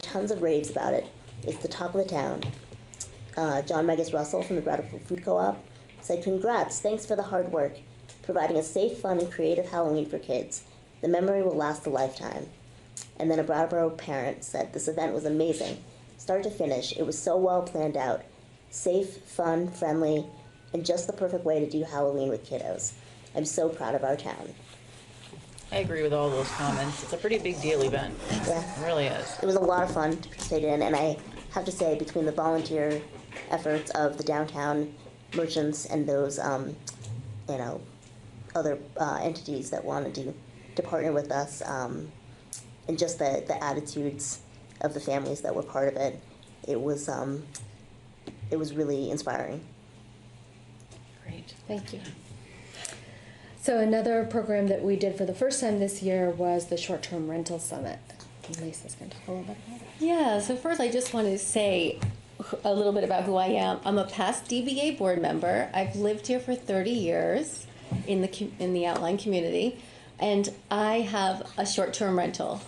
tons of raves about it. It's the talk of the town. John Megas Russell from the Bratt Food Co-op said, "Congrats, thanks for the hard work, providing a safe, fun, and creative Halloween for kids. The memory will last a lifetime." And then a Brattleboro parent said, "This event was amazing. Start to finish, it was so well planned out. Safe, fun, friendly, and just the perfect way to do Halloween with kiddos. I'm so proud of our town." I agree with all those comments. It's a pretty big deal event. Yeah. It really is. It was a lot of fun to participate in, and I have to say, between the volunteer efforts of the downtown merchants and those, other entities that wanted to partner with us, and just the attitudes of the families that were part of it, it was really inspiring. Great. Thank you. So another program that we did for the first time this year was the Short-Term Rental Summit. And Lisa's going to talk a little bit about it. Yeah, so first I just want to say a little bit about who I am. I'm a past DBA board member. I've lived here for 30 years in the outlying community, and I have a short-term rental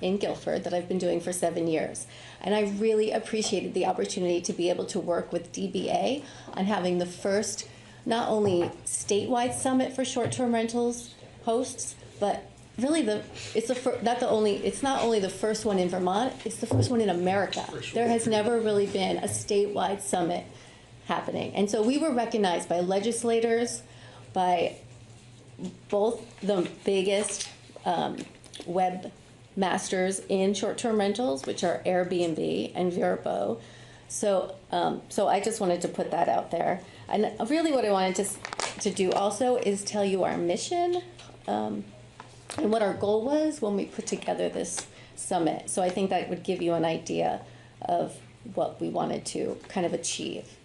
in Guilford that I've been doing for 7 years. And I really appreciated the opportunity to be able to work with DBA on having the first, not only statewide summit for short-term rentals hosts, but really it's not only the first one in Vermont, it's the first one in America. There has never really been a statewide summit happening. And so we were recognized by legislators, by both the biggest web masters in short-term rentals, which are Airbnb and Vrbo. So I just wanted to put that out there. And really what I wanted to do also is tell you our mission and what our goal was when we put together this summit. So I think that would give you an idea of what we wanted to kind of achieve.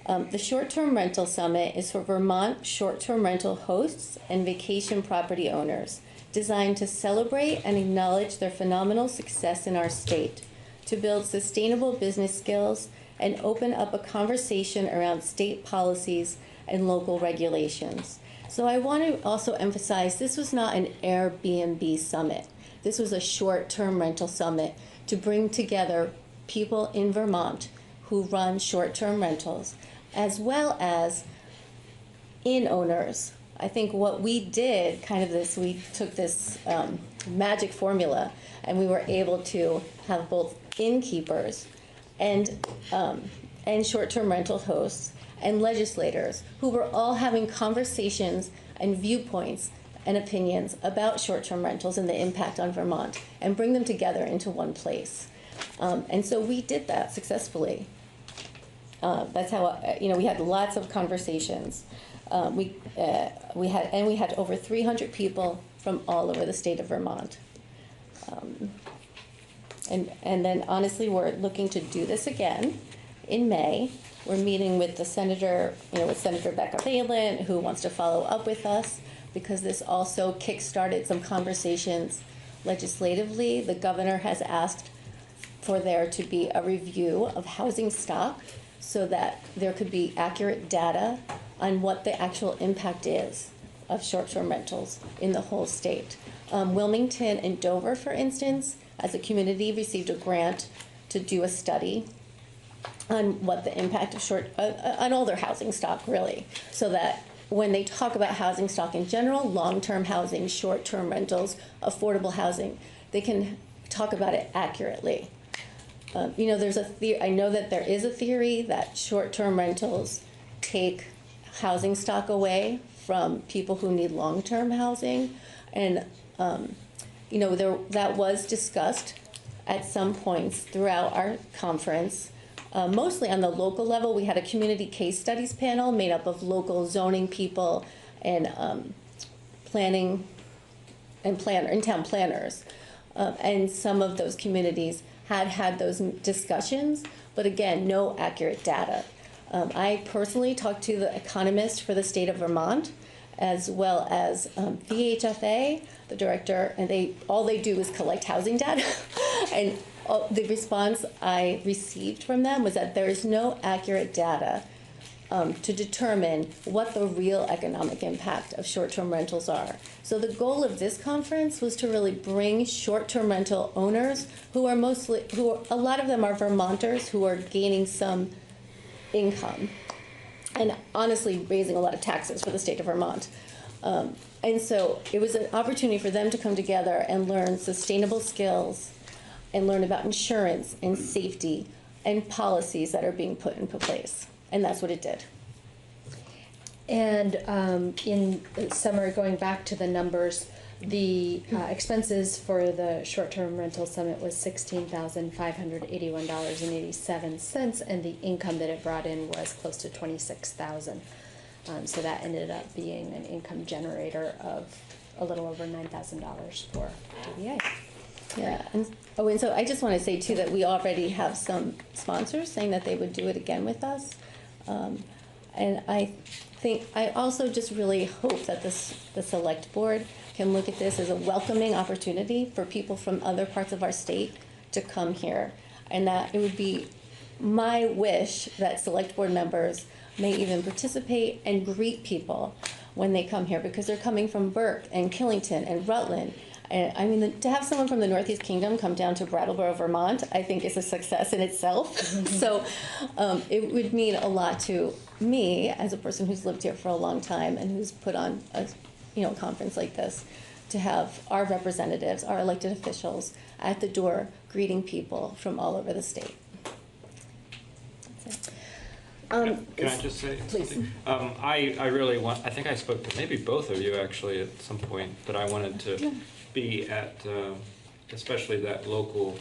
The Short-Term Rental Summit is for Vermont short-term rental hosts and vacation property owners, designed to celebrate and acknowledge their phenomenal success in our state, to build sustainable business skills, and open up a conversation around state policies and local regulations. So I want to also emphasize this was not an Airbnb summit. This was a short-term rental summit to bring together people in Vermont who run short-term rentals, as well as inn owners. I think what we did, we took this magic formula, and we were able to have both innkeepers and short-term rental hosts and legislators who were all having conversations and viewpoints and opinions about short-term rentals and the impact on Vermont, and bring them together into one place. And so we did that successfully. That's how we had lots of conversations. We had over 300 people from all over the state of Vermont. And then honestly, we're looking to do this again in May. We're meeting with the Senator, with Senator Becca Balint, who wants to follow up with us, because this also kick-started some conversations legislatively. The governor has asked for there to be a review of housing stock so that there could be accurate data on what the actual impact is of short-term rentals in the whole state. Wilmington and Dover, for instance, as a community, received a grant to do a study on what the impact of on all their housing stock, really, so that when they talk about housing stock in general, long-term housing, short-term rentals, affordable housing, they can talk about it accurately. There's I know that there is a theory that short-term rentals take housing stock away from people who need long-term housing, and that was discussed at some points throughout our conference. Mostly on the local level. We had a community case studies panel made up of local zoning people and planning and town planners. And some of those communities had those discussions, but again, no accurate data. I personally talked to the economist for the state of Vermont, as well as VHFA, the director, and all they do is collect housing data. And the response I received from them was that there is no accurate data to determine what the real economic impact of short-term rentals are. So the goal of this conference was to really bring short-term rental owners a lot of them are Vermonters who are gaining some income and honestly raising a lot of taxes for the state of Vermont. And so it was an opportunity for them to come together and learn sustainable skills and learn about insurance and safety and policies that are being put into place. And that's what it did. And in summary, going back to the numbers, the expenses for the short-term rental summit was $16,581.87, and the income that it brought in was close to $26,000. So that ended up being an income generator of a little over $9,000 for DBA. Yeah, and so I just want to say too that we already have some sponsors saying that they would do it again with us, and I also just really hope that the select board can look at this as a welcoming opportunity for people from other parts of our state to come here, and that it would be my wish that select board members may even participate and greet people when they come here, because they're coming from Burke and Killington and Rutland. And I mean, to have someone from the Northeast Kingdom come down to Brattleboro, Vermont, I think is a success in itself. So it would mean a lot to me as a person who's lived here for a long time and who's put on a conference like this, to have our representatives, our elected officials at the door greeting people from all over the state. That's it. Can I just say please. something? I really want, I think I spoke to maybe both of you actually at some point, but I wanted to be at especially that local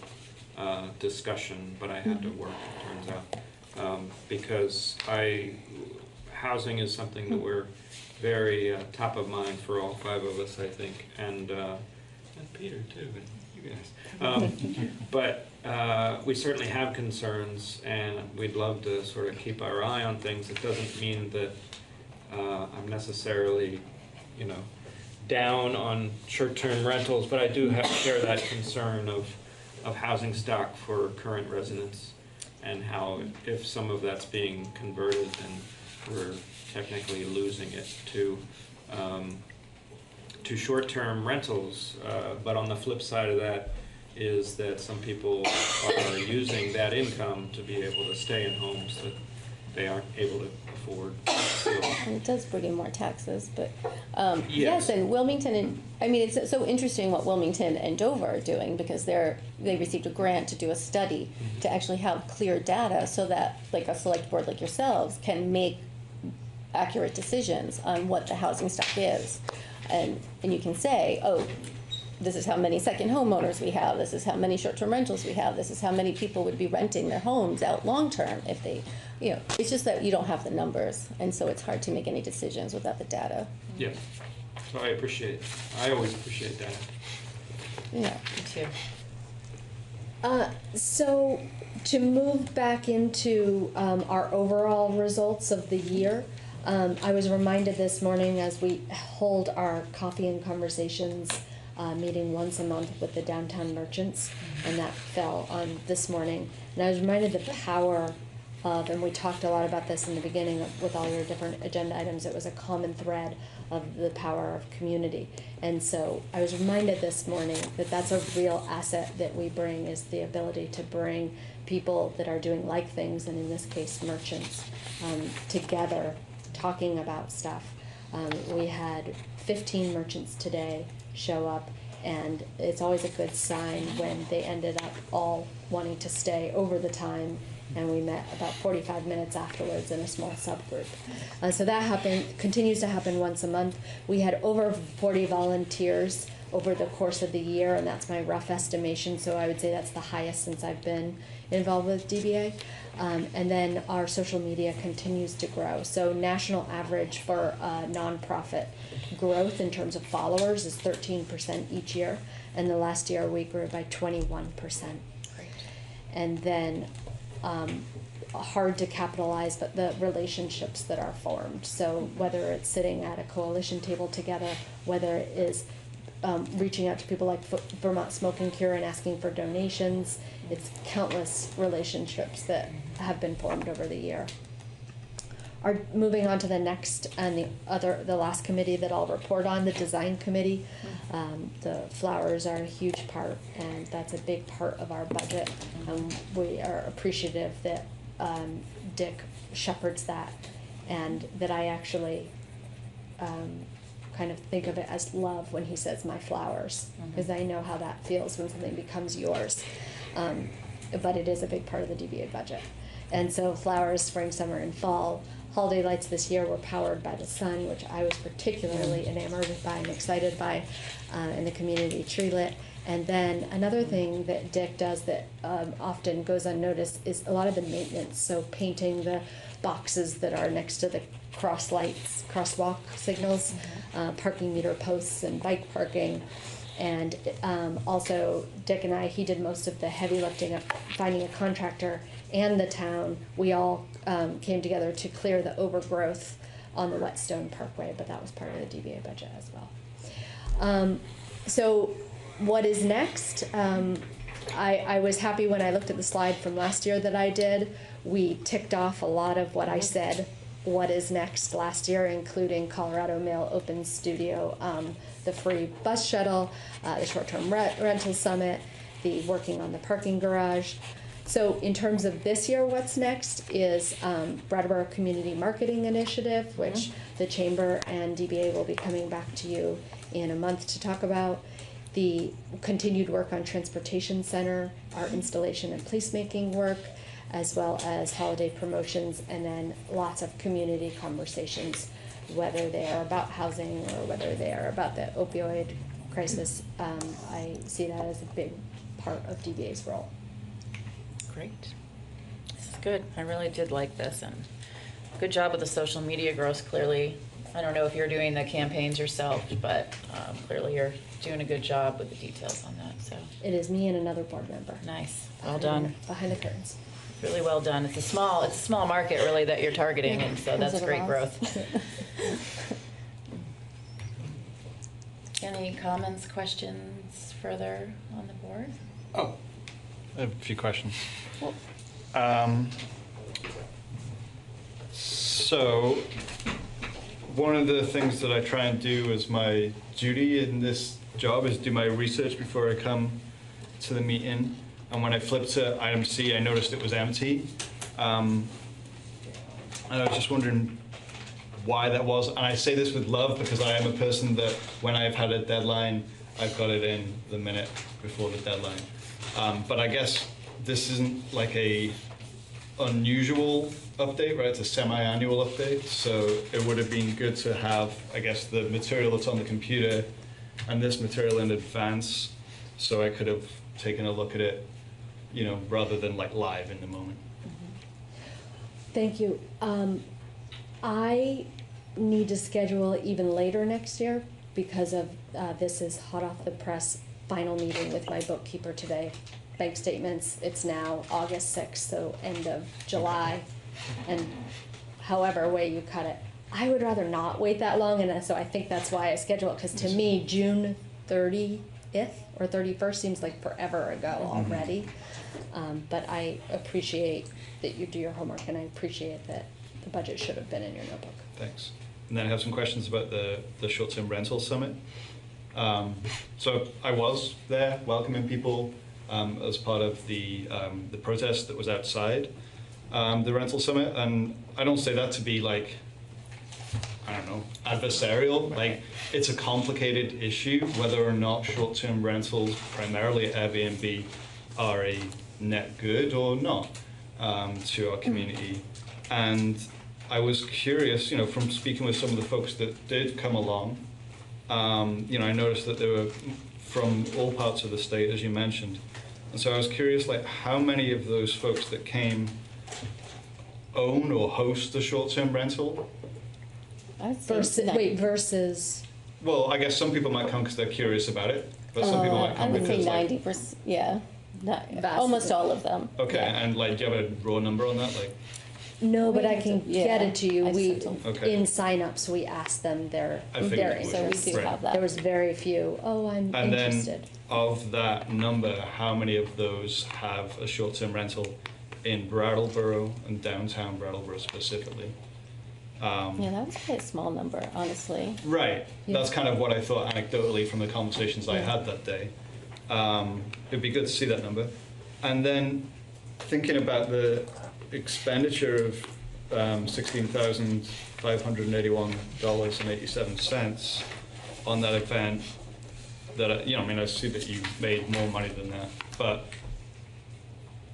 discussion, but I had to work, it turns out, because housing is something that we're very top of mind for all five of us, I think, and Peter too, and you guys. But we certainly have concerns, and we'd love to sort of keep our eye on things. It doesn't mean that I'm necessarily, down on short-term rentals, but I do share that concern of housing stock for current residents, and how if some of that's being converted, then we're technically losing it to short-term rentals. But on the flip side of that is that some people are using that income to be able to stay in homes that they aren't able to afford. So, And it does bring in more taxes, but Yes. yes, and Wilmington, it's so interesting what Wilmington and Dover are doing, because they received a grant to do a study to actually have clear data so that like a select board like yourselves can make accurate decisions on what the housing stock is. And you can say, oh, this is how many second homeowners we have, this is how many short-term rentals we have, this is how many people would be renting their homes out long-term if they, it's just that you don't have the numbers, and so it's hard to make any decisions without the data. yeah. So I always appreciate that. Yeah. Me too. So to move back into our overall results of the year, I was reminded this morning as we hold our coffee and conversations meeting once a month with the downtown merchants, and that fell on this morning. And I was reminded the power of, and we talked a lot about this in the beginning with all your different agenda items, it was a common thread of the power of community. And so I was reminded this morning that that's a real asset that we bring, is the ability to bring people that are doing like things, and in this case merchants, together talking about stuff. We had 15 merchants today show up, and it's always a good sign when they ended up all wanting to stay over the time, and we met about 45 minutes afterwards in a small subgroup. So that continues to happen once a month. We had over 40 volunteers over the course of the year, and that's my rough estimation, so I would say that's the highest since I've been involved with DBA. And then our social media continues to grow. So national average for nonprofit growth in terms of followers is 13% each year, and the last year we grew by 21%. And then hard to capitalize, but the relationships that are formed. So whether it's sitting at a coalition table together, whether it is reaching out to people like Vermont Smoke and Cure and asking for donations, it's countless relationships that have been formed over the year. Are moving on to the next and the last committee that I'll report on, the design committee. The flowers are a huge part, and that's a big part of our budget. We are appreciative that Dick shepherds that, and that I actually kind of think of it as love when he says my flowers, because I know how that feels when something becomes yours. But it is a big part of the DBA budget. And so flowers, spring, summer, and fall. Holiday lights this year were powered by the sun, which I was particularly enamored by and excited by, and the community tree lit. And then another thing that Dick does that often goes unnoticed is a lot of the maintenance. So painting the boxes that are next to the crosswalk signals, parking meter posts, and bike parking. And also Dick and he did most of the heavy lifting of finding a contractor, and the town. We all came together to clear the overgrowth on the Whetstone Parkway, but that was part of the DBA budget as well. So what is next? I was happy when I looked at the slide from last year that I did. We ticked off a lot of what I said, what is next last year, including Colorado Mail Open Studio, the free bus shuttle, the short-term rental summit, the working on the parking garage. So in terms of this year, what's next is Brattleboro Community Marketing Initiative, which the Chamber and DBA will be coming back to you in a month to talk about. The continued work on Transportation Center, our installation and placemaking work, as well as holiday promotions, and then lots of community conversations, whether they are about housing or whether they are about the opioid crisis. I see that as a big part of DBA's role. Great. This is good. I really did like this, and good job with the social media growth. Clearly, I don't know if you're doing the campaigns yourself, but clearly you're doing a good job with the details on that. So It is me and another board member. nice. Well done. Behind the curtains. Really well done. It's a small market really that you're targeting, and so that's great growth. Any comments, questions further on the board? Oh, I have a few questions. So, one of the things that I try and do as my duty in this job is do my research before I come to the meeting. And when I flipped to item C, I noticed it was empty. And I was just wondering why that was. And I say this with love because I am a person that when I've had a deadline, I've got it in the minute before the deadline. But I guess this isn't like a unusual update, right? It's a semi-annual update. So it would have been good to have, I guess, the material that's on the computer and this material in advance, so I could have taken a look at it, you know, rather than like live in the moment. Thank you. I need to schedule even later next year because of this is hot off the press final meeting with my bookkeeper today. Bank statements, it's now August 6th, so end of July. And however way you cut it, I would rather not wait that long, and so I think that's why I schedule it, because to me, June 30th or 31st seems like forever ago already. But I appreciate that you do your homework, and I appreciate that the budget should have been in your notebook. Thanks. And then I have some questions about the short-term rental summit. So I was there welcoming people as part of the protest that was outside the rental summit, and I don't say that to be like, I don't know, adversarial. Like, it's a complicated issue whether or not short-term rentals, primarily Airbnb, are a net good or not to our community. And I was curious, you know, from speaking with some of the folks that did come along, you know, I noticed that they were from all parts of the state, as you mentioned. And so I was curious, like, how many of those folks that came own or host a short-term rental? Versus. Well, I guess some people might come because they're curious about it, but some people might I come would say because, like, 90%, yeah. Vast Almost all of them. okay, Yeah. and like, do you have a raw number on that? Like, No, but We I have can to- yeah, get it to you. I We, sent them. Okay. in signups, we asked them their I figured you would. So we interests. do Right. have that. There was very few, I'm and interested. then of that number, how many of those have a short-term rental in Brattleboro and downtown Brattleboro specifically? Yeah, that was quite a small number, honestly. Right. Yeah. That's kind of what I thought anecdotally from the conversations I had that day. It'd be good to see that number. And then thinking about the expenditure of $16,581.87 on that event, that, I mean, I see that you made more money than that, but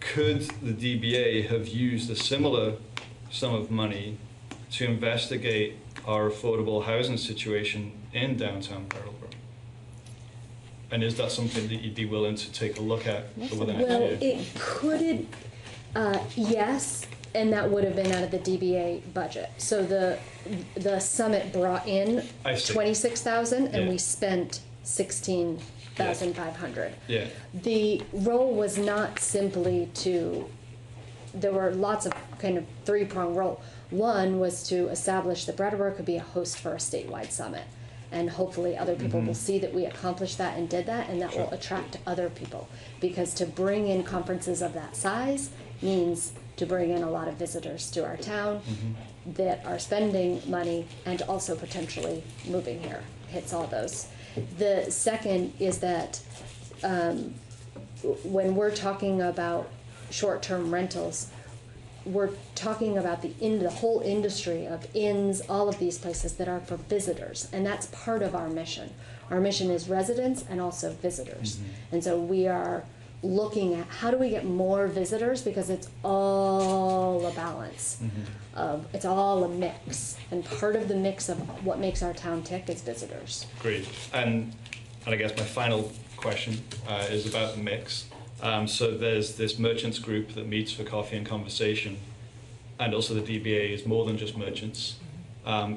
could the DBA have used a similar sum of money to investigate our affordable housing situation in downtown Brattleboro? And is that something that you'd be willing to take a look at over the next Well, year? it could, yes, and that would have been out of the DBA budget. So the summit brought in I see. 26,000, and Yeah. we spent 16,500. Yeah. The role was not simply to, there were lots of kind of three-pronged role. One was to establish that Brattleboro could be a host for a statewide summit. And hopefully other people will see that we accomplished that and did that, and that will attract other people. Because to bring in conferences of that size means to bring in a lot of visitors to our town that are spending money and also potentially moving here. Hits all those. The second is that when we're talking about short-term rentals, we're talking about the whole industry of inns, all of these places that are for visitors, and that's part of our mission. Our mission is residents and also visitors, and so we are looking at how do we get more visitors, because it's all a balance. It's all a mix, and part of the mix of what makes our town tick is visitors. Great. And I guess my final question is about the mix. So there's this merchants group that meets for coffee and conversation, and also the DBA is more than just merchants.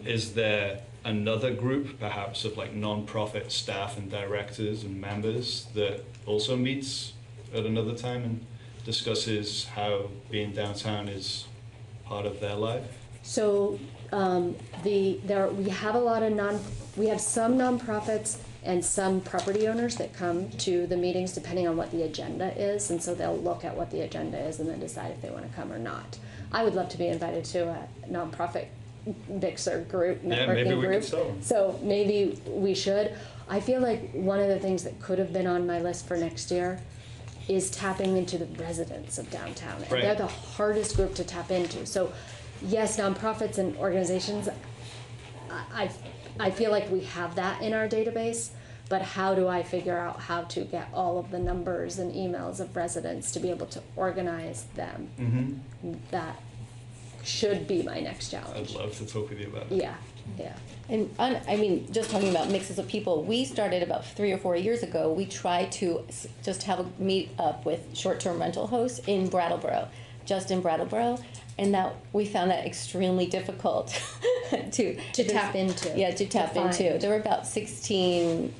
Is there another group, perhaps, of like non-profit staff and directors and members that also meets at another time and discusses how being downtown is part of their life? So we have a lot of we have some nonprofits and some property owners that come to the meetings depending on what the agenda is, and so they'll look at what the agenda is and then decide if they want to come or not. I would love to be invited to a nonprofit mixer group, networking maybe we group. could sell them. So maybe we should. I feel like one of the things that could have been on my list for next year is tapping into the residents of downtown. And Right. they're the hardest group to tap into. So yes, nonprofits and organizations, I feel like we have that in our database, but how do I figure out how to get all of the numbers and emails of residents to be able to organize them? That should be my next challenge. I'd love to talk with you about it. Yeah, yeah. And I mean, just talking about mixes of people, we started about 3 or 4 years ago. We tried to just have a meet up with short-term rental hosts in Brattleboro, just in Brattleboro, and that we found that extremely difficult to tap into. Yeah, to tap to into. find. There were about 16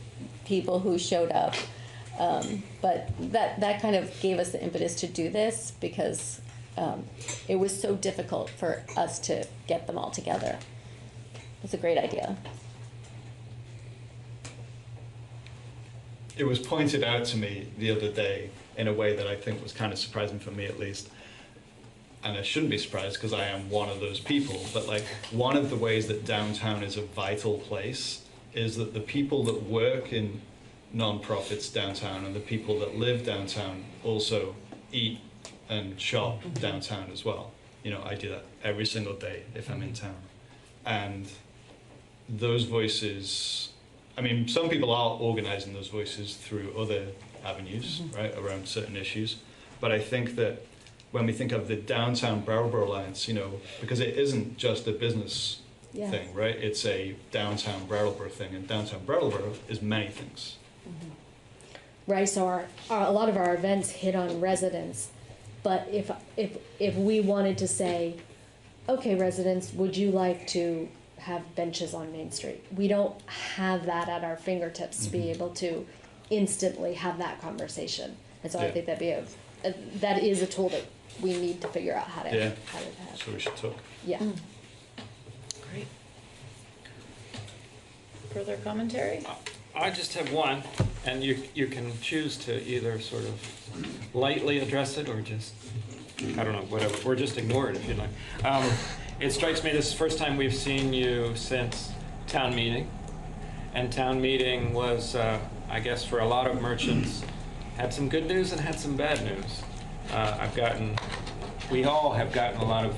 people who showed up, but that kind of gave us the impetus to do this because it was so difficult for us to get them all together. It's a great idea. It was pointed out to me the other day in a way that I think was kind of surprising for me at least. And I shouldn't be surprised because I am one of those people, but like one of the ways that downtown is a vital place is that the people that work in nonprofits downtown and the people that live downtown also eat and shop downtown as well. You know, I do that every single day if I'm in town. And those voices, I mean, some people are organizing those voices through other avenues, right, around certain issues. But I think that when we think of the Downtown Brattleboro Alliance, you know, because it isn't just a business Yeah. thing, right? It's a downtown Brattleboro thing, and downtown Brattleboro is many things. Right, so a lot of our events hit on residents, but if we wanted to say, okay, residents, would you like to have benches on Main Street? We don't have that at our fingertips to be able to instantly have that conversation, and so I Yeah. think that is a tool that we need to figure out how to Yeah. have. So we should talk. Yeah. Great. Further commentary? I just have one, and you can choose to either sort of lightly address it or just, I don't know, whatever, or just ignore it if you'd like. it strikes me this is the first time we've seen you since town meeting. And town meeting was, I guess, for a lot of merchants, had some good news and had some bad news. We all have gotten a lot of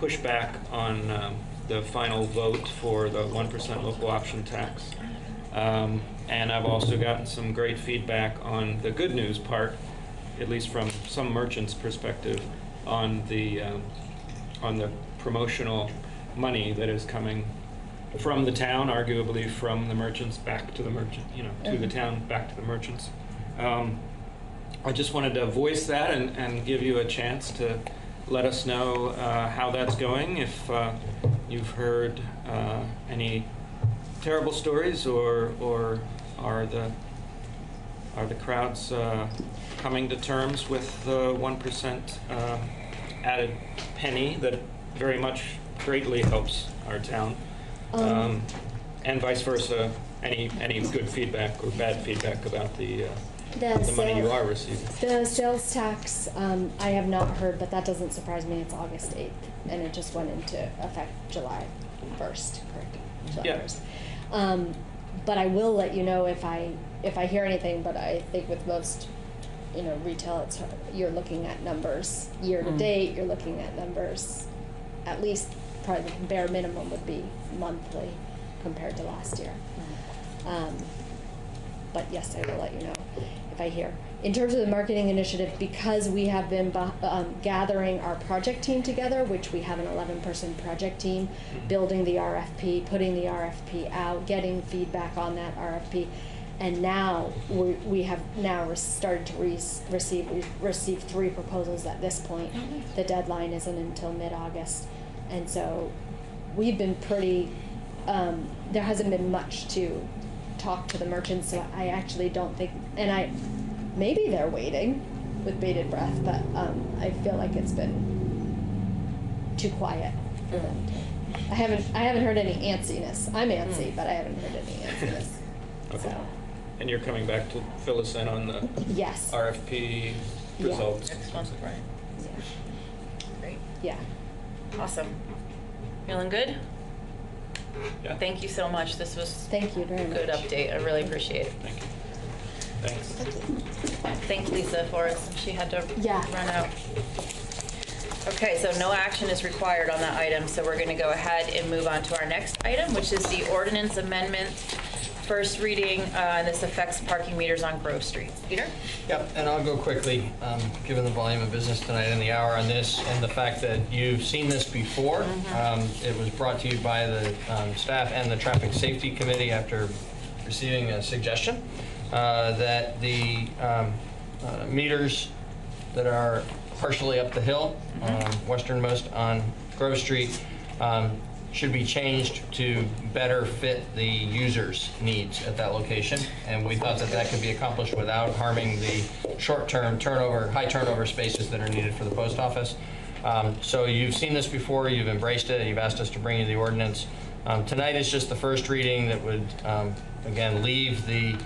pushback on the final vote for the 1% local option tax. And I've also gotten some great feedback on the good news part, at least from some merchants' perspective, on the promotional money that is coming from the town, arguably from the merchants back to the merchant, to the town, back to the merchants. I just wanted to voice that and give you a chance to let us know how that's going, if you've heard any terrible stories, or are the crowds coming to terms with the 1% added penny that very much greatly helps our town, and vice versa. Any good feedback or bad feedback about the money you are receiving? The sales tax, I have not heard, but that doesn't surprise me. It's August 8th, and it just went into effect July 1st, correct? July Yeah. 1st. But I will let you know if I hear anything. But I think with most, retail, you're looking at numbers year to date. You're looking at numbers, at least probably the bare minimum would be monthly compared to last year. But yes, I will let you know if I hear. In terms of the marketing initiative, because we have been gathering our project team together, which we have an 11-person project team, building the RFP, putting the RFP out, getting feedback on that RFP, and now we have now started to receive 3 proposals at this point. The deadline isn't until mid-August, and so we've been pretty. There hasn't been much to talk to the merchants, so I actually don't think, and maybe they're waiting with bated breath, but I feel like it's been too quiet for them. I haven't heard any antsiness. I'm antsy, but I haven't heard any antsiness. Okay. So. And you're coming back to fill us in on the Yes. RFP results? Next month, right? Yeah. Great. Yeah. Awesome. Feeling good? Yeah. Thank you so much. This was Thank you very a good much. update. I really appreciate it. Thank you. Thanks. Thank Lisa for it since she had to Yeah. run out. Okay, so no action is required on that item, so we're going to go ahead and move on to our next item, which is the ordinance amendment. First reading, and this affects parking meters on Grove Street. Peter? Yep, and I'll go quickly, given the volume of business tonight and the hour on this, and the fact that you've seen this before. It was brought to you by the staff and the Traffic Safety Committee after receiving a suggestion that the meters that are partially up the hill, westernmost on Grove Street, should be changed to better fit the user's needs at that location. And we thought that that could be accomplished without harming the short-term high turnover spaces that are needed for the post office. So you've seen this before, you've embraced it, you've asked us to bring you the ordinance. Tonight is just the first reading that would, again, leave the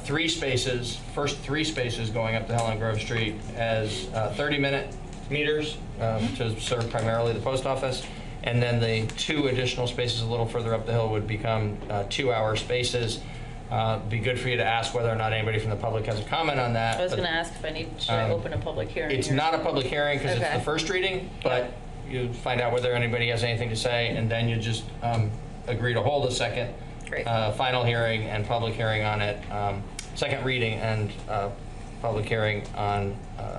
first three spaces going up the hill on Grove Street as 30-minute meters to serve primarily the post office. And then the 2 additional spaces a little further up the hill would become 2-hour spaces. Be good for you to ask whether or not anybody from the public has a comment on that. I was going to ask if should I open a public hearing? It's here? not a public hearing because it's Okay. the first reading, but you find out whether anybody has anything to say, and then you just agree to hold a second Great. final hearing and public hearing on it, second reading and public hearing on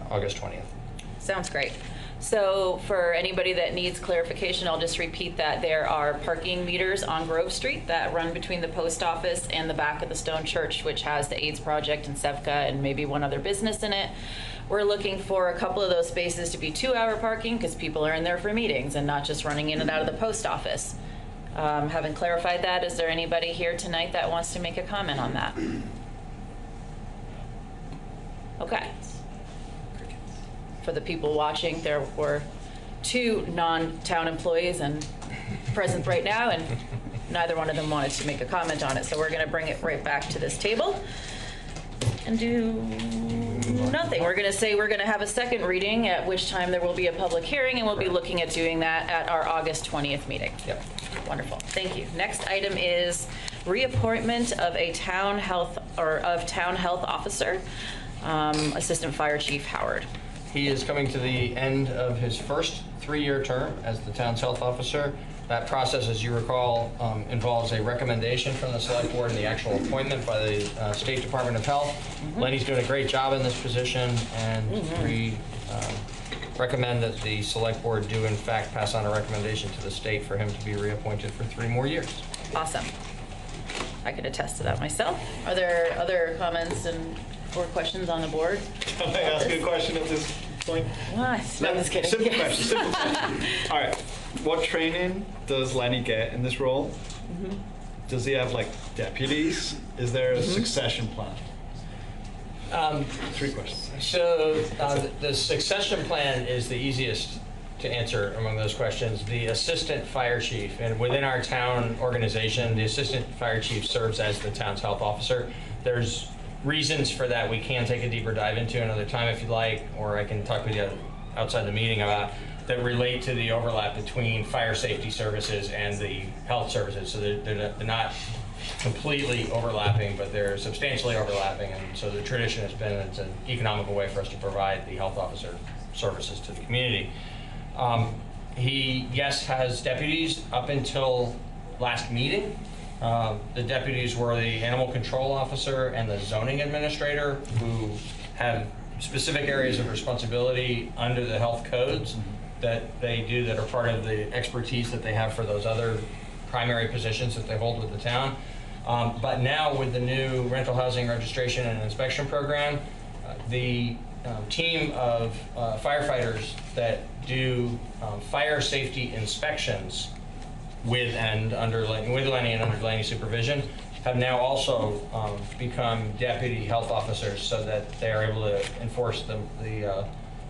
August 20th. Sounds great. So for anybody that needs clarification, I'll just repeat that there are parking meters on Grove Street that run between the post office and the back of the Stone Church, which has the AIDS Project and Sevka and maybe one other business in it. We're looking for a couple of those spaces to be 2-hour parking because people are in there for meetings and not just running in and out of the post office. Having clarified that, is there anybody here tonight that wants to make a comment on that? Okay. For the people watching, there were 2 non-town employees and present right now, and neither one of them wanted to make a comment on it. So we're going to bring it right back to this table and do move on? Nothing. We're going to say we're going to have a second reading, at which time there will be a public hearing, and we'll be looking at doing that at our August 20th meeting. Yep. Wonderful. Thank you. Next item is reappointment of a town health officer, Assistant Fire Chief Howard. He is coming to the end of his first 3-year term as the town's health officer. That process, as you recall, involves a recommendation from the select board and the actual appointment by the State Department of Health. Lenny's doing a great job in this position, and we recommend that the select board do in fact pass on a recommendation to the state for him to be reappointed for 3 more years. Awesome. I could attest to that myself. Are there other comments or questions on the board? Can I ask a question at this point? What? No, I'm just kidding. Simple question. All right. What training does Lenny get in this role? Does he have like deputies? Is there a succession plan? 3 questions. So the succession plan is the easiest to answer among those questions. The assistant fire chief, and within our town organization, the assistant fire chief serves as the town's health officer. There's reasons for that we can take a deeper dive into another time if you'd like, or I can talk with you outside the meeting about that relate to the overlap between fire safety services and the health services. So they're not completely overlapping, but they're substantially overlapping. And so the tradition has been it's an economical way for us to provide the health officer services to the community. He, yes, has deputies up until last meeting. The deputies were the animal control officer and the zoning administrator, who have specific areas of responsibility under the health codes that they do that are part of the expertise that they have for those other primary positions that they hold with the town. But now with the new rental housing registration and inspection program, the team of firefighters that do fire safety inspections with Lenny and under Lenny's supervision have now also become deputy health officers, so that they are able to enforce the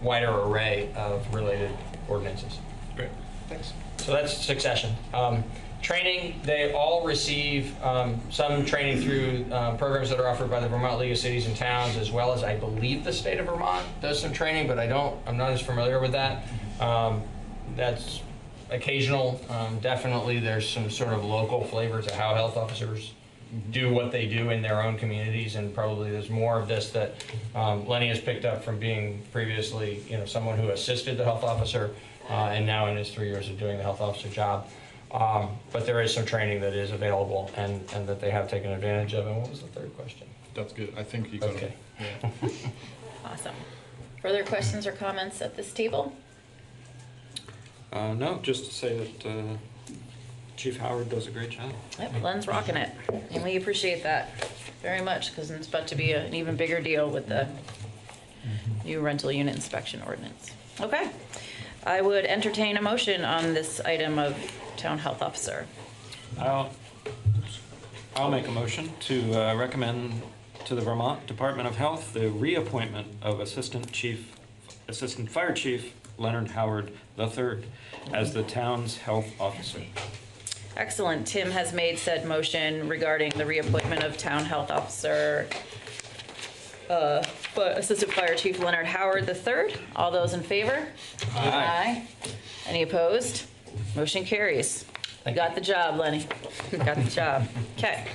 wider array of related ordinances. Great. Thanks. So that's succession. Training, they all receive some training through programs that are offered by the Vermont League of Cities and Towns, as well as I believe the state of Vermont does some training, but I'm not as familiar with that. That's occasional. Definitely there's some sort of local flavor to how health officers do what they do in their own communities, and probably there's more of this that Lenny has picked up from being previously, someone who assisted the health officer, and now in his 3 years of doing the health officer job. But there is some training that is available and that they have taken advantage of. And what was the third question? That's good. I think you got Okay. it. Yeah. Awesome. Further questions or comments at this table? No, just to say that Chief Howard does a great job. Yep, Len's rocking it, and we appreciate that very much, because it's about to be an even bigger deal with the new rental unit inspection ordinance. Okay, I would entertain a motion on this item of town health officer. I'll make a motion to recommend to the Vermont Department of Health the reappointment of Assistant Fire Chief Leonard Howard III as the town's health officer. Excellent. Tim has made said motion regarding the reappointment of town health officer, Assistant Fire Chief Leonard Howard III. All those in favor? Aye. Any opposed? Motion carries. You got the job, Lenny. You got the job. Okay.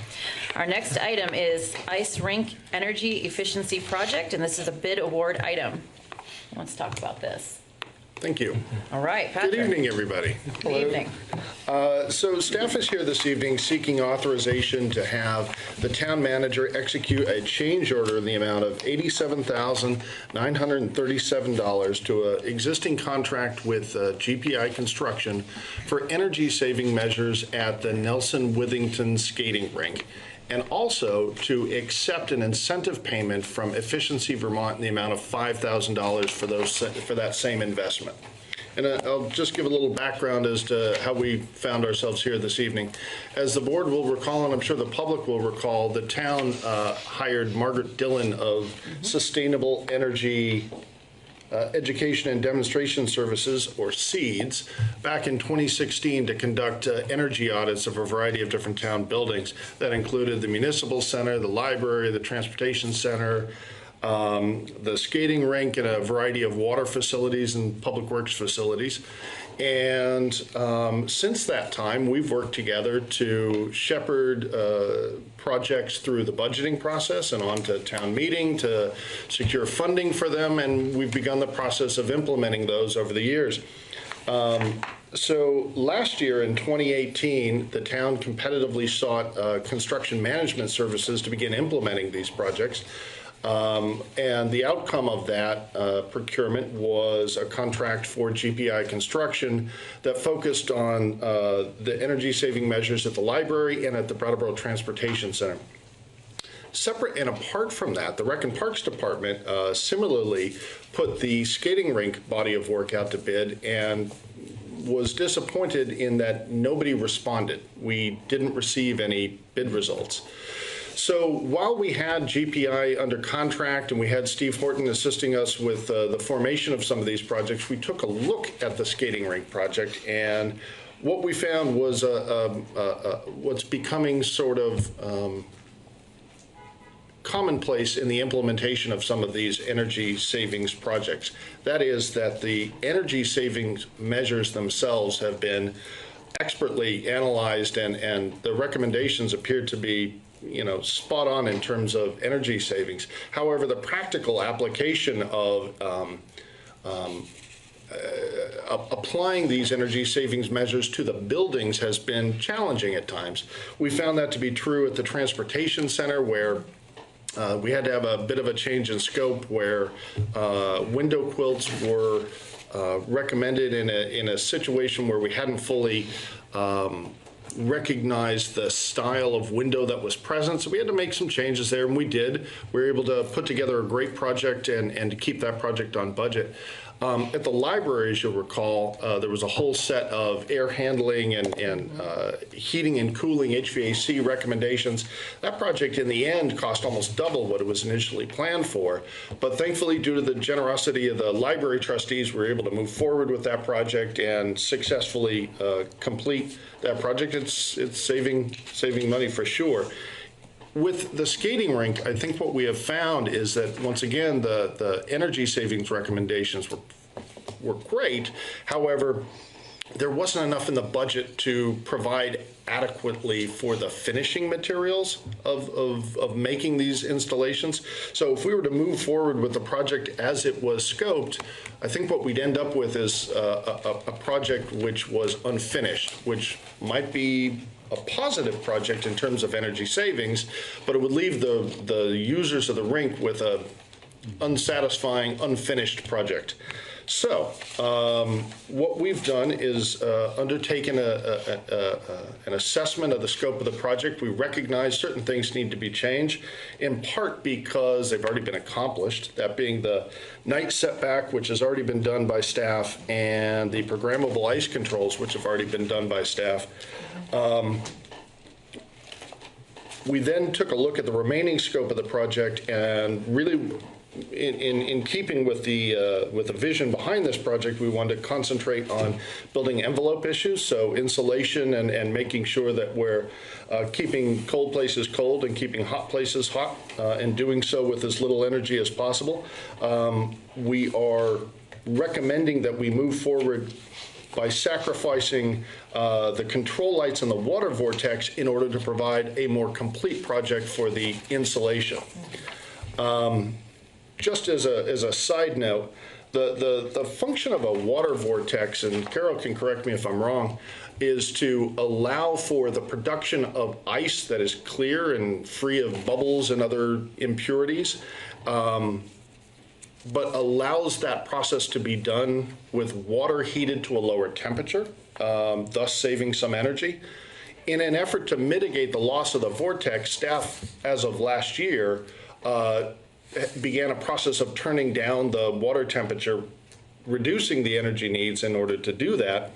Our next item is Ice Rink Energy Efficiency Project, and this is a bid award item. Let's talk about this. Thank you. All right, Patrick. Good evening, everybody. Good evening. So staff is here this evening seeking authorization to have the town manager execute a change order in the amount of $87,937 to an existing contract with GPI Construction for energy saving measures at the Nelson Withington Skating Rink, and also to accept an incentive payment from Efficiency Vermont in the amount of $5,000 for that same investment. And I'll just give a little background as to how we found ourselves here this evening. As the board will recall, and I'm sure the public will recall, the town hired Margaret Dillon of Sustainable Energy Education and Demonstration Services, or SEEDS, back in 2016 to conduct energy audits of a variety of different town buildings. That included the municipal center, the library, the transportation center, the skating rink, and a variety of water facilities and public works facilities. And since that time, we've worked together to shepherd projects through the budgeting process and on to town meeting to secure funding for them, and we've begun the process of implementing those over the years. So last year in 2018, the town competitively sought construction management services to begin implementing these projects. And the outcome of that procurement was a contract for GPI construction that focused on the energy saving measures at the library and at the Brattleboro Transportation Center. Separate and apart from that, the Rec and Parks Department similarly put the skating rink body of work out to bid and was disappointed in that nobody responded. We didn't receive any bid results. So while we had GPI under contract and we had Steve Horton assisting us with the formation of some of these projects, we took a look at the skating rink project, and what we found was what's becoming sort of commonplace in the implementation of some of these energy savings projects. That is that the energy savings measures themselves have been expertly analyzed, and the recommendations appear to be spot on in terms of energy savings. However, the practical application of applying these energy savings measures to the buildings has been challenging at times. We found that to be true at the transportation center, where we had to have a bit of a change in scope, where window quilts were recommended in a situation where we hadn't fully recognized the style of window that was present. So we had to make some changes there, and we did. We were able to put together a great project and to keep that project on budget. At the library, as you'll recall, there was a whole set of air handling and heating and cooling HVAC recommendations. That project in the end cost almost double what it was initially planned for. But thankfully, due to the generosity of the library trustees, we were able to move forward with that project and successfully complete that project. It's saving money for sure. With the skating rink, I think what we have found is that, once again, the energy savings recommendations were great. However, there wasn't enough in the budget to provide adequately for the finishing materials of making these installations. So if we were to move forward with the project as it was scoped, I think what we'd end up with is a project which was unfinished, which might be a positive project in terms of energy savings, but it would leave the users of the rink with a unsatisfying, unfinished project. So what we've done is undertaken an assessment of the scope of the project. We recognize certain things need to be changed, in part because they've already been accomplished, that being the night setback, which has already been done by staff, and the programmable ice controls, which have already been done by staff. We then took a look at the remaining scope of the project, and really, in keeping with the vision behind this project, we wanted to concentrate on building envelope issues, so insulation and making sure that we're keeping cold places cold and keeping hot places hot, and doing so with as little energy as possible. We are recommending that we move forward by sacrificing the control lights and the water vortex in order to provide a more complete project for the insulation. Just as a side note, the function of a water vortex, and Carol can correct me if I'm wrong, is to allow for the production of ice that is clear and free of bubbles and other impurities, but allows that process to be done with water heated to a lower temperature, thus saving some energy. In an effort to mitigate the loss of the vortex, staff, as of last year, began a process of turning down the water temperature, reducing the energy needs in order to do that.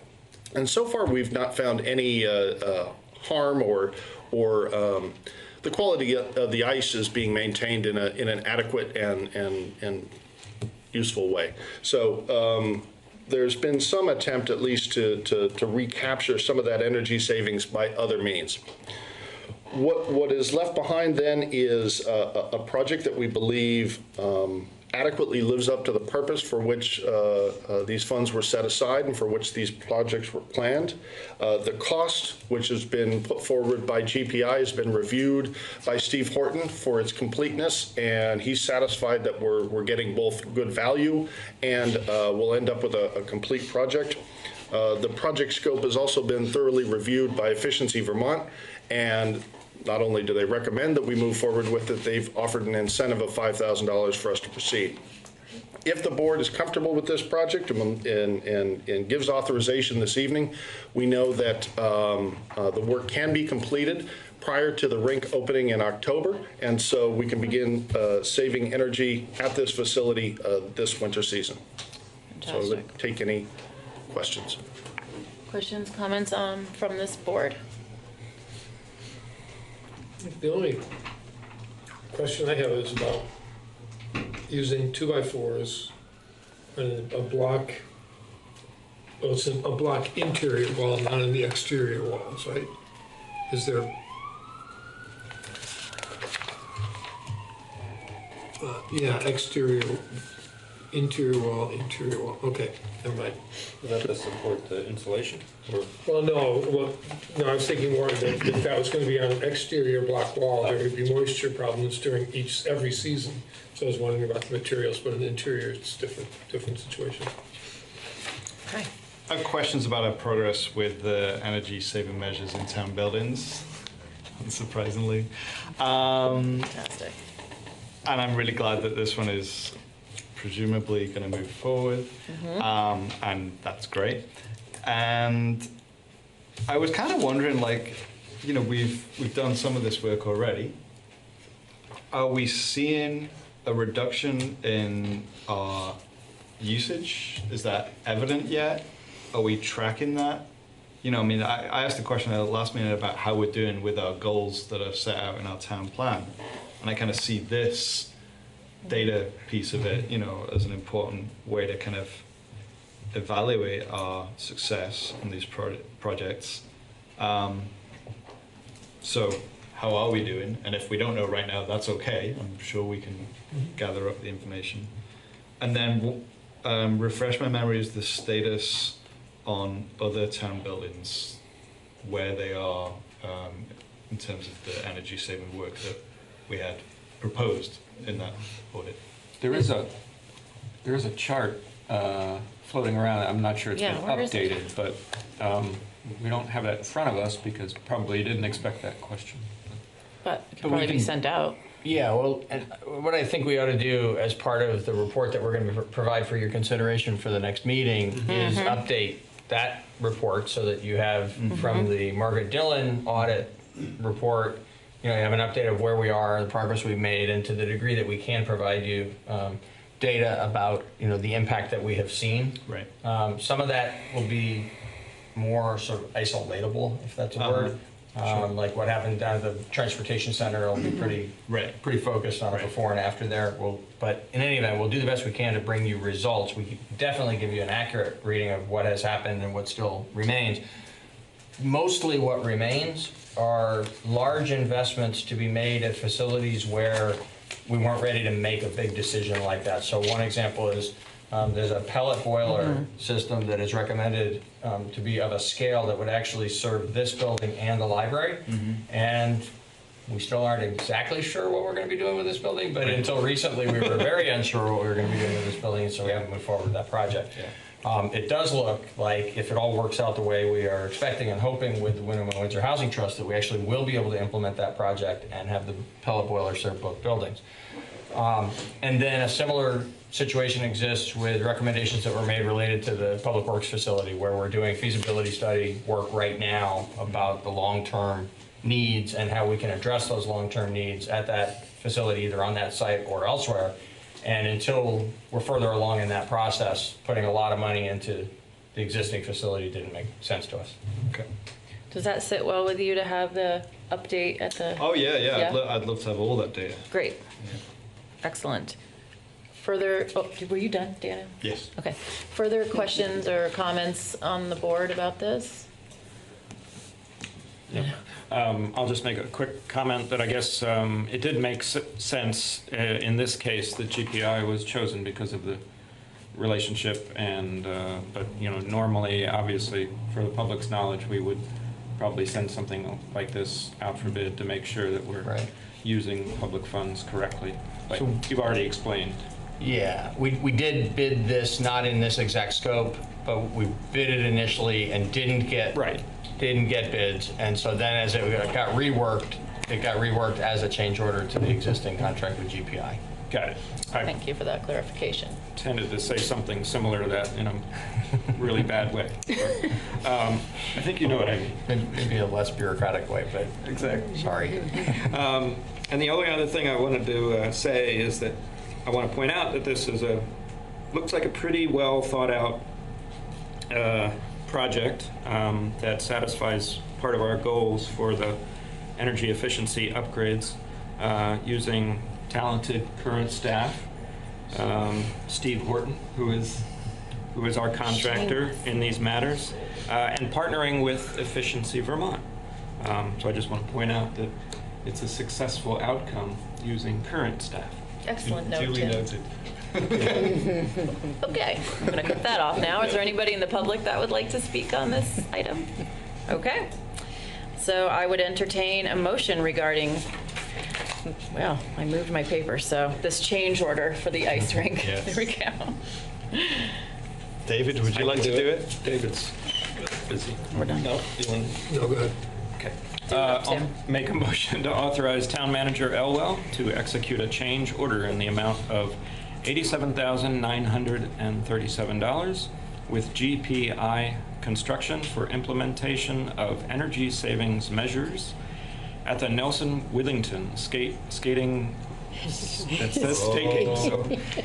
And so far, we've not found any harm or the quality of the ice is being maintained in an adequate and useful way. So there's been some attempt, at least, to recapture some of that energy savings by other means. What is left behind then is a project that we believe adequately lives up to the purpose for which these funds were set aside and for which these projects were planned. The cost, which has been put forward by GPI, has been reviewed by Steve Horton for its completeness, and he's satisfied that we're getting both good value and we'll end up with a complete project. The project scope has also been thoroughly reviewed by Efficiency Vermont, and not only do they recommend that we move forward with it, they've offered an incentive of $5,000 for us to proceed. If the board is comfortable with this project and gives authorization this evening, we know that the work can be completed prior to the rink opening in October, and so we can begin saving energy at this facility this winter season. So I would take any questions. Questions, comments from this board? The only question I have is about using 2x4s and a block, well, it's a block interior wall, not in the exterior walls, right? Is there, yeah, exterior, interior wall, okay, never mind. Is that to support the insulation? Or? Well, no, I was thinking more that if that was going to be on an exterior block wall, there would be moisture problems during every season. So I was wondering about the materials, but in the interior, it's different situation. Okay. I have questions about our progress with the energy saving measures in town buildings, unsurprisingly. Fantastic. And I'm really glad that this one is presumably going to move forward, and that's great. And I was kind of wondering, like, you know, we've done some of this work already. Are we seeing a reduction in our usage? Is that evident yet? Are we tracking that? You know, I mean, I asked the question at the last minute about how we're doing with our goals that are set out in our town plan, and I kind of see this data piece of it, you know, as an important way to kind of evaluate our success in these projects. So how are we doing? And if we don't know right now, that's okay. I'm sure we can gather up the information. And then refresh my memory is the status on other town buildings, where they are in terms of the energy saving work that we had proposed in that audit. There is a chart floating around. I'm not sure it's been updated, but we don't have that in front of us because probably you didn't expect that question. But it could probably be sent out. Yeah, well, and what I think we ought to do as part of the report that we're going to provide for your consideration for the next meeting is update that report so that you have from the Margaret Dillon audit report, you know, you have an update of where we are, the progress we've made, and to the degree that we can provide you data about, you know, the impact that we have seen. Right. Some of that will be more sort of isolatable, if that's a word. Like what happened down at the transportation center will be pretty focused on a before and after there. But in any event, we'll do the best we can to bring you results. We can definitely give you an accurate reading of what has happened and what still remains. Mostly what remains are large investments to be made at facilities where we weren't ready to make a big decision like that. So one example is there's a pellet boiler system that is recommended to be of a scale that would actually serve this building and the library. And we still aren't exactly sure what we're going to be doing with this building, but until recently we were very unsure what we were going to be doing with this building, so we haven't moved forward with that project. It does look like if it all works out the way we are expecting and hoping with the Wyndham and Windsor Housing Trust that we actually will be able to implement that project and have the pellet boiler serve both buildings. And then a similar situation exists with recommendations that were made related to the Public Works facility, where we're doing feasibility study work right now about the long-term needs and how we can address those long-term needs at that facility, either on that site or elsewhere. And until we're further along in that process, putting a lot of money into the existing facility didn't make sense to us. Okay. Does that sit well with you to have the update at the? Oh yeah. I'd love to have all that data. Great. Yeah. Excellent. Further, were you done, Dana? Yes. Okay. Further questions or comments on the board about this? Yep. I'll just make a quick comment that I guess it did make sense in this case that GPI was chosen because of the relationship, and but normally, obviously, for the public's knowledge, we would probably send something like this out for bid to make sure that we're using public funds correctly. But you've already explained. Yeah, we did bid this, not in this exact scope, but we bid it initially and didn't get bids, and so then as it got reworked, as a change order to the existing contract with GPI. Got it. Thank you for that clarification. Tended to say something similar to that in a really bad way. But, I think you know what I mean. Maybe a less bureaucratic way, but exactly. Sorry. And the only other thing I wanted to say is that I want to point out that this is looks like a pretty well thought out project that satisfies part of our goals for the energy efficiency upgrades using talented current staff. Steve Horton, who is our contractor in these matters, and partnering with Efficiency Vermont. So I just want to point out that it's a successful outcome using current staff. Excellent note, Duly Tim. noted. Okay, I'm going to cut that off now. Is there anybody in the public that would like to speak on this item? Okay. So I would entertain a motion regarding, well, I moved my paper, so this change order for the ice rink. Yes. There we go. David, would you like to do it? David's busy. We're done. No, you want? No, go ahead. Okay. Do it up, I'll Tim. make a motion to authorize Town Manager Elwell to execute a change order in the amount of $87,937 with GPI Construction for implementation of energy savings measures at the Nelson Withington skating. It says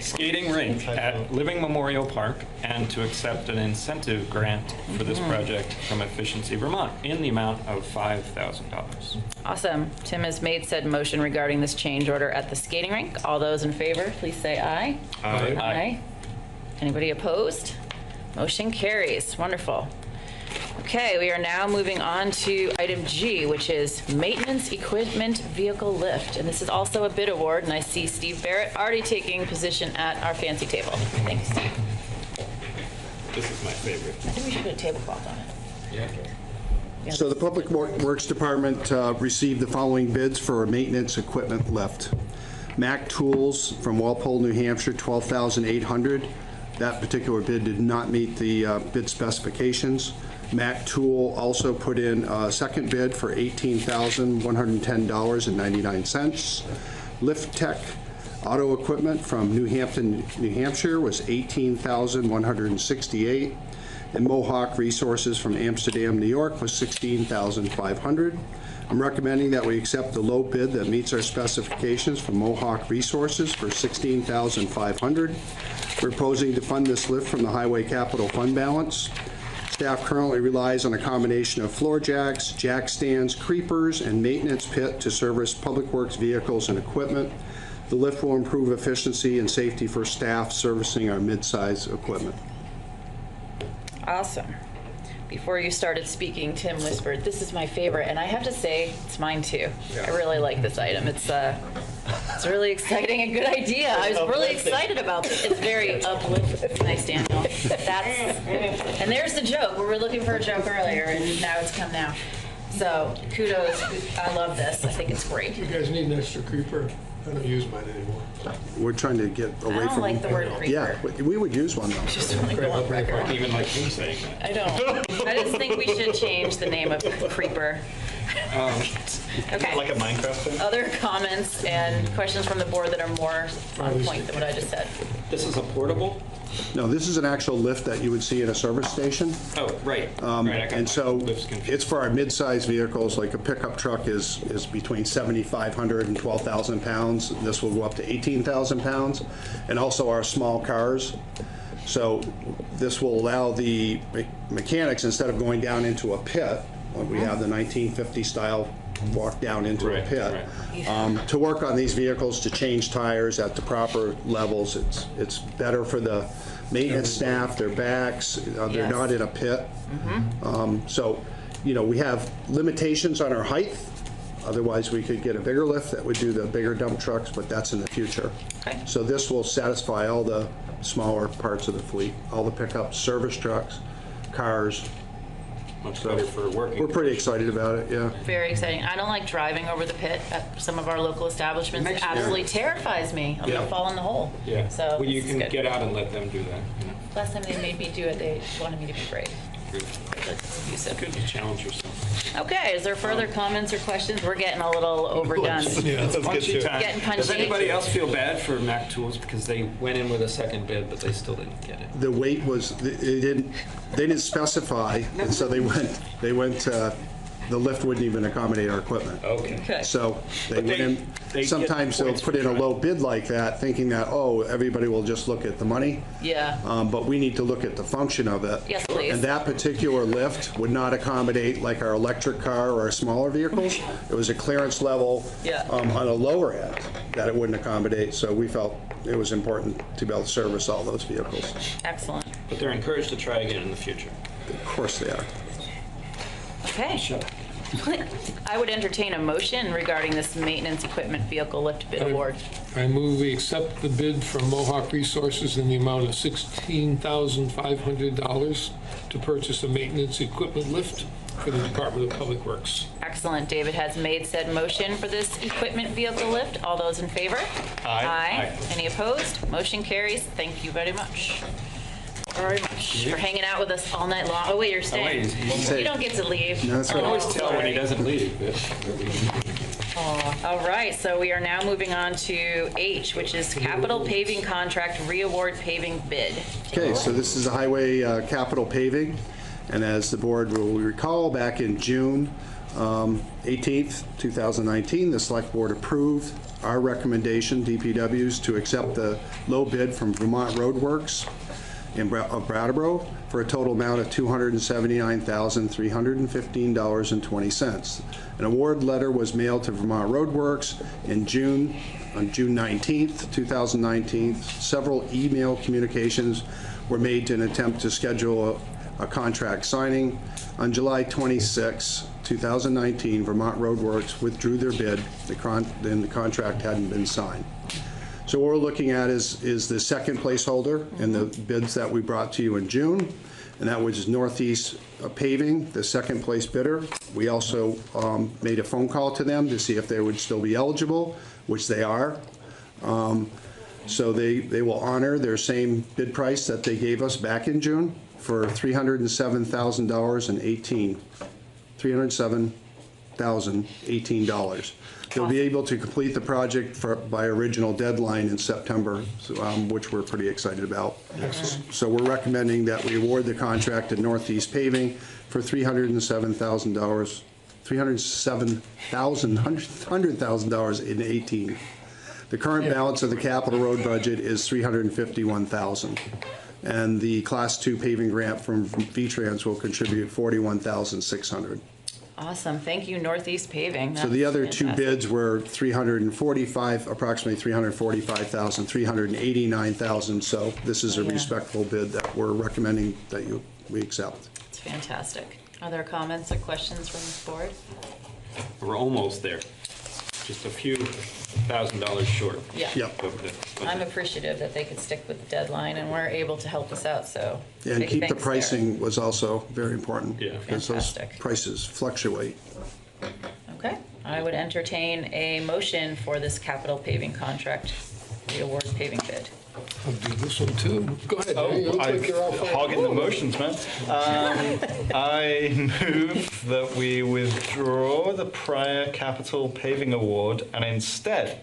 skating rink at Living Memorial Park, and to accept an incentive grant for this project from Efficiency Vermont in the amount of $5,000. Awesome. Tim has made said motion regarding this change order at the skating rink. All those in favor, please say aye. Aye. Aye. Anybody opposed? Motion carries. Wonderful. Okay, we are now moving on to item G, which is maintenance equipment vehicle lift. And this is also a bid award, and I see Steve Barrett already taking position at our fancy table. Thanks, Steve. This is my favorite. I think we should put a tablecloth on it. Yeah. So the Public Works Department received the following bids for a maintenance equipment lift. Mac Tools from Walpole, New Hampshire, $12,800. That particular bid did not meet the bid specifications. Mac Tool also put in a second bid for $18,110.99. Lift Tech Auto Equipment from New Hampton, New Hampshire was $18,168. And Mohawk Resources from Amsterdam, New York was $16,500. I'm recommending that we accept the low bid that meets our specifications from Mohawk Resources for $16,500. We're proposing to fund this lift from the Highway Capital Fund balance. Staff currently relies on a combination of floor jacks, jack stands, creepers, and maintenance pit to service Public Works vehicles and equipment. The lift will improve efficiency and safety for staff servicing our mid-size equipment. Awesome. Before you started speaking, Tim whispered, "This is my favorite," and I have to say, it's mine too. I really like this item. It's really exciting and good idea. I was really excited about this. It's very uplifting. Nice, Daniel. And there's the joke. We were looking for a joke earlier, and now it's come now. So kudos. I love this. I think it's great. You guys need an extra creeper? I don't use mine anymore. We're trying to get away I don't from... like the word creeper. Yeah, we would use one, though. Just want to go on record. Even like me saying that. I don't. I just think we should change the name of creeper. Okay. Like a Minecraft thing? Other comments and questions from the board that are more on point than what I just said? This is a portable? No, this is an actual lift that you would see at a service station. Oh, right. Right, I got And my so lifts confused. it's for our mid-size vehicles, like a pickup truck is between 7,500 and 12,000 pounds. This will go up to 18,000 pounds. And also our small cars. So this will allow the mechanics, instead of going down into a pit, like we have the 1950 style walk down into a Right, pit, to work on these vehicles, to change tires at the proper levels. It's better for the maintenance staff, their backs, they're Yes. not in a pit. So we have limitations on our height. Otherwise, we could get a bigger lift that would do the bigger dump trucks, but that's in the future. Okay. So this will satisfy all the smaller parts of the fleet, all the pickups, service trucks, cars. Much better for working. We're pretty excited about it, yeah. Very exciting. I don't like driving over the pit at some of our local establishments. It absolutely terrifies me. I'm gonna fall in the hole. Yeah. So Well, you this is can good. get out and let them do that. Last time they made me do it, they wanted me to be brave. That's abusive. Good to challenge yourself. Okay, is there further comments or questions? We're getting a little overdone. Yeah, let's get Punchy to it. time. Getting punchy. Does anybody else feel bad for Mac Tools because they went in with a second bid, but they still didn't get it? The weight was, they didn't specify, and so they went, the lift wouldn't even accommodate our equipment. Okay. Okay. So they But went they in, get sometimes they'll points put for in a trying. low bid like that, thinking that, oh, everybody will just look at the money. Yeah. But we need to look at the function of it. Yes, please. And that particular lift would not accommodate like our electric car or our smaller vehicles. It was a clearance level Yeah. on a lower end that it wouldn't accommodate, so we felt it was important to be able to service all those vehicles. Excellent. But they're encouraged to try again in the future. Of course they are. Okay. I would entertain a motion regarding this maintenance equipment vehicle lift bid award. I move we accept the bid from Mohawk Resources in the amount of $16,500 to purchase a maintenance equipment lift for the Department of Public Works. Excellent. David has made said motion for this equipment vehicle lift. All those in favor? Aye. Any opposed? Motion carries. Thank you very much. Very much for hanging out with us all night long. Oh wait, you're staying. You don't get to leave. No, that's I can right. always tell when he doesn't leave. All right, so we are now moving on to H, which is capital paving contract reaward paving bid. Okay, so this is a highway capital paving, and as the board will recall, back in June 18th, 2019, the Select Board approved our recommendation, DPW's, to accept the low bid from Vermont Roadworks of Brattleboro for a total amount of $279,315.20. An award letter was mailed to Vermont Roadworks on June 19th, 2019. Several email communications were made in an attempt to schedule a contract signing. On July 26, 2019, Vermont Roadworks withdrew their bid, and the contract hadn't been signed. So what we're looking at is the second placeholder in the bids that we brought to you in June, and that was Northeast Paving, the second place bidder. We also made a phone call to them to see if they would still be eligible, which they are. So they will honor their same bid price that they gave us back in June for $307,018. They'll be able to complete the project by original deadline in September, which we're pretty excited about. So we're recommending that we award the contract to Northeast Paving for $100,000 in 18. The current balance of the capital road budget is $351,000. And the Class 2 paving grant from V-Trans will contribute $41,600. Awesome. Thank you, Northeast Paving. So the That's other two fantastic. bids were approximately $345,000, $389,000. So this is a Yeah. respectable bid that we're recommending that we accept. It's fantastic. Are there comments or questions from this board? We're almost there. Just a few $1,000 short. Yeah. Yep. of the I'm budget. appreciative that they could stick with the deadline and were able to help us out, so. And big keep the thanks there. pricing was also very important. Yeah. Because those Fantastic. prices fluctuate. Okay, I would entertain a motion for this capital paving contract, the award paving bid. I'll do this one too. Go ahead. Harry. You look like you're all fired Hogging the up. motions, man. I move that we withdraw the prior capital paving award and instead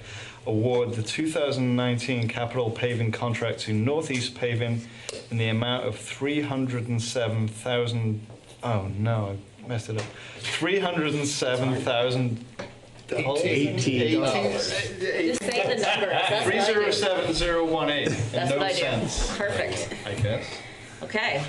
award the 2019 capital paving contract to Northeast Paving in the amount of $307,000. Oh no, I messed it up. $307,000. $18. Just say the numbers, that's what I do. 307018. That's No what I do. sense, Perfect. I guess. Okay.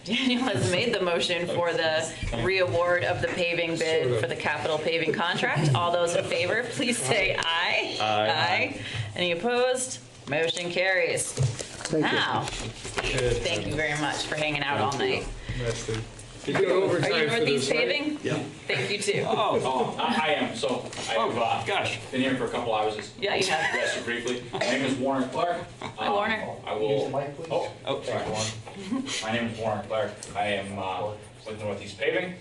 Daniel has made the motion for the reaward of the paving bid for the capital paving contract. All those in favor, please say aye. Aye. Any opposed? Motion carries. Thank you. Now, thank you very much for hanging out all night. You got Are overtime you for Northeast this, right? paving? Yeah. Thank you too. Oh, I am. So I've gosh. been here for a couple hours. Just Yeah, you have. address you briefly. My name is Warren Clark. Hi, Warner. I will. Oh, sorry, Warren. My name is Warren Clark. I am with Northeast Paving.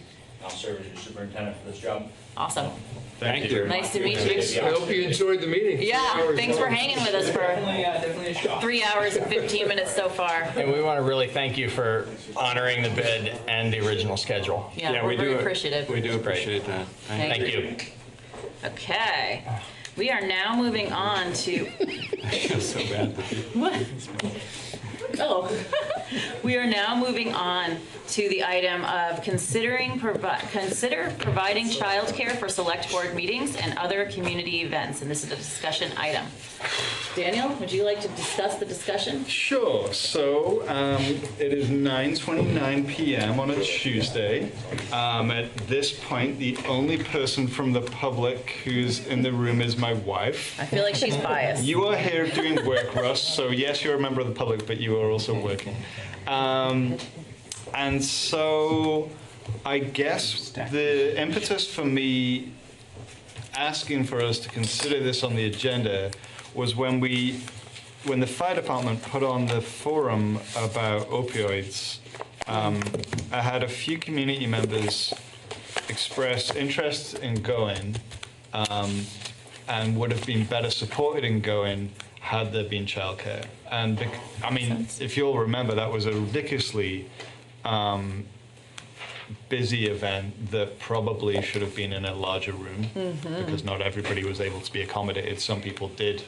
I'll serve as your superintendent for this job. Awesome. Thank you. Nice to meet you. I hope you enjoyed the meeting. 3 Yeah, hours thanks for long. hanging with us for Definitely a shock. 3 hours and 15 minutes so far. And we want to really thank you for honoring the bid and the original schedule. Yeah, we're very appreciative. We do appreciate that. Thank Thank you. Okay. We are now moving on to. I feel so bad that you. What? Oh. We are now moving on to the item of consider providing childcare for select board meetings and other community events, and this is a discussion item. Daniel, would you like to discuss the discussion? Sure. So it is 9:29 p.m. on a Tuesday. At this point, the only person from the public who's in the room is my wife. I feel like she's biased. You are here doing work, Russ, so yes, you're a member of the public, but you are also working. And so I guess the impetus for me asking for us to consider this on the agenda was when the fire department put on the forum about opioids. I had a few community members express interest in going, and would have been better supported in going had there been childcare. And I mean, if you'll remember, that was a ridiculously busy event that probably should have been in a larger room because not everybody was able to be accommodated. Some people did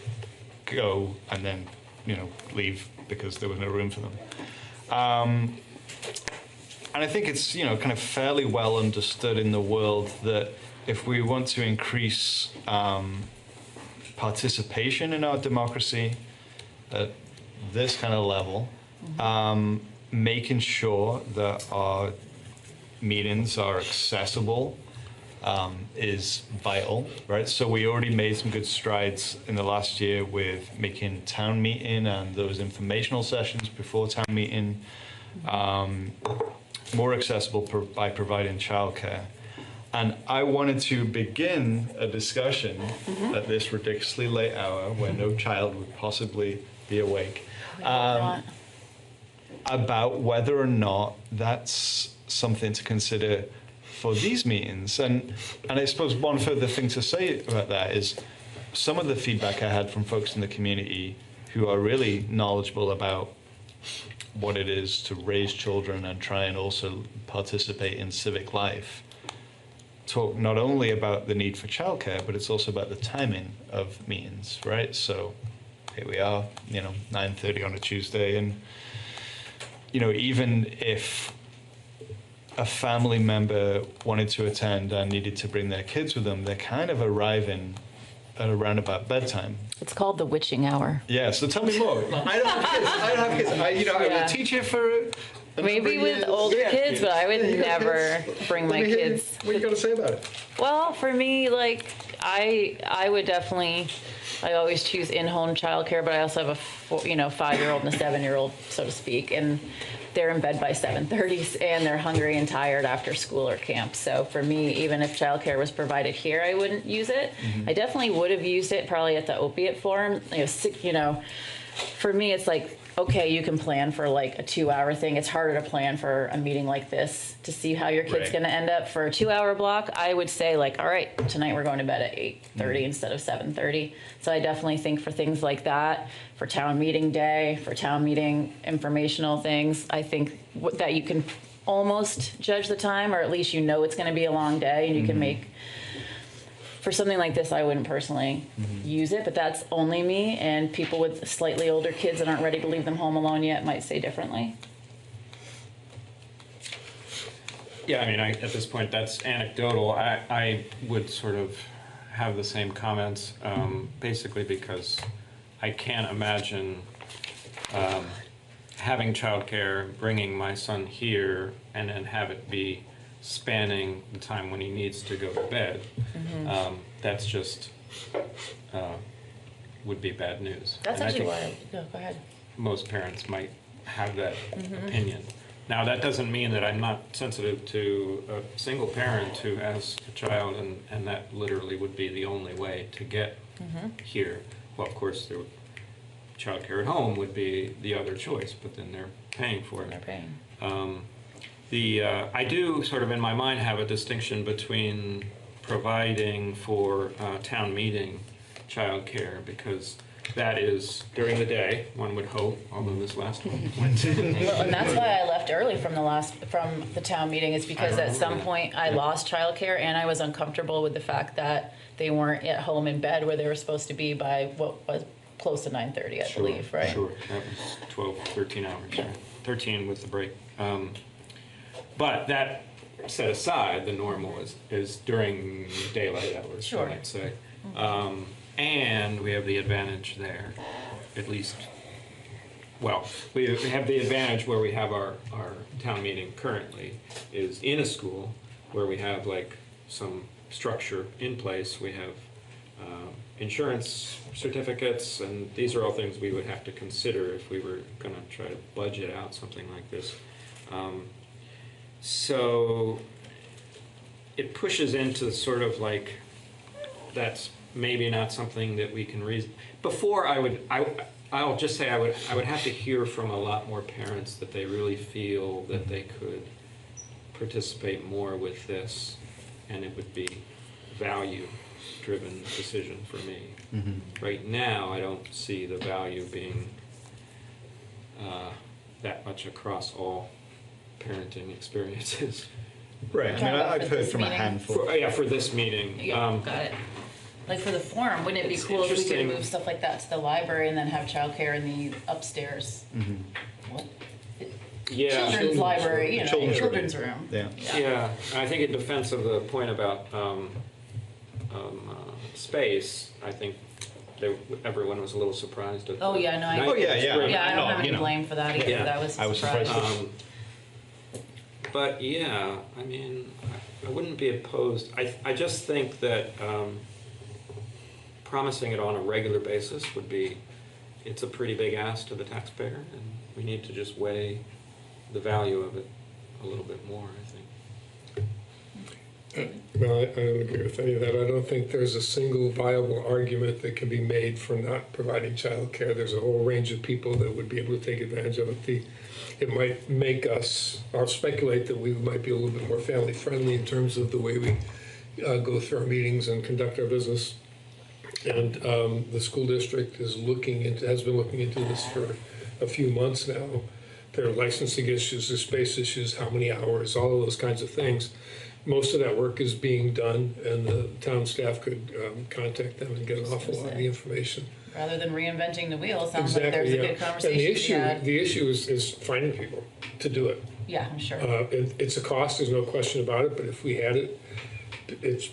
go and then, leave because there was no room for them. And I think it's, kind of fairly well understood in the world that if we want to increase participation in our democracy at this kind of level, making sure that our meetings are accessible is vital, right? So we already made some good strides in the last year with making town meeting and those informational sessions before town meeting more accessible by providing childcare. And I wanted to begin a discussion at this ridiculously late hour where no child would possibly be awake about whether or not that's something to consider for these meetings. And I suppose one further thing to say about that is some of the feedback I had from folks in the community who are really knowledgeable about what it is to raise children and try and also participate in civic life talk not only about the need for childcare, but it's also about the timing of meetings, right? So here we are, 9:30 on a Tuesday, and even if a family member wanted to attend and needed to bring their kids with them, they're kind of arriving at around about bedtime. It's called the witching hour. Yeah, so tell me more. I don't have kids. I was a teacher for maybe with older kids, but I would never bring my kids. What you got to say about it? Well, for me, I would definitely. I always choose in-home childcare, but I also have a 5-year-old and a 7-year-old, so to speak, and they're in bed by 7:30 and they're hungry and tired after school or camp. So for me, even if childcare was provided here, I wouldn't use it. I definitely would have used it probably at the opiate forum. For me, it's like, okay, you can plan for like a 2-hour thing. It's harder to plan for a meeting like this to see how your kid's going to end up. For a 2-hour block, I would say all right, tonight we're going to bed at 8:30 instead of 7:30. So I definitely think for things like that, for town meeting day, for town meeting informational things, I think that you can almost judge the time, or at least it's going to be a long day and you can make. For something like this, I wouldn't personally use it, but that's only me, and people with slightly older kids that aren't ready to leave them home alone yet might say differently. Yeah, I mean, at this point, that's anecdotal. I would sort of have the same comments, basically because I can't imagine having childcare, bringing my son here, and then have it be spanning the time when he needs to go to bed. That's just would be bad news. That's And actually I think why. No, go ahead. most parents might have that opinion. Now, that doesn't mean that I'm not sensitive to a single parent who has a child, and that literally would be the only way to get here. Well, of course, childcare at home would be the other choice, but then they're paying for it. They're paying. I do sort of in my mind have a distinction between providing for town meeting childcare, because that is during the day, one would hope, although this last one went Well, and that's why I left early from the town meeting, is because at some point I lost childcare, and I was uncomfortable with the fact that they weren't at home in bed where they were supposed to be by what was close to 9:30, I believe, right? Sure, that was 12, 13 hours, right? 13 with the break. But that set aside, the normal is during daylight hours, Sure. I might say. And we have the advantage there, at least, well, we have the advantage where we have our town meeting currently is in a school where we have like some structure in place. We have insurance certificates, and these are all things we would have to consider if we were going to try to budget out something like this. So it pushes into sort of like, that's maybe not something that we can reason. Before I'll just say I would have to hear from a lot more parents that they really feel that they could participate more with this, and it would be value-driven decision for me. Right now, I don't see the value being that much across all parenting experiences. Right. I mean, I've heard from a meeting? handful. For this meeting. Yeah, got it. Like for the forum, wouldn't it be It's cool if we could interesting. move stuff like that to the library and then have childcare in the upstairs? What? Yeah. Children's library, you know, Children's children's room. Yeah. Yeah, I think in defense of the point about space, I think everyone was a little surprised at Oh, the yeah, no, I. Oh, yeah, yeah. Yeah, I I don't know, have any you know. blame for that either, Yeah. that was a I was surprise. surprised. But yeah, I mean, I wouldn't be opposed. I just think that promising it on a regular basis would be, it's a pretty big ask to the taxpayer, and we need to just weigh the value of it a little bit more, I think. No, I don't agree with any of that. I don't think there's a single viable argument that can be made for not providing childcare. There's a whole range of people that would be able to take advantage of it. It might make us, I'll speculate that we might be a little bit more family friendly in terms of the way we go through our meetings and conduct our business. And the school district has been looking into this for a few months now. There are licensing issues, there's space issues, how many hours, all of those kinds of things. Most of that work is being done, and the town staff could contact them and get an awful lot of the information. Rather than reinventing the wheel, sounds like there's a good conversation And to be had. the issue is finding people to do it. Yeah, I'm sure. It's a cost, there's no question about it, but if we had it,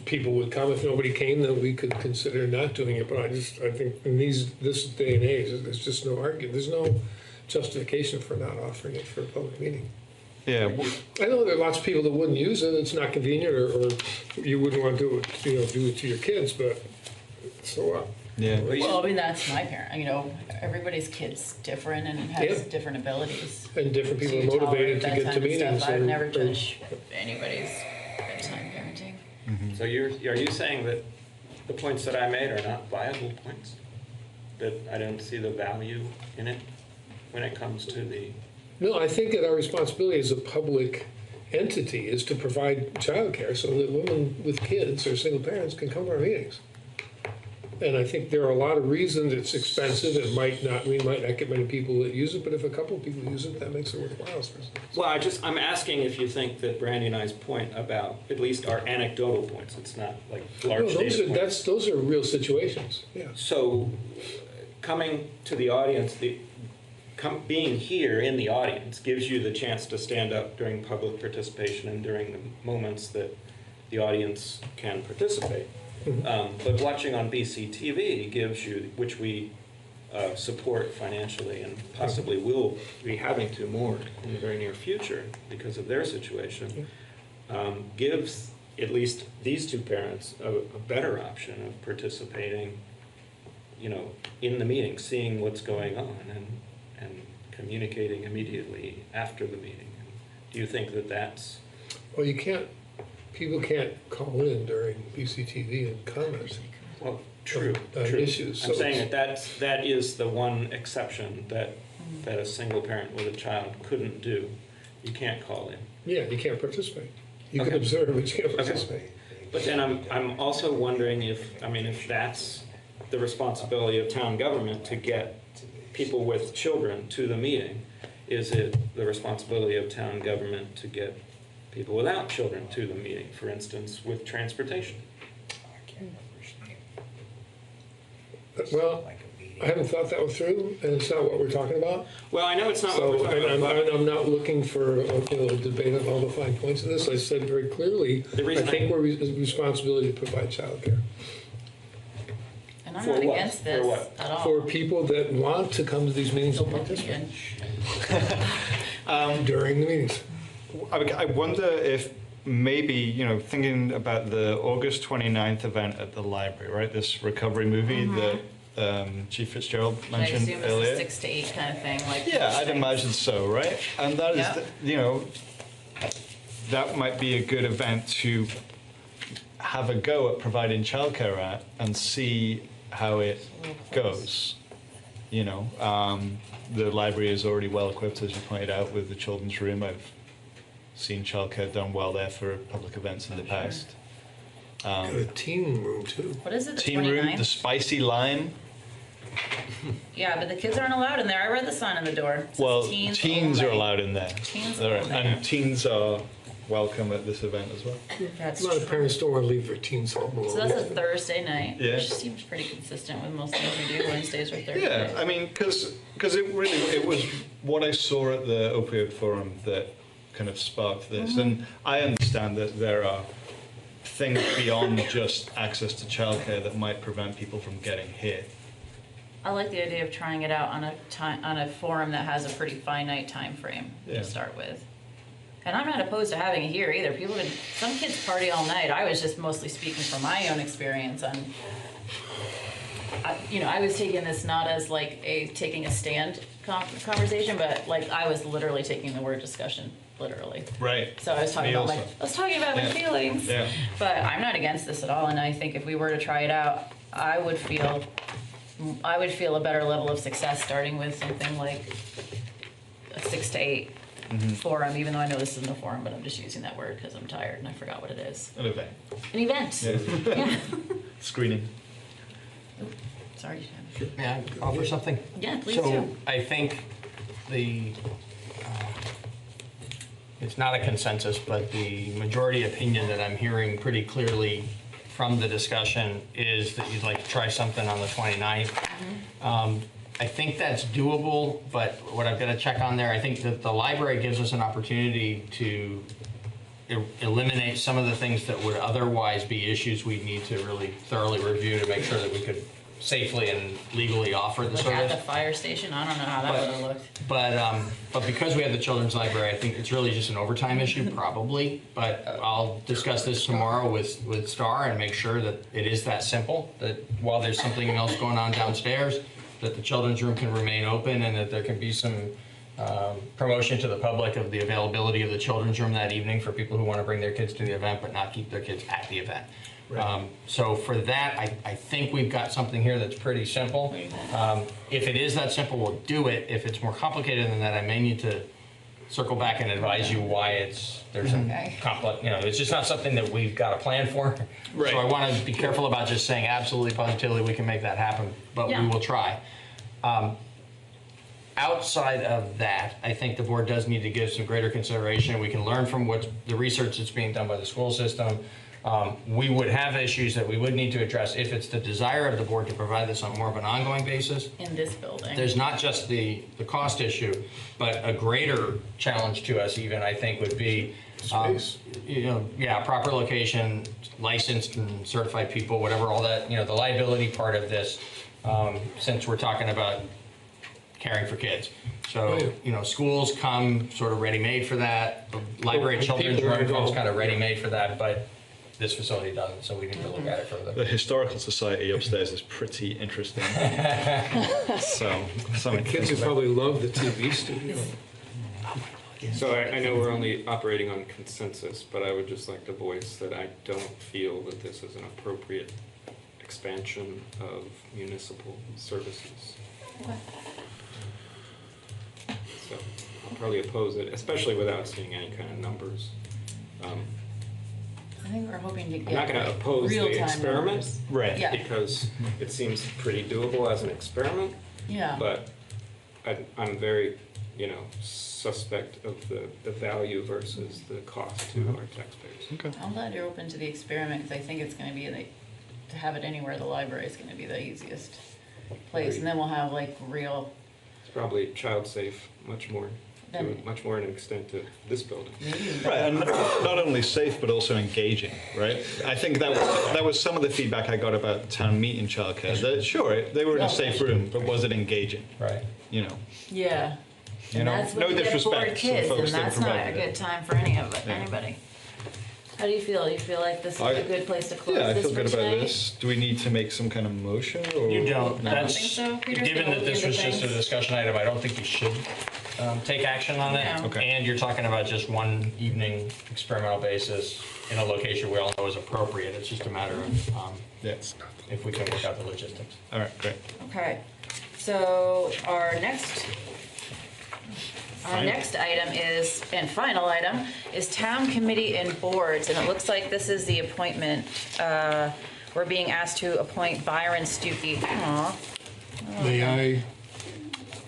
people would come. If nobody came, then we could consider not doing it. But I think in this day and age, there's just no argument. There's no justification for not offering it for a public meeting. Yeah. I know there are lots of people that wouldn't use it. It's not convenient, or you wouldn't want to do it to your kids. But so what? Yeah. Well, I mean, that's my parent, you know, everybody's kid's different and has Yeah. different abilities. And different people So are you motivated to tolerate get to bedtime and meetings. stuff. I've or- never or- judged anybody's bedtime parenting. So are you saying that the points that I made are not viable points? That I don't see the value in it when it comes to the... No, I think that our responsibility as a public entity is to provide childcare so that women with kids or single parents can come to our meetings. And I think there are a lot of reasons it's expensive. We might not get many people that use it, but if a couple of people use it, that makes it worthwhile. Well, I'm asking if you think that Brandy and I's point about at least our anecdotal points, it's not like large data points. Those are real situations, yeah. So coming to the audience, being here in the audience gives you the chance to stand up during public participation and during the moments that the audience can participate. But watching on BCTV gives you, which we support financially and possibly will be having to more in the very near future because of their situation, gives at least these two parents a better option of participating, you know, in the meeting, seeing what's going on and communicating immediately after the meeting. Do you think that that's, Well, people can't call in during BCTV and comment. well, true, on true. issues, I'm so saying it's- that is the one exception that a single parent with a child couldn't do. You can't call in. Yeah, you can't participate. You can Okay. observe, but you can't Okay. participate. But then I'm also wondering if that's the responsibility of town government to get people with children to the meeting. Is it the responsibility of town government to get people without children to the meeting, for instance, with transportation? Well, I haven't thought that one through, and it's not what we're talking about. Well, I know it's not what So, we're talking and about. I'm not looking for, a debate on all the fine points of this. I said very clearly, The I reason think we're responsibility to provide childcare And I'm For not what? against For this what? at all. for people that want to come to these meetings and participate during the meetings. I wonder if maybe, thinking about the August 29th event at the library, right? This recovery movie that Chief Fitzgerald I mentioned assume it's earlier. a 6 to 8 kind of thing, like. Yeah, most I'd things. imagine so, right? And that is, Yeah. that might be a good event to have a go at providing childcare at and see how it goes. The library is already well equipped, as you pointed out, with the children's room. I've seen childcare done well there for public events in the past. Got a teen room too. What is it, the Teen room, 29th? the spicy lime. Yeah, but the kids aren't allowed in there. I read the sign on the door. It says Well, teens are only. allowed in there. Teens All right, only. and teens are welcome at this event as well. That's A lot of true. parents don't want to leave their teens home alone. So that's a Thursday night, Yeah. which seems pretty consistent with most things we do, Wednesdays or Thursdays. Yeah, I mean, because it was what I saw at the opioid forum that kind of sparked this, and I understand that there are things beyond just access to childcare that might prevent people from getting here. I like the idea of trying it out on a forum that has a pretty finite time frame Yeah. to start with. And I'm not opposed to having it here either. Some kids party all night. I was just mostly speaking from my own experience on, I was taking this not as like taking a stand conversation, but like I was literally taking the word discussion, literally. Right. So I was talking Me about also. I was talking about my Yeah. feelings. Yeah. But I'm not against this at all, and I think if we were to try it out, I would feel a better level of success starting with something like a 6 to 8 forum, even though I know this isn't a forum, but I'm just using that word because I'm tired and I forgot what it is. An event. An event. Yeah. Yeah. Screening. Sorry, Jen. May I offer something? Yeah, please So do. I think it's not a consensus, but the majority opinion that I'm hearing pretty clearly from the discussion is that you'd like to try something on the 29th. I think that's doable, but what I've got to check on there, I think that the library gives us an opportunity to eliminate some of the things that would otherwise be issues we need to really thoroughly review to make sure that we could safely and legally offer the Like at service. the fire station, I don't know how that would have looked. But because we have the children's library, I think it's really just an overtime issue, probably. But I'll discuss this tomorrow with Star and make sure that it is that simple, that while there's something else going on downstairs, that the children's room can remain open and that there can be some promotion to the public of the availability of the children's room that evening for people who want to bring their kids to the event but not keep their kids at the event. So for that, I think we've got something here that's pretty simple. If it is that simple, we'll do it. If it's more complicated than that, I may need to circle back and advise you why there's a complex, it's just not something that we've got a plan for. Right. So I want to be careful about just saying absolutely positively we can make that happen, but we will try. Outside of that, I think the board does need to give some greater consideration. We can learn from what the research that's being done by the school system. We would have issues that we would need to address if it's the desire of the board to provide this on more of an ongoing basis. In this building. There's not just the cost issue, but a greater challenge to us even, I think, would be Space. proper location, licensed and certified people, whatever, all that, the liability part of this, since we're talking about caring for kids. So, schools come sort of ready-made for that. The library children's People are room comes involved. kind of ready-made for that, but this facility doesn't, so we need to look at it further. The historical society upstairs is pretty interesting. So, something to Kids think would about. probably love the TV studio. So I know we're only operating on consensus, but I would just like to voice that I don't feel that this is an appropriate expansion of municipal services. So I'll probably oppose it, especially without seeing any kind of numbers. I think we're hoping to get I'm not going to oppose the real-time experiment, numbers. Right. Yeah. because it seems pretty doable as an experiment, Yeah. but I'm very, suspect of the value versus the cost to our taxpayers. Okay. I'm glad you're open to the experiment because I think it's going to be to have it anywhere. The library is going to be the easiest place, and then we'll have like real. It's probably child safe, much more Then- to an extent to this building. Right, and not only safe but also engaging, right? I think that was some of the feedback I got about town meeting childcare. That sure, they were in a safe room, but was it engaging? Right. You know, Yeah. You And know, that's when no you get disrespect bored to the kids, folks and that that's not a provided it. good time for any of it, Yeah. anybody. How do you feel? Do you feel like this is I- a good place to close yeah, I this feel for good about tonight? this. Do we need to make some kind of motion or You don't. No. That's, think so. Peter's given gonna that look this into was just a things. discussion item, I don't think you should take action on it. No. Okay. And you're talking about just one evening experimental basis in a location we all know is appropriate. It's just a matter of Yeah. if we can work out the logistics. All right, great. Okay, so our next item is, and final item, is town committee and boards, and it looks like this is the appointment. We're being asked to appoint Byron Stuckey. Aw. May I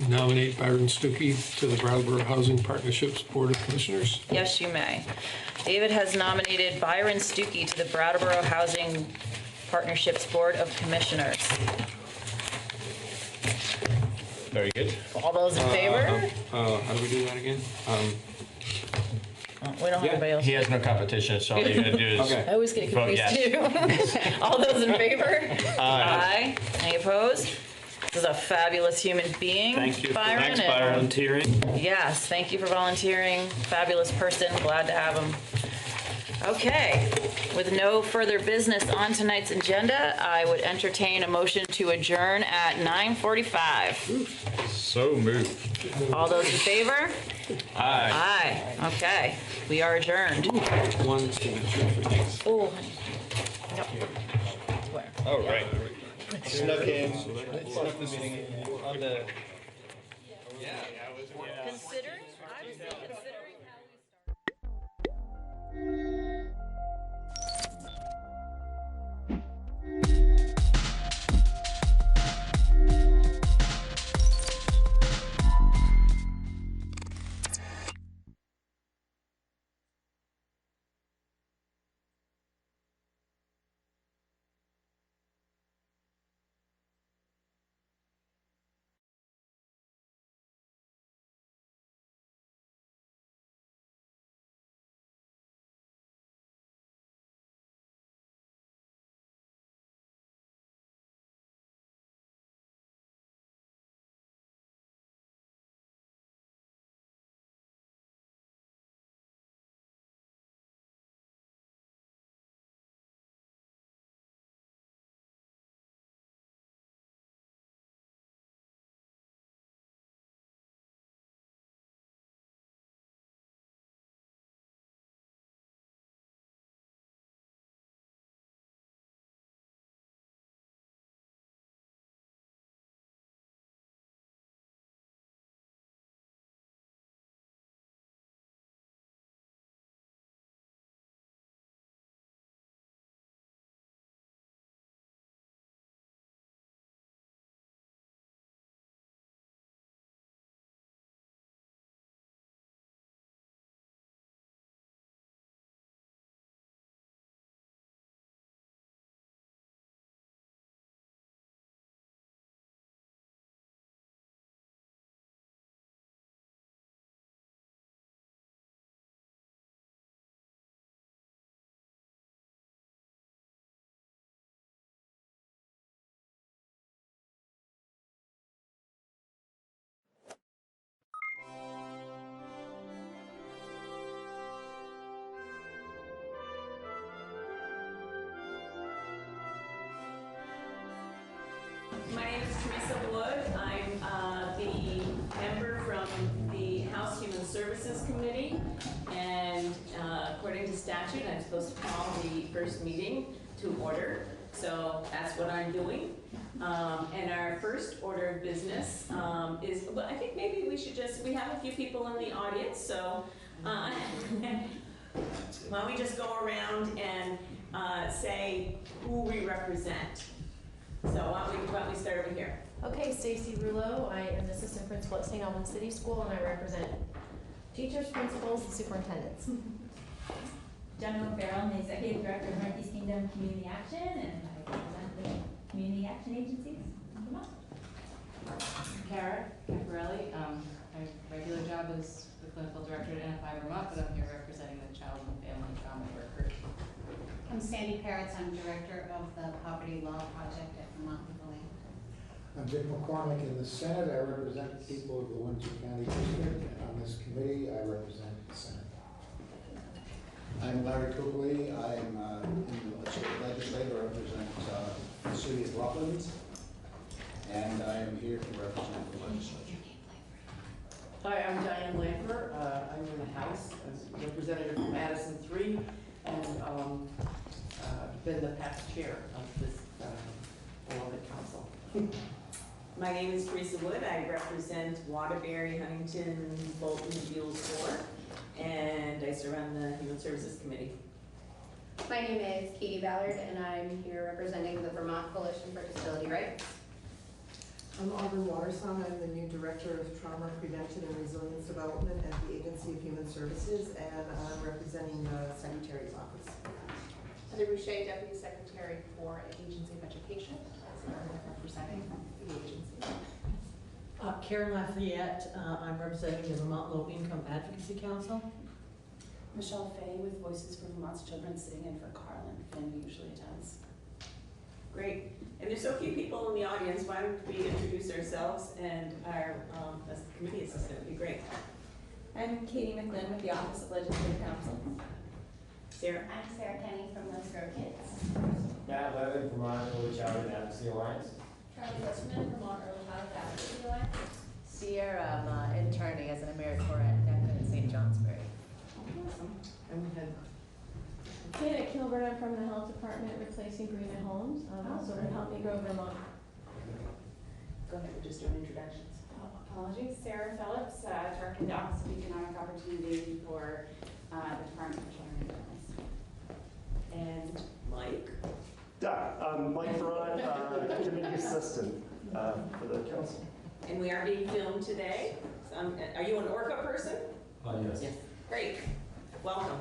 nominate Byron Stuckey to the Brattleboro Housing Partnerships Board of Commissioners? Yes, you may. David has nominated Byron Stuckey to the Brattleboro Housing Partnerships Board of Commissioners. Very good. All those in favor? How do we do that again? Oh, we don't have Yeah. anybody else. He has no competition, so all you gotta do is Okay. I always get vote confused yes. too. All those in favor? Aye. Any opposed? This is a fabulous human being, Thank you for Byron. Thanks, and- Byron. Volunteering. Yes, thank you for volunteering. Fabulous person, glad to have him. Okay, with no further business on tonight's agenda, I would entertain a motion to adjourn at 9:45. So moved. All those in favor? Aye. Aye. Okay, we are adjourned. One signature for these. Oh, honey. Yep. Swear. All right. Snuck in. Snuck the meeting on the. Considering, I was considering. according to statute, I'm supposed to call the first meeting to order. So that's what I'm doing. And our first order of business is, well, I think maybe we should we have a few people in the audience, so why don't we just go around and say who we represent. So why don't we start over here? Okay, Stacy Rouleau. I am assistant principal at St. Albans City School, and I represent teachers, principals, and superintendents. Jennifer Farrell, I'm the executive director of Northeast Kingdom Community Action, and I represent the community action agencies. Kara Caparelli. My regular job is the clinical director at NFI Vermont, but I'm here representing the child and family trauma workers. I'm Sandy Parrots. I'm director of the Poverty Law Project at Vermont Legal Aid. I'm Dick McCormick in the Senate. I represent the people of the Windsor County District, and on this committee, I represent the Senate. I'm Larry Cooley. I'm in the state legislature. I represent the city of Rutland, and I am here to represent the legislature. Hi, I'm Diane Lamper. I'm in the House as representative from Madison 3, and been the past chair of this beloved council. My name is Teresa Wood. I represent Waterbury, Huntington, Bolton, and Beals 4, and I serve on the Human Services Committee. My name is Katie Ballard, and I'm here representing the Vermont Coalition for Disability Rights. I'm Aubrey Watersong. I'm the new Director of Trauma Prevention and Resilience Development at the Agency of Human Services, and I'm representing the Secretary's Office. Heather Boucher, Deputy Secretary for Agency of Education, representing the agency. Karen Lafayette, I'm representing the Vermont Low Income Advocacy Council. Michelle Fay with Voices for Vermont's Children, sitting in for Carlin, Finn, who usually attends. Great. And there's so few people in the audience, why don't we introduce ourselves and our as the committee assistant? Would be great. I'm Katie McLean with the Office of Legislative Counsel. Sarah. I'm Sarah Kenny from Let's Grow Kids. Matt Levin, Vermont Early Childhood Advocacy Alliance. Charlie Westerman, Vermont Early Childhood Advocacy Alliance. Sierra, I'm interning as an AmeriCorps at Declan in St. Johnsbury. Awesome. And we had Janet Kilburn. I'm from the Health Department, replacing Green Homes. So to help me grow Vermont. Go ahead, we're just doing introductions. Apologies. Sarah Phillips, Director of the Office of Economic Opportunity for the Department for Children and Families. And Mike. I'm Mike Bratt, Committee Assistant for the Council. And we are being filmed today. Are you an Orca person? Yes. Great. Welcome.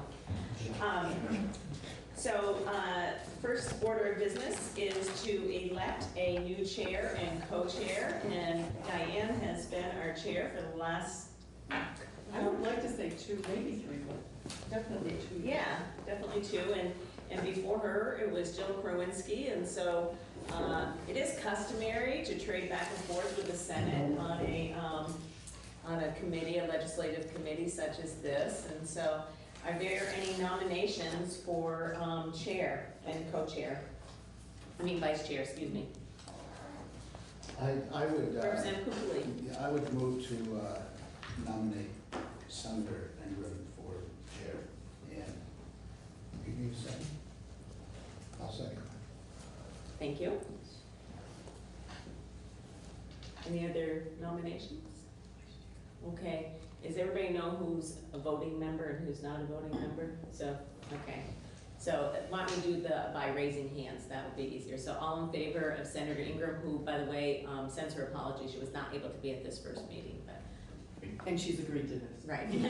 First order of business is to elect a new chair and co-chair, and Diane has been our chair for the last, I would like to say 2, maybe 3, but definitely 2. Yeah, definitely 2. And before her, it was Jill Krowinski, and so it is customary to trade back and forth with the Senate on a committee, a legislative committee such as this. And so, are there any nominations for chair and co-chair? Vice chair, excuse me. I would Representative Kuchli. Yeah, I would move to nominate Senator Ingram for chair. And you need a second? I'll second. Thank you. Any other nominations? Okay. Does everybody know who's a voting member and who's not a voting member? Okay. So why don't we do by raising hands? That would be easier. So all in favor of Senator Ingram, who, by the way, sends her apology. She was not able to be at this first meeting, but. And she's agreed to this. Right. Please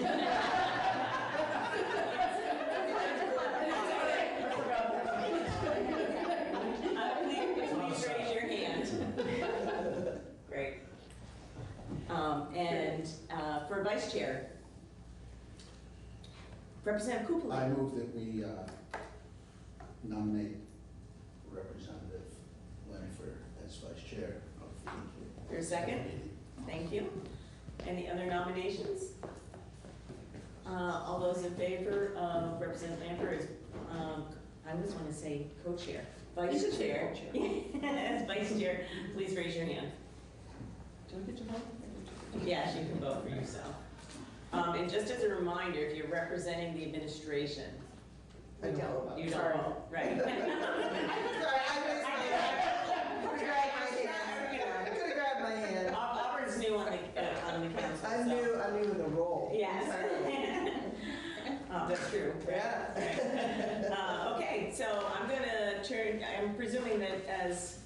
raise your hand. Great. For vice chair, Representative Kupali. I move that we nominate Representative Lennifer as vice chair of the. For a second? Thank you. Any other nominations? All those in favor of Representative Lamper as, I always want to say co-chair, vice chair. As vice chair, please raise your hand. Do I get to vote? Yes, you can vote for yourself. And just as a reminder, if you're representing the administration, I don't. you don't Sorry. vote, right? Sorry, I raised my hand. I could have grabbed my hand. Auburn's new on the council. I'm new in the role. Yes. That's true. Yeah. Okay, so I'm presuming that as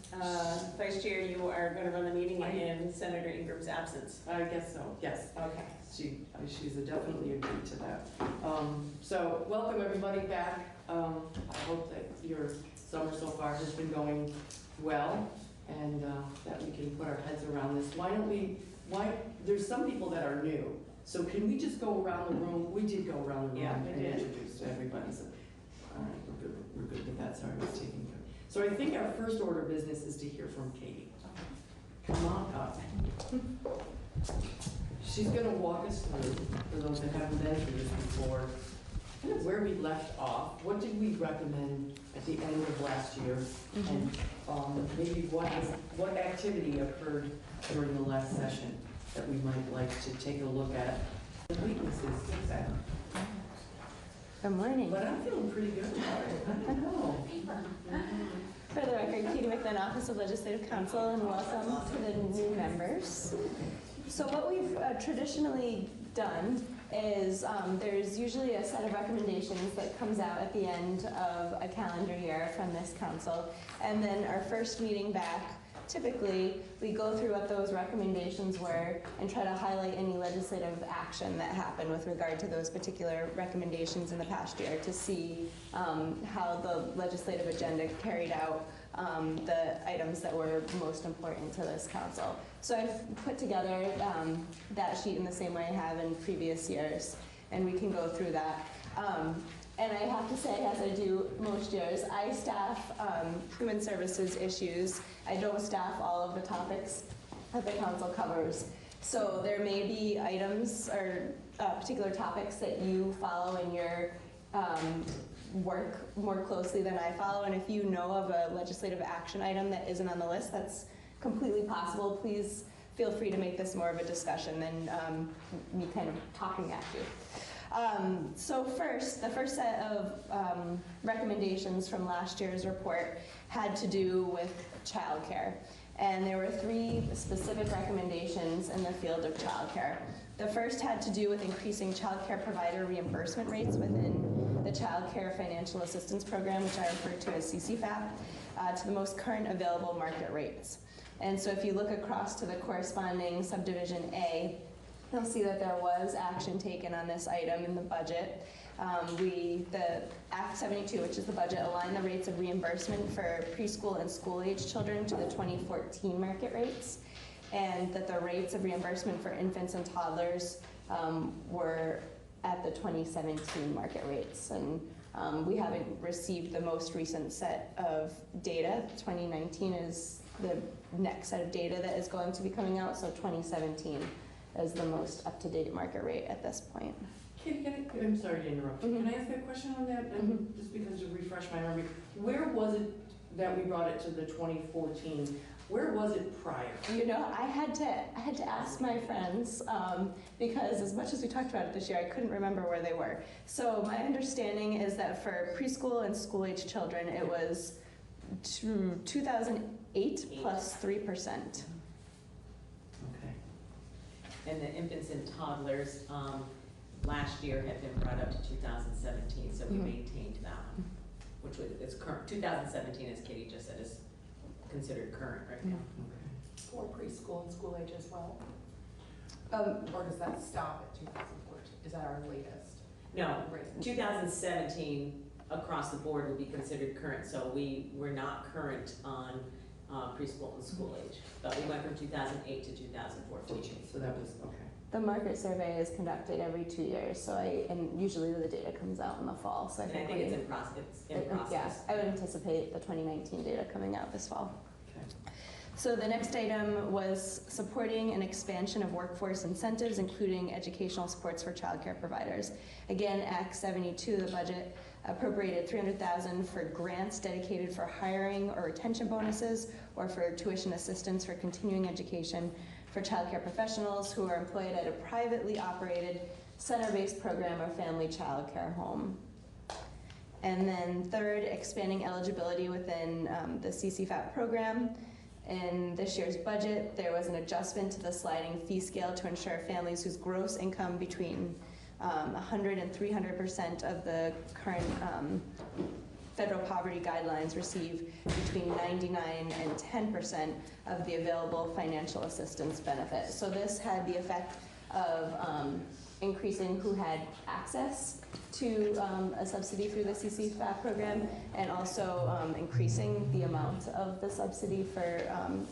vice chair, you are going to run the meeting in Senator Ingram's absence. I guess so, yes. Okay. She's definitely agreed to that. So welcome everybody back. I hope that your summer so far has been going well and that we can put our heads around this. There's some people that are new. So can we just go around the room? We did go around the room and introduce everybody. So, all right, we're good with that. Sorry, I was taking care. So I think our first order of business is to hear from Katie. Come on up. She's going to walk us through, for those that haven't been through this before, kind of where we left off. What did we recommend at the end of last year? And maybe what activity occurred during the last session that we might like to take a look at? The weaknesses, exactly. Good morning. But I'm feeling pretty good about it. I don't know. For the record, Katie McLean, Office of Legislative Counsel, and welcome to the new members. So what we've traditionally done is there's usually a set of recommendations that comes out at the end of a calendar year from this council. And then our first meeting back, typically, we go through what those recommendations were and try to highlight any legislative action that happened with regard to those particular recommendations in the past year to see how the legislative agenda carried out the items that were most important to this council. So I've put together that sheet in the same way I have in previous years, and we can go through that. And I have to say, as I do most years, I staff human services issues. I don't staff all of the topics that the council covers. So there may be items or particular topics that you follow in your work more closely than I follow. And if you know of a legislative action item that isn't on the list, that's completely possible. Please feel free to make this more of a discussion than me kind of talking at you. So the first set of recommendations from last year's report had to do with childcare. And there were 3 specific recommendations in the field of childcare. The first had to do with increasing childcare provider reimbursement rates within the Child Care Financial Assistance Program, which I refer to as CCFAP, to the most current available market rates. And so if you look across to the corresponding subdivision A, you'll see that there was action taken on this item in the budget. The Act 72, which is the budget, aligned the rates of reimbursement for preschool and school-age children to the 2014 market rates, and that the rates of reimbursement for infants and toddlers were at the 2017 market rates. And we haven't received the most recent set of data. 2019 is the next set of data that is going to be coming out, so 2017 is the most up-to-date market rate at this point. I'm sorry to interrupt you. Can I ask a question on that? Just because to refresh my memory, where was it that we brought it to the 2014? Where was it prior? You know, I had to ask my friends because as much as we talked about it this year, I couldn't remember where they were. So my understanding is that for preschool and school-age children, it was 2008 plus 3%. And the infants and toddlers last year had been brought up to 2017, so we maintained that one, which is current. 2017, as Katie just said, is considered current right now. Or preschool and school age as well? Or does that stop at 2014? Is that our latest? No, 2017 across the board would be considered current, so we were not current on preschool and school age, but we went from 2008 to 2014. So that was, okay. The market survey is conducted every 2 years, so and usually the data comes out in the fall. So I think it's in process. Yeah, I would anticipate the 2019 data coming out this fall. Okay. So the next item was supporting an expansion of workforce incentives, including educational supports for childcare providers. Again, Act 72, the budget appropriated $300,000 for grants dedicated for hiring or retention bonuses or for tuition assistance for continuing education for childcare professionals who are employed at a privately operated center-based program or family child care home. And then third, expanding eligibility within the CCFAP program. In this year's budget, there was an adjustment to the sliding fee scale to ensure families whose gross income between 100 and 300% of the current federal poverty guidelines receive between 99 and 10% of the available financial assistance benefit. So this had the effect of increasing who had access to a subsidy through the CCFAP program, and also increasing the amount of the subsidy for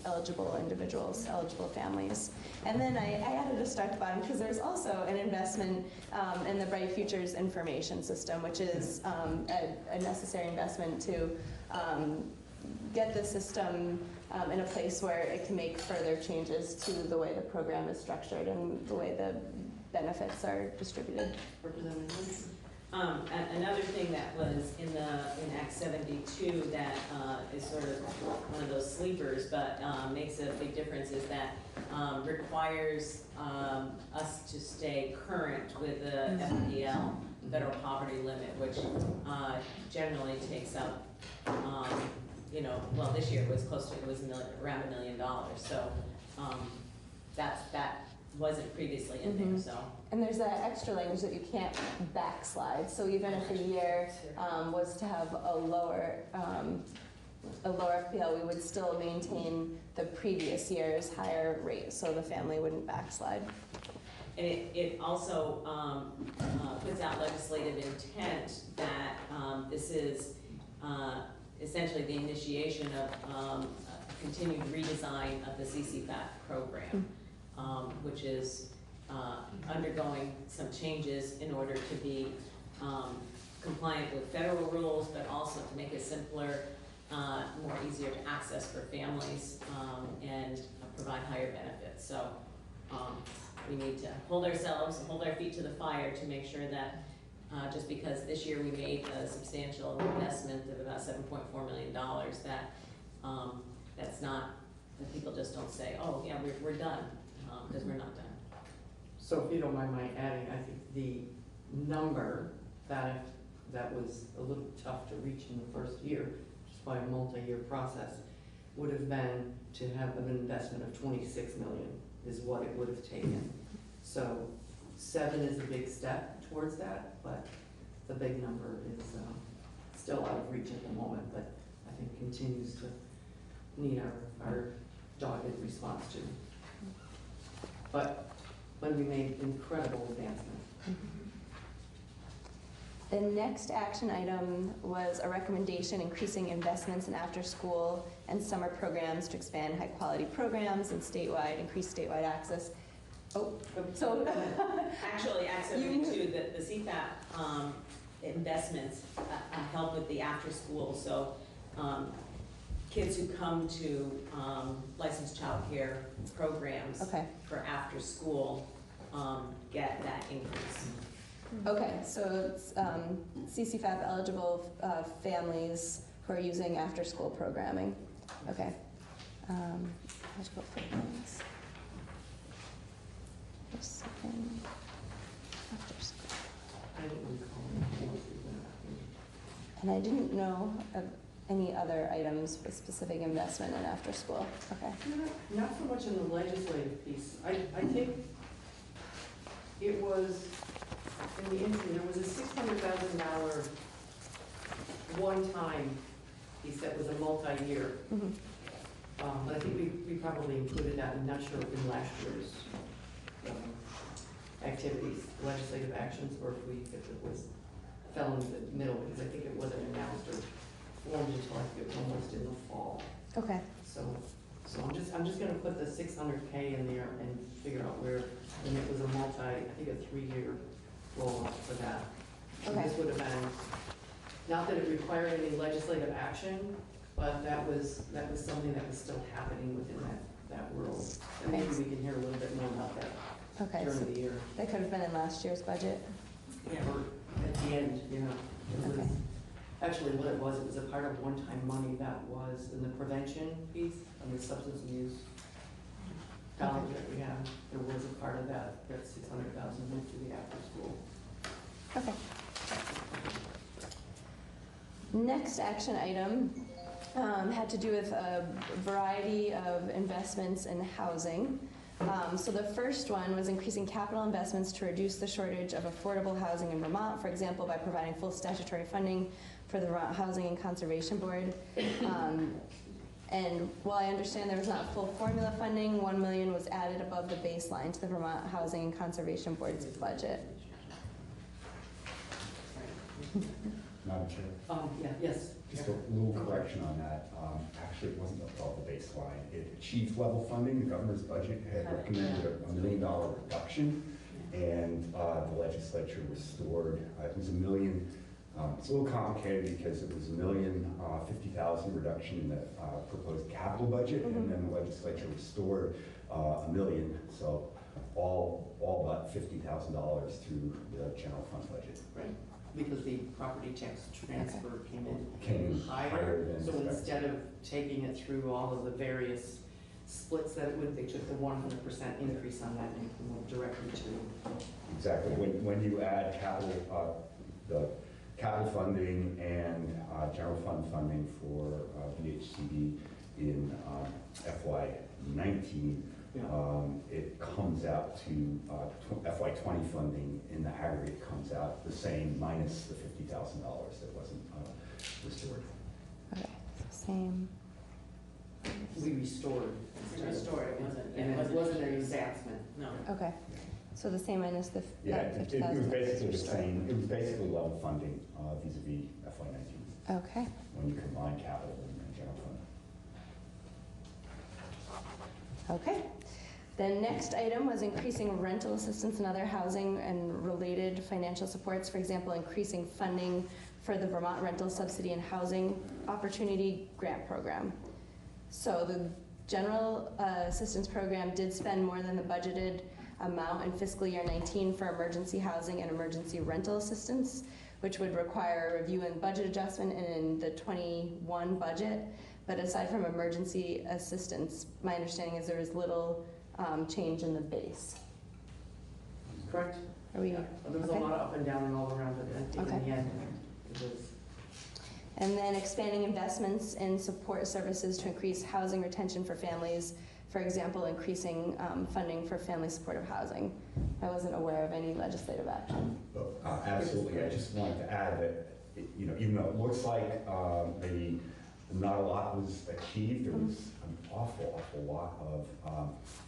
eligible individuals, eligible families. And then I added a star at the bottom because there's also an investment in the Bright Futures information system, which is a necessary investment to get the system in a place where it can make further changes to the way the program is structured and the way the benefits are distributed. Representative. Another thing that was in Act 72 that is sort of one of those sleepers, but makes a big difference, is that requires us to stay current with the FPL, federal poverty limit, which generally takes up, well, this year it was around $1 million. So that wasn't previously in there, so. And there's that extra language that you can't backslide. So even if the year was to have a lower FPL, we would still maintain the previous year's higher rate, so the family wouldn't backslide. And it also puts out legislative intent that this is essentially the initiation of a continued redesign of the CCFAP program, which is undergoing some changes in order to be compliant with federal rules, but also to make it simpler, more easier to access for families, and provide higher benefits. So we need to hold our feet to the fire to make sure that just because this year we made a substantial investment of about $7.4 million, that that's not, that people just don't say, oh yeah, we're done, because we're not done. So if you don't mind my adding, I think the number that was a little tough to reach in the first year, just by a multi-year process, would have been to have an investment of 26 million is what it would have taken. So 7 is a big step towards that, but the big number is still out of reach at the moment, but I think continues to need our dogged response to. But when we made incredible advancement. The next action item was a recommendation increasing investments in after-school and summer programs to expand high-quality programs and increase statewide access. Oh, so actually, Act 72, the CFAP investments help with the after-school. So kids who come to licensed child care programs for after school get that increase. Okay, so it's CCFAP eligible families who are using after school programming. Okay. Eligible families. Just a second. After school. I didn't recall. And I didn't know of any other items with specific investment in after school. Okay. Not so much in the legislative piece. I think it was, in the interim, there was a $600,000 one-time piece that was a multi-year. But I think we probably included that, I'm not sure, in last year's activities, legislative actions, or if it was fell in the middle, because I think it wasn't announced or formed until I think it was almost in the fall. Okay. So I'm just gonna put the $600K in there and figure out where, and it was I think a 3-year roll-up for that. So Okay. this would have been, not that it required any legislative action, but that was something that was still happening within that world. And maybe we can hear a little bit more about that during the year. That could have been in last year's budget. Yeah, or at the end, you know. It was, actually what it was a part of one-time money that was in the prevention piece and the substance abuse balance that we have, there was a part of that 600,000 went to the after school. Okay. Next action item had to do with a variety of investments in housing. So the first one was increasing capital investments to reduce the shortage of affordable housing in Vermont, for example, by providing full statutory funding for the Vermont Housing and Conservation Board. And while I understand there was not full formula funding, $1 million was added above the baseline to the Vermont Housing and Conservation Board's budget. Madam Chair? Yes. Just a little correction on that. Actually, it wasn't above the baseline. It achieved level funding. The governor's budget had recommended a $1 million reduction, and the legislature restored, it was $1 million. It's a little complicated because it was $1,050,000 reduction in the proposed capital budget, and then the legislature restored $1 million. So all but $50,000 through the general fund budget. Right. Because the property tax transfer came in higher. Than so expected. instead of taking it through all of the various splits that it would, they took the 100% increase on that and went directly to. Exactly. When you add capital, the capital funding and general fund funding for VHCD in FY19, it comes out to FY20 funding in the aggregate comes out the same minus the $50,000 that wasn't restored. Okay, so same. We restored. It wasn't. It wasn't an advancement. No. Okay, so the same minus the Yeah, it was basically the same. It was basically level funding vis-a-vis FY19. Okay. When you combine capital and general fund. Okay. The next item was increasing rental assistance and other housing and related financial supports. For example, increasing funding for the Vermont Rental Subsidy and Housing Opportunity Grant Program. So the general assistance program did spend more than the budgeted amount in fiscal year 19 for emergency housing and emergency rental assistance, which would require a review and budget adjustment in the 21 budget. But aside from emergency assistance, my understanding is there is little change in the base. Correct. Are we? There was a lot of up and down and all around, but I think in the end, it was. And then expanding investments in support services to increase housing retention for families. For example, increasing funding for family supportive housing. I wasn't aware of any legislative action. Absolutely. I just wanted to add that, even though it looks like maybe not a lot was achieved, there was an awful lot of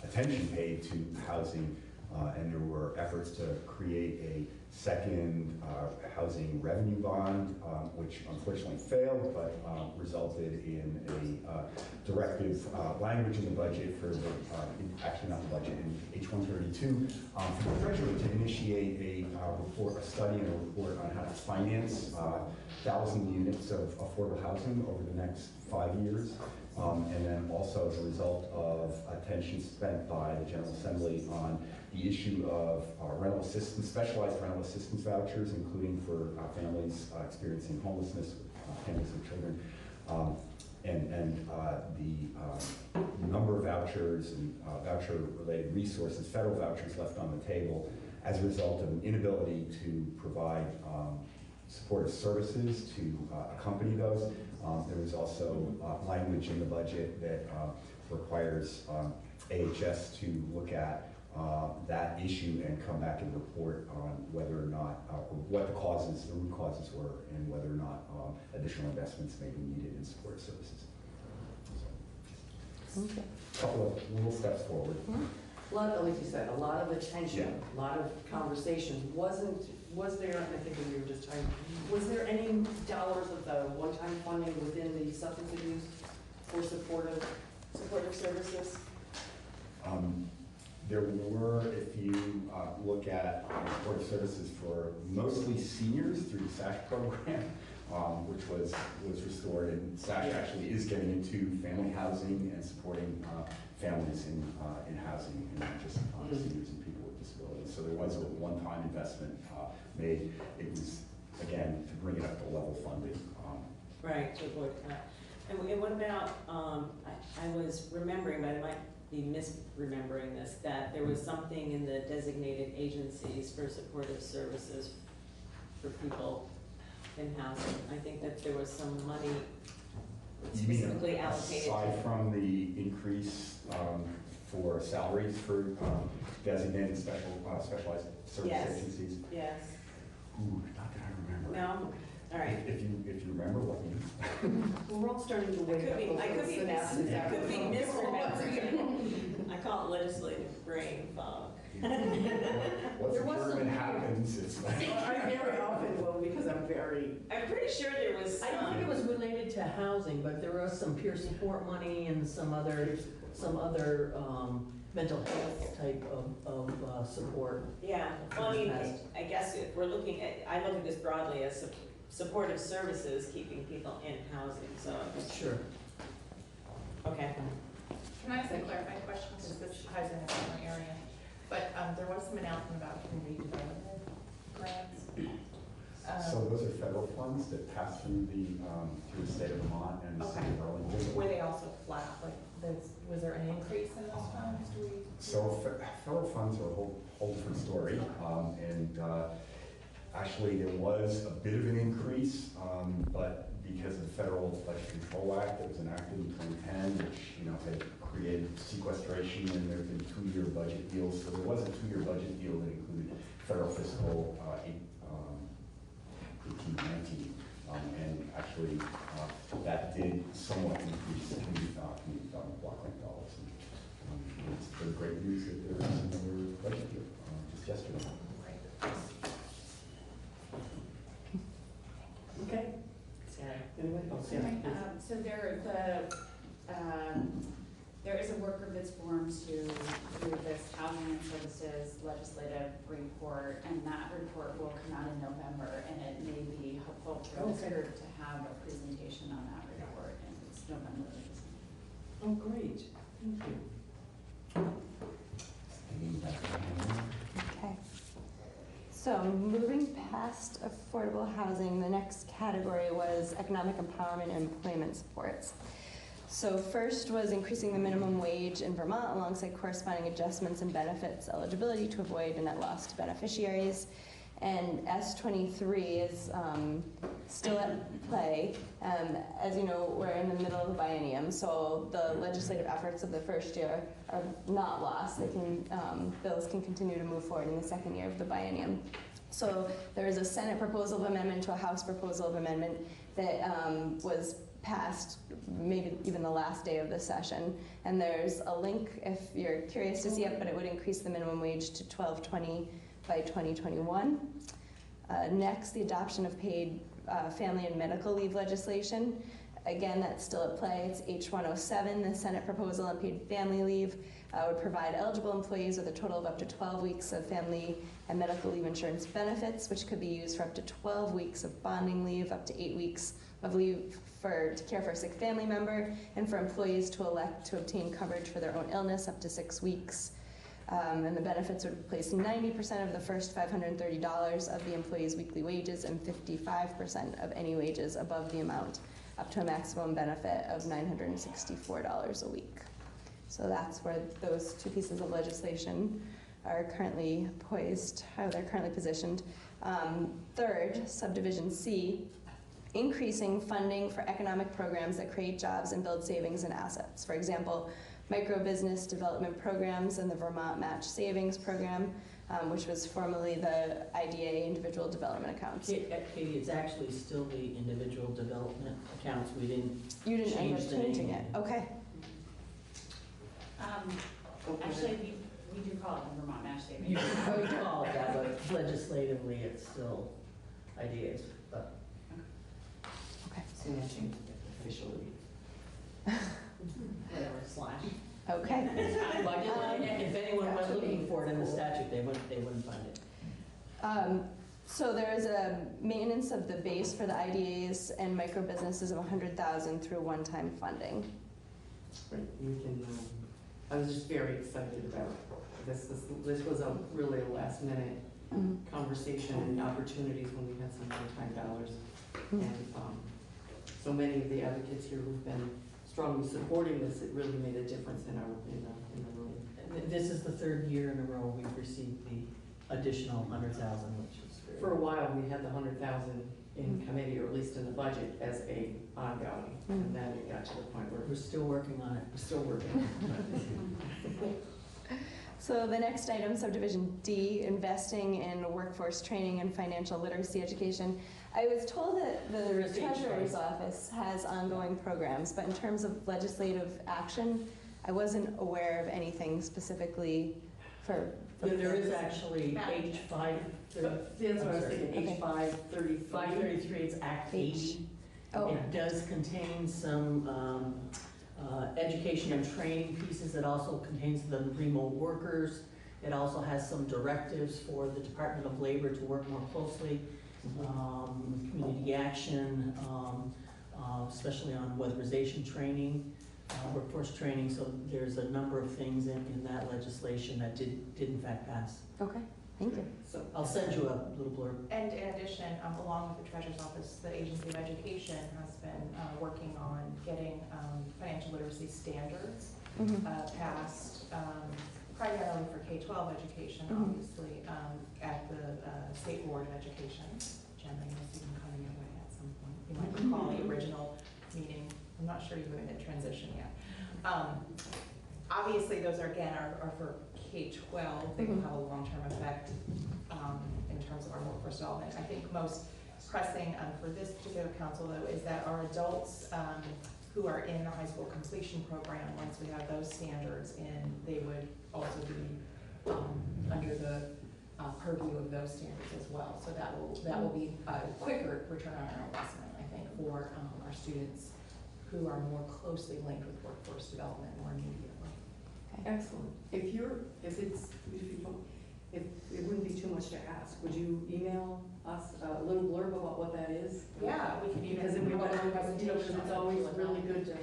attention paid to housing, and there were efforts to create a second housing revenue bond, which unfortunately failed, but resulted in a directive language in the budget for the, actually not the budget, in H-132, for the Treasury to initiate a study and a report on how to finance 1,000 units of affordable housing over the next 5 years. And then also as a result of attention spent by the General Assembly on the issue of rental assistance, specialized rental assistance vouchers, including for families experiencing homelessness, families with children, and the number of vouchers and voucher-related resources, federal vouchers left on the table as a result of an inability to provide supportive services to accompany those. There was also language in the budget that requires AHS to look at that issue and come back and report on whether or not, what the root causes were, and whether or not additional investments may be needed in support services. So, a couple of little steps forward. A lot of, like you said, a lot of attention, a lot of conversations. Was there, I think we were just talking, was there any dollars of the one-time funding within the substance abuse for supportive services? There were, if you look at supportive services for mostly seniors through the SASH program, which was restored, and SASH actually is getting into family housing and supporting families in housing, and not just seniors and people with disabilities. So there was a one-time investment made. It was, again, to bring it up to level funding. Right, to avoid that. And what about, I was remembering, but be misremembering this, that there was something in the designated agencies for supportive services for people in housing. I think that there was some money You mean specifically allocated. aside from the increase for salaries for designated specialized service Yes. agencies? Yes. Ooh, not that I remember. No? All right. If you remember, let me know. Well, we're all starting to wake up. I could be misremembering. misremembering. I call it legislative brain fog. What's There was German some- happens, it's like. I very often will because I'm very. I'm pretty sure there was. I don't think it was related to housing, but there was some peer support money and some other mental health type of support. Yeah, well, I mean, I guess if we're looking at, I look at this broadly as supportive services, keeping people in housing, so. Sure. Okay. Can I ask a clarifying question, because this ties in a different area, but there was some announcement about community development grants. So those are federal funds that pass through the state of Vermont and the city of Burlington. Were they also flat, like, was there an increase in those funds? So federal funds are a whole different story, and actually there was a bit of an increase, but because of the Federal Budget Control Act that was enacted in 2010, which had created sequestration, and there have been 2-year budget deals. So there was a 2-year budget deal that included federal fiscal 18-19, and actually that did somewhat increase community development block grant dollars. And it's the great news that there is another budget deal just yesterday. Okay. Sarah, anyone else? Yeah, please. So there is a work group that's formed to do this housing and services legislative report, and that report will come out in November, and it may be helpful for this group to have a presentation on that report, and it's November. Oh, great. Thank you. Okay. So moving past affordable housing, the next category was economic empowerment and employment supports. So first was increasing the minimum wage in Vermont alongside corresponding adjustments in benefits eligibility to avoid a net loss to beneficiaries. And S23 is still at play. As you know, we're in the middle of the biennium, so the legislative efforts of the first year are not lost. They can, bills can continue to move forward in the second year of the biennium. So there is a Senate proposal of amendment to a House proposal of amendment that was passed maybe even the last day of the session. And there's a link if you're curious to see it, but it would increase the minimum wage to $12.20 by 2021. Next, the adoption of paid family and medical leave legislation. Again, that's still at play. It's H107, the Senate proposal on paid family leave would provide eligible employees with a total of up to 12 weeks of family and medical leave insurance benefits, which could be used for up to 12 weeks of bonding leave, up to 8 weeks of leave to care for a sick family member, and for employees to elect to obtain coverage for their own illness up to 6 weeks. And the benefits would replace 90% of the first $530 of the employee's weekly wages and 55% of any wages above the amount, up to a maximum benefit of $964 a week. So that's where those two pieces of legislation are currently poised, how they're currently positioned. Third, subdivision C, increasing funding for economic programs that create jobs and build savings and assets. For example, micro-business development programs and the Vermont Match Savings Program, which was formerly the IDA, Individual Development Accounts. Katie, it's actually still the individual development accounts. We didn't You didn't end up change the changing name. it. Okay. Actually, we do call it the Vermont Match Savings. You can call it that, but legislatively it's still IDAs. But okay. So I changed it officially. Whatever, slash. Okay. if anyone went looking for it in the statute, they wouldn't find it. So there is a maintenance of the base for the IDAs and micro businesses of $100,000 through one-time funding. Right, we can, I was just very excited about this. This was a really a last minute conversation and opportunities when we had some one-time dollars. And so many of the advocates here who've been strongly supporting this, it really made a difference in our, in the room. This is the third year in a row we've received the additional 100,000, which is very. For a while, we had the 100,000 in committee, or at least in the budget, as a ongoing, and then it got to the point where We're still working on it. we're still working on it. So the next item, subdivision D, investing in workforce training and financial literacy education. I was told that There the is treasurer's H5. office has ongoing programs, but in terms of legislative action, I wasn't aware of anything specifically for. Yeah, there is actually H5. That's what I was thinking, Okay. H533. 533, it's Act 80. Oh. It does contain some education and training pieces. It also contains the remote workers. It also has some directives for the Department of Labor to work more closely with community action, especially on weatherization training, workforce training. So there's a number of things in that legislation that did in fact pass. Okay, thank you. So I'll send you a little blurb. And in addition, along with the Treasurer's Office, the Agency of Education has been working on getting financial literacy standards passed, primarily for K-12 education, obviously, at the State Board of Education. Jen, I know you've been coming your way at some point. You might recall the original meeting. I'm not sure you're in the transition yet. Obviously, those are, again, are for K-12. They will have a long-term effect in terms of our workforce development. I think most pressing for this particular council, though, is that our adults who are in the high school completion program, once we have those standards in, they would also be under the purview of those standards as well. So that will be a quicker return on our investment, I think, for our students who are more closely linked with workforce development more immediately. Excellent. If it wouldn't be too much to ask, would you email us a little blurb about what that is? Yeah, we can Because then we want to, because it's always really good to,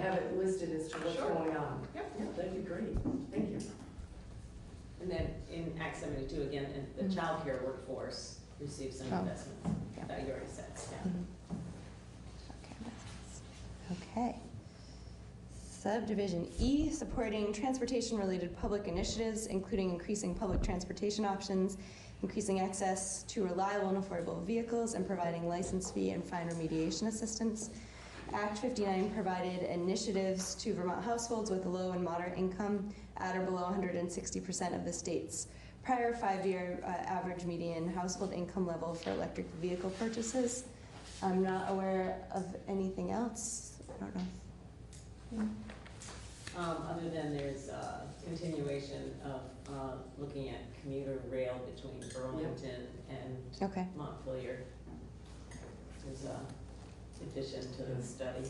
have it listed as to what's going on. Yep. Yeah, that'd be great. Thank you. And then in Act 72, again, the childcare workforce receives some investments that you already said. Okay. Subdivision E, supporting transportation-related public initiatives, including increasing public transportation options, increasing access to reliable and affordable vehicles, and providing license fee and fine remediation assistance. Act 59 provided initiatives to Vermont households with low and moderate income at or below 160% of the state's prior 5-year average median household income level for electric vehicle purchases. I'm not aware of anything else. I don't know. Other than there's a continuation of looking at commuter rail between Burlington and Montpelier. There's a addition to the study.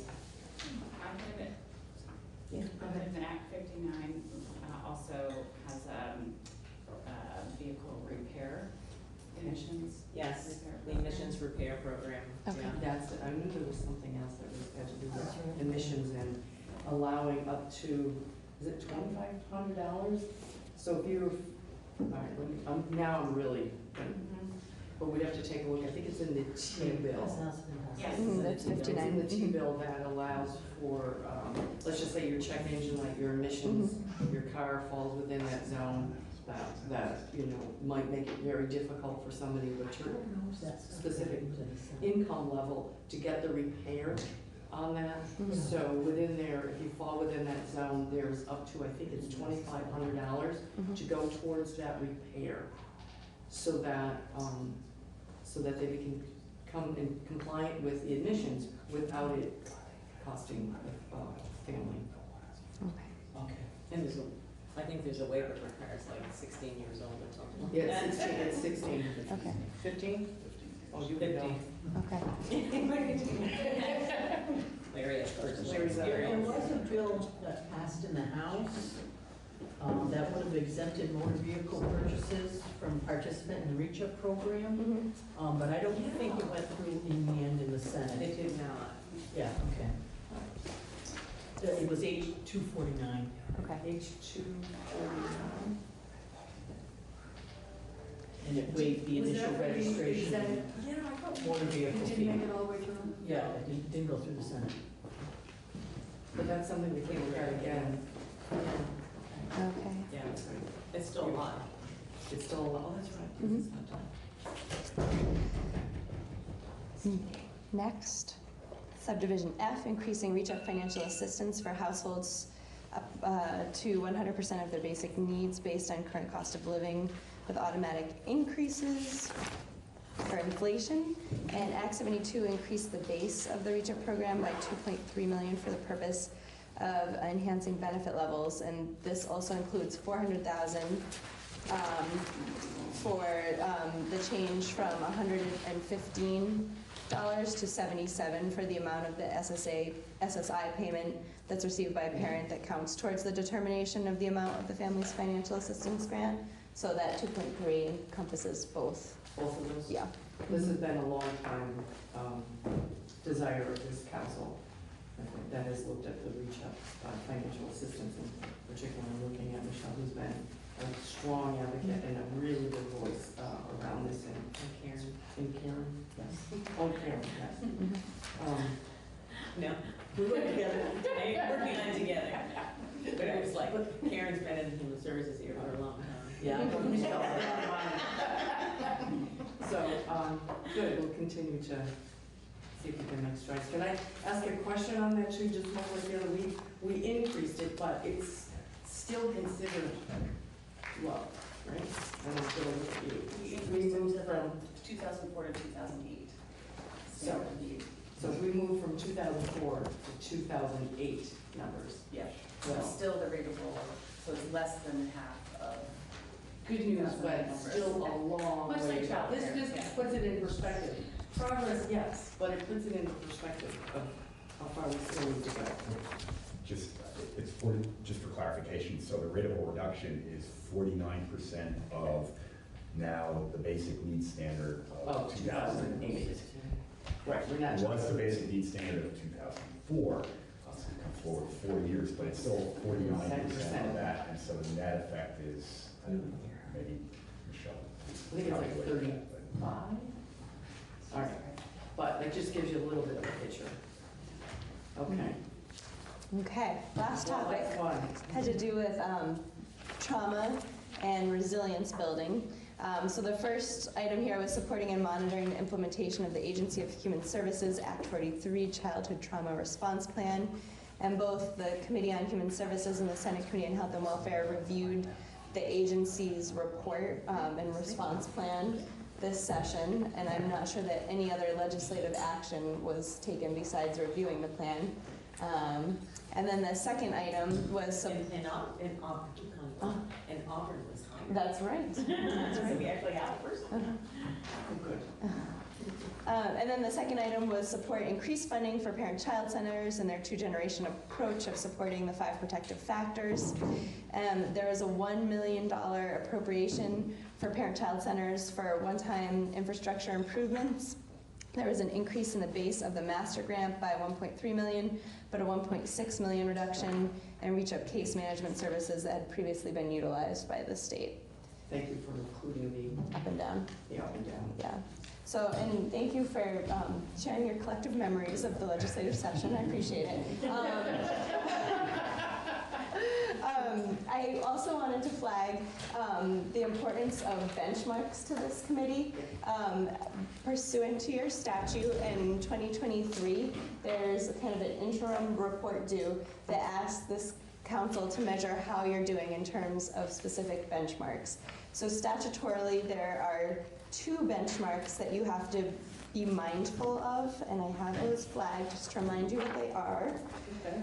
Subdivision Act 59 also has vehicle repair emissions. Yes, the emissions repair program. Okay. Yeah. That's it. I knew there was something else that was had to do with emissions and allowing up to, is it $2,500? So if you're, all right, now I'm really, but we'd have to take a look. I think it's in the T-bill. Yes. That's It's 59. in the T-bill that allows for, let's just say your check engine light, your emissions, your car falls within that zone, that might make it very difficult for somebody with a specific income level to get the repair on that. So within there, if you fall within that zone, there's up to, I think it's $2,500 to go towards that repair, so that they can come in compliant with the admissions without it costing the family. Okay. And I think there's a waiver requires like 16 years old or something. Yeah, it's 16. Okay. 15? Oh, you 50. Okay. Larry at first. Larry's up. There was a bill that passed in the House that would have exempted motor vehicle purchases from participant in the REACH-UP program, but I don't think it went through in the end in the Senate. It did not. Yeah, okay. It was H-249. Okay. H-249. And it waived the initial registration. Yeah, I thought Motor vehicle it fee. didn't make it all the way through. Yeah, it didn't go through the Senate. But that's something we can look at again. Okay. Yeah, it's still alive. It's still, oh, that's right. Mhm. It's not done. Next, subdivision F, increasing reach-up financial assistance for households up to 100% of their basic needs based on current cost of living with automatic increases for inflation. And Act 72 increased the base of the reach-up program by $2.3 million for the purpose of enhancing benefit levels. And this also includes $400,000 for the change from $115 to $77 for the amount of the SSI payment that's received by a parent that counts towards the determination of the amount of the family's financial assistance grant. So that 2.3 encompasses both. Both of those? Yeah. This has been a long time desire of this council. I think that has looked at the reach up financial assistance, and particularly looking at Michelle, who's been a strong advocate and a really good voice around this, and Karen. And Karen, yes. Oh, Karen, yes. No, we work together. We're behind together. But it was like, Karen's been in human services here for a long time. Yeah. So, good, we'll continue to see if we can make strides. Can I ask a question on that too, just one way or the other? We increased it, but it's still considered low, right? And it's still, we moved from 2004 to 2008. So if we moved from 2004 to 2008 numbers. Yeah, Well, it's still the rate of roll, so it's less than half of. good news, but still a long Much way like to go. child This care, just yeah. puts it in perspective. Progress, yes, but it puts it into perspective of how far we still need to go. Just, just for clarification, so the rateable reduction is 49% of now the basic needs standard of 2008. Right, we're not. It was the basic needs standard of 2004, it's come forward 4 years, but it's still 49% of that, and so the net effect is, maybe Michelle. I think it's like 35. All right, but it just gives you a little bit of a picture. Okay. Okay, last topic That's one. had to do with trauma and resilience building. So the first item here was supporting and monitoring the implementation of the Agency of Human Services Act 43 Childhood Trauma Response Plan. And both the Committee on Human Services and the Senate Committee on Health and Welfare reviewed the agency's report and response plan this session. And I'm not sure that any other legislative action was taken besides reviewing the plan. And then the second item was some... In Auburn was higher. That's right. That's So right. we actually have a first. Oh, good. And then the second item was support increased funding for parent-child centers and their two-generation approach of supporting the 5 protective factors. There was a $1 million appropriation for parent-child centers for one-time infrastructure improvements. There was an increase in the base of the master grant by $1.3 million, but a $1.6 million reduction in reach-up case management services that had previously been utilized by the state. Thank you for including the Up and down. up and down. Yeah. So, and thank you for sharing your collective memories of the legislative session. I appreciate it. I also wanted to flag the importance of benchmarks to this committee. Pursuant to your statute in 2023, there's kind of an interim report due that asks this council to measure how you're doing in terms of specific benchmarks. So statutorily, there are 2 benchmarks that you have to be mindful of, and I have those flagged just to remind you what they are. Okay.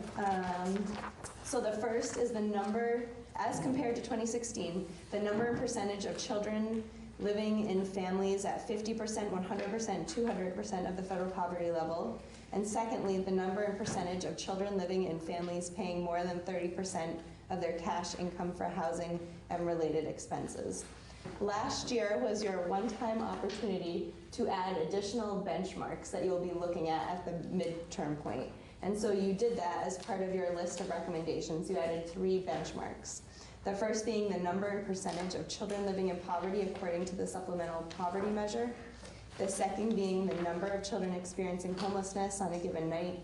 So the first is the number, as compared to 2016, the number and percentage of children living in families at 50%, 100%, 200% of the federal poverty level. And secondly, the number and percentage of children living in families paying more than 30% of their cash income for housing and related expenses. Last year was your one-time opportunity to add additional benchmarks that you'll be looking at the midterm point. And so you did that as part of your list of recommendations. You added 3 benchmarks. The first being the number and percentage of children living in poverty according to the supplemental poverty measure. The second being the number of children experiencing homelessness on a given night.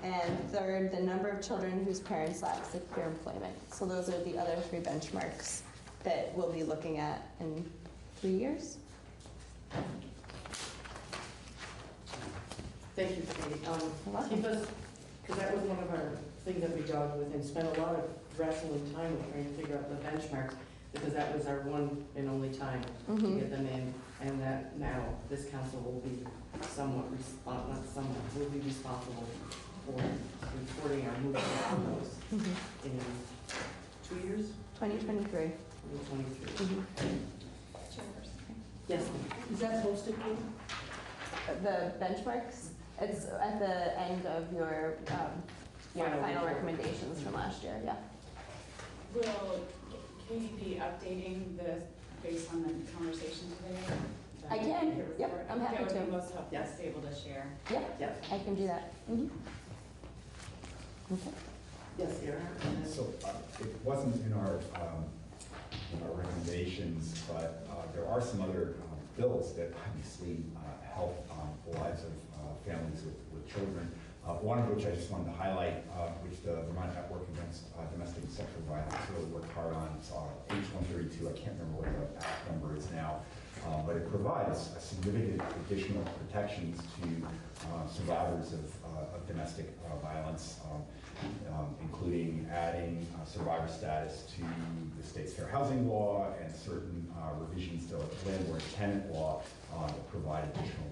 And third, the number of children whose parents lack secure employment. So those are the other 3 benchmarks that we'll be looking at in 3 years. Thank you, Katie. Keep us, because that was one of our things that we jogged with and spent a lot of wrestling time with trying to figure out the benchmarks, because that was our one and only time to get them in, and that now this council will be somewhat, not somewhat, will be responsible for reporting our movement on those in 2 years? 2023. 2023. Yes, ma'am. Is that posted, Kate? The benchmarks, it's at the end of your final recommendations from last year, yeah. Will Katie be updating this based on the conversation today? I can, yep, I'm happy That would to. be most helpful to be able to share. Yep, I can do that. Okay. Yes, Aaron? So it wasn't in our recommendations, but there are some other bills that obviously help the lives of families with children. One of which I just wanted to highlight, which the Vermont Network Against Domestic and Sexual Violence really worked hard on. It's H132. I can't remember what the act number is now, but it provides significant additional protections to survivors of domestic violence, including adding survivor status to the state's fair housing law and certain revisions to landlord-tenant law that provide additional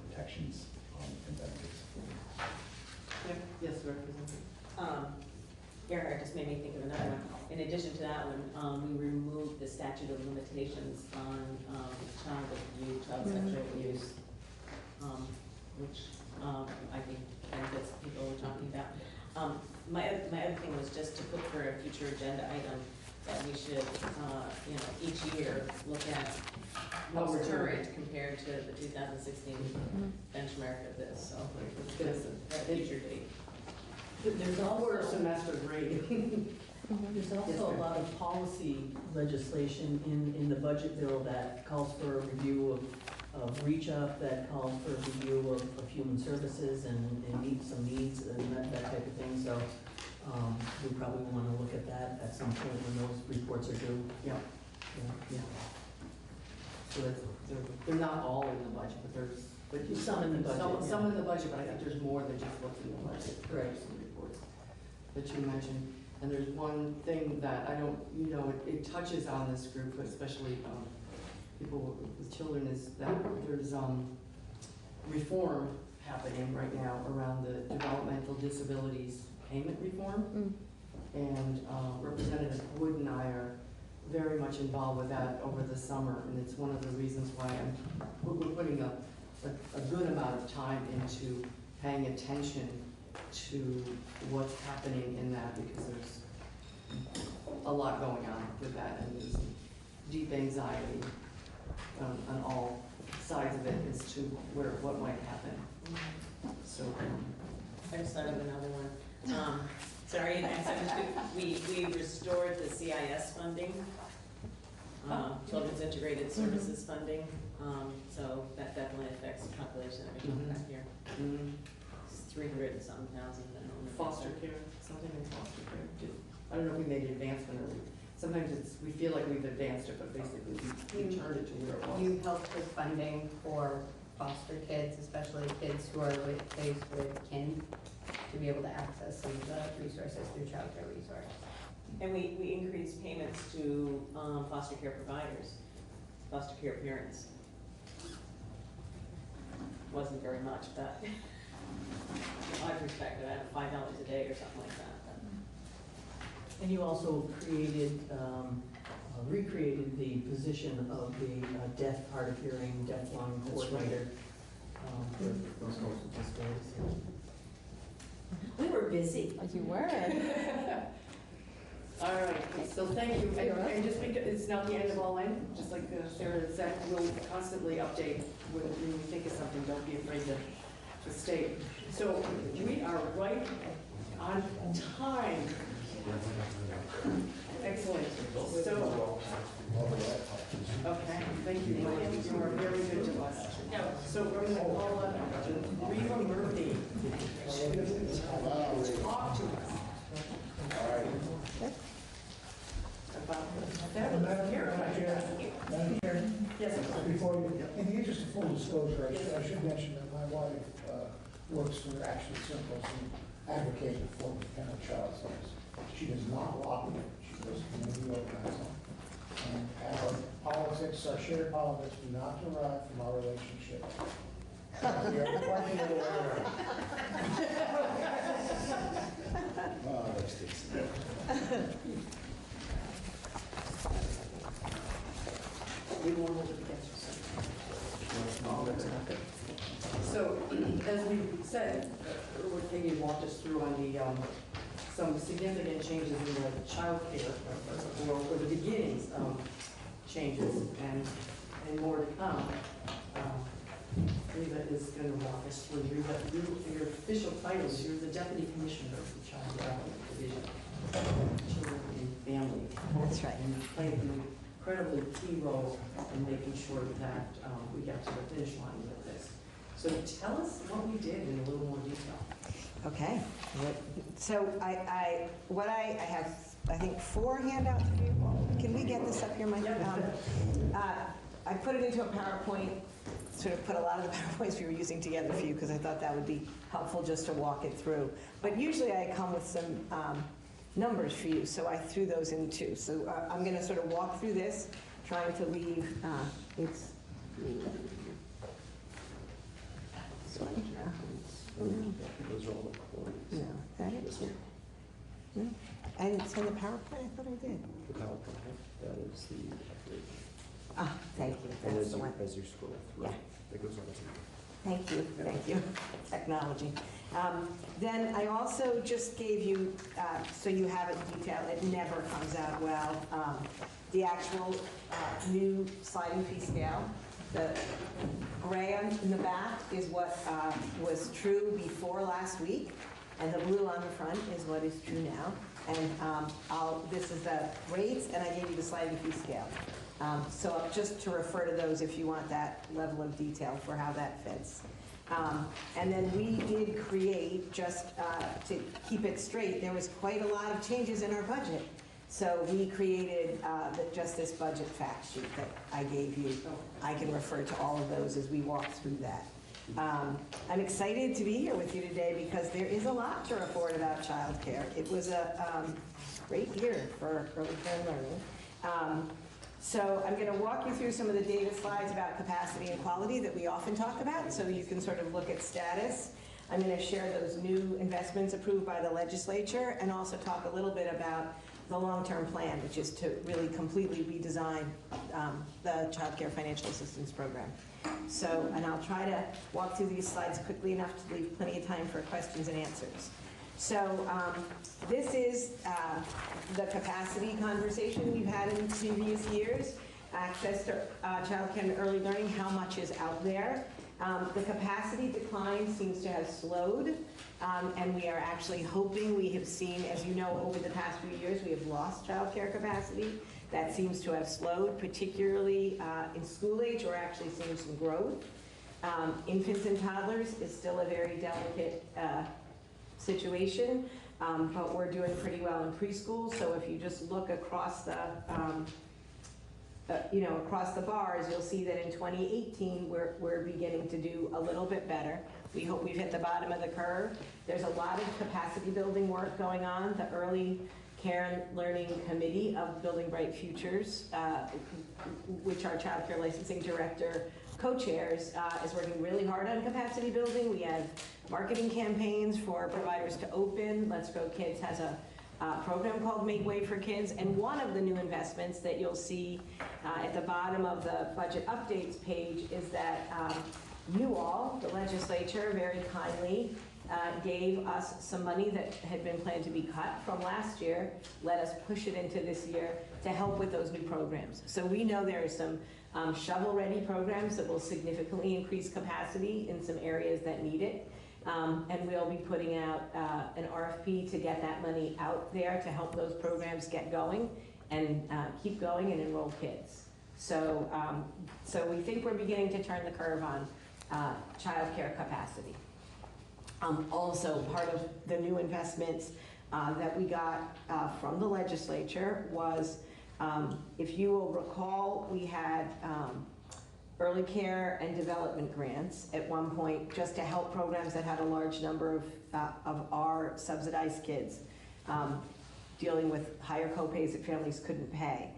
protections and benefits. Yes, Representative. Eric just made me think of another one. In addition to that one, we removed the statute of limitations on child abuse, child sexual abuse, which I think benefits the people we're talking about. My other thing was just to put for a future agenda item that we should, each year look at what's current compared to the 2016 benchmark of this. So let's get us a future date. There's a quarter semester grade. There's also a lot of policy legislation in the budget bill that calls for a review of reach up, that calls for a review of human services and meet some needs and that type of thing. So we probably want to look at that at some point when those reports are due. Yeah. So they're not all in the budget, but there's some in the budget. Some in the budget, but I think there's more than just what's in the budget. Right. Some reports that you mentioned. And there's one thing that I don't, it touches on this group, especially people with children, is that there's reform happening right now around the developmental disabilities payment reform. And Representative Wood and I are very much involved with that over the summer, and it's one of the reasons why we're putting a good amount of time into paying attention to what's happening in that, because there's a lot going on with that, and there's deep anxiety on all sides of it as to what might happen. So I just thought of another one. Sorry, we restored the CIS funding, Children's Integrated Services funding. So that definitely affects the population that we're talking about here. It's 300 and something thousand. Foster care, something in foster care too. I don't know if we made advancement or sometimes we feel like we've advanced it, but basically we turned it to where it was. You helped with funding for foster kids, especially kids who are faced with kin, to be able to access some of the resources through child care resources. And we increased payments to foster care providers, foster care parents. Wasn't very much, but from my perspective, I had $5 a day or something like that. And you also created, recreated the position of the deaf, hard of hearing, deaf lung coordinator for those folks with disabilities. We were busy. You were. All right, so thank you. And just because it's not the end of all end, just like Sarah said, we'll constantly update when we think of something. Don't be afraid to state. So we are right on time. Excellent. So, okay, thank you, William. You are very good to us. So we're going to call on Reva Murphy to before you, in the interest of full disclosure, I should mention that my wife works for Action Circles and advocates for the kind of child service. She does not lobby, she does community organizing. And our politics, our shared politics do not derive from our relationship. We are quite the other way around. Oh, that's decent. So, as we said, what Katie walked us through on the, some significant changes in the child care, or the beginnings of changes, and more to come. Reva is going to walk us through. Your official titles, you're the Deputy Commissioner of the Child Development Division, Children and Family. That's right. And you played an incredibly key role in making sure that we got to the finish line with this. So tell us what we did in a little more detail. Okay. So I have, I think, 4 handouts for you. Can we get this up here, Mike? I put it into a PowerPoint, sort of put a lot of the PowerPoints we were using together for you because I thought that would be helpful just to walk it through. But usually I come with some numbers for you, so I threw those in too. So I'm going to sort of walk through this, trying to leave, it's, this one? Those are all the points. No, that is. This one? No, I didn't send the PowerPoint, I thought I did. The PowerPoint, that is the update. Ah, thank you, And that's as the you, one. as you scroll through, Yeah. that goes on to. Thank you, technology. Then I also just gave you, so you have it in detail, it never comes out well, the actual new sliding fee scale. The gray in the back is what was true before last week, and the blue on the front is what is true now. And this is the rates, and I gave you the sliding fee scale. So just to refer to those if you want that level of detail for how that fits. And then we did create, just to keep it straight, there was quite a lot of changes in our budget. So we created just this budget fact sheet that I gave you. I can refer to all of those as we walk through that. I'm excited to be here with you today because there is a lot to report about childcare. It was a great year for early care learning. So I'm going to walk you through some of the data slides about capacity and quality that we often talk about, so you can sort of look at status. I'm going to share those new investments approved by the legislature and also talk a little bit about the long-term plan, which is to really completely redesign the Child Care Financial Assistance Program. So, and I'll try to walk through these slides quickly enough to leave plenty of time for questions and answers. So this is the capacity conversation we've had in previous years. Access to child care and early learning, how much is out there. The capacity decline seems to have slowed, and we are actually hoping, we have seen, as you know, over the past few years, we have lost child care capacity. That seems to have slowed, particularly in school age. We're actually seeing some growth. Infants and toddlers is still a very delicate situation, but we're doing pretty well in preschool. So if you just look across the, across the bars, you'll see that in 2018 we're beginning to do a little bit better. We hope we've hit the bottom of the curve. There's a lot of capacity building work going on. The Early Care and Learning Committee of Building Bright Futures, which our Child Care Licensing Director co-chairs, is working really hard on capacity building. We have marketing campaigns for providers to open. Let's Grow Kids has a program called Make Way for Kids, and one of the new investments that you'll see at the bottom of the budget updates page is that you all, the legislature, very kindly gave us some money that had been planned to be cut from last year, let us push it into this year to help with those new programs. So we know there are some shovel-ready programs that will significantly increase capacity in some areas that need it. And we'll be putting out an RFP to get that money out there to help those programs get going and keep going and enroll kids. So, so we think we're beginning to turn the curve on child care capacity. Also, part of the new investments that we got from the legislature was, if you will recall, we had early care and development grants at one point, just to help programs that had a large number of our subsidized kids dealing with higher copays that families couldn't pay.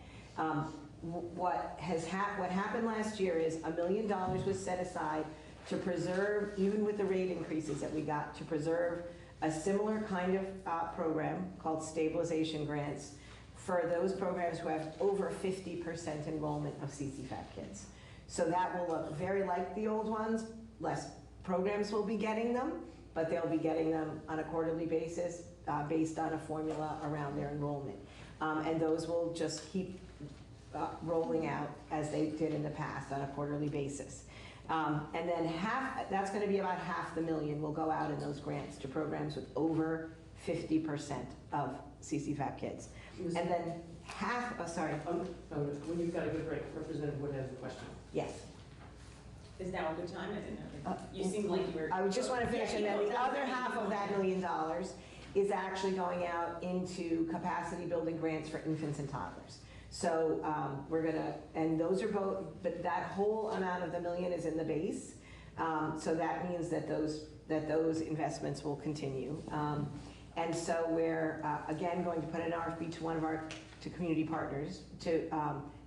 What happened last year is $1 million was set aside to preserve, even with the rate increases that we got, to preserve a similar kind of program called stabilization grants for those programs who have over 50% enrollment of CCFAP kids. So that will look very like the old ones. Less programs will be getting them, but they'll be getting them on a quarterly basis based on a formula around their enrollment. And those will just keep rolling out as they did in the past on a quarterly basis. And then that's going to be about $500,000 will go out in those grants to programs with over 50% of CCFAP kids. And then when you've got a good Representative Wood has a question. Yes. Is now a good time? I didn't know. You seemed like you were. I just want to finish, and then the other half of that $1 million is actually going out into capacity building grants for infants and toddlers. So we're gonna, and those are both, but that whole amount of the $1 million is in the base. So that means that those investments will continue. And so we're again going to put an RFP to one of our community partners to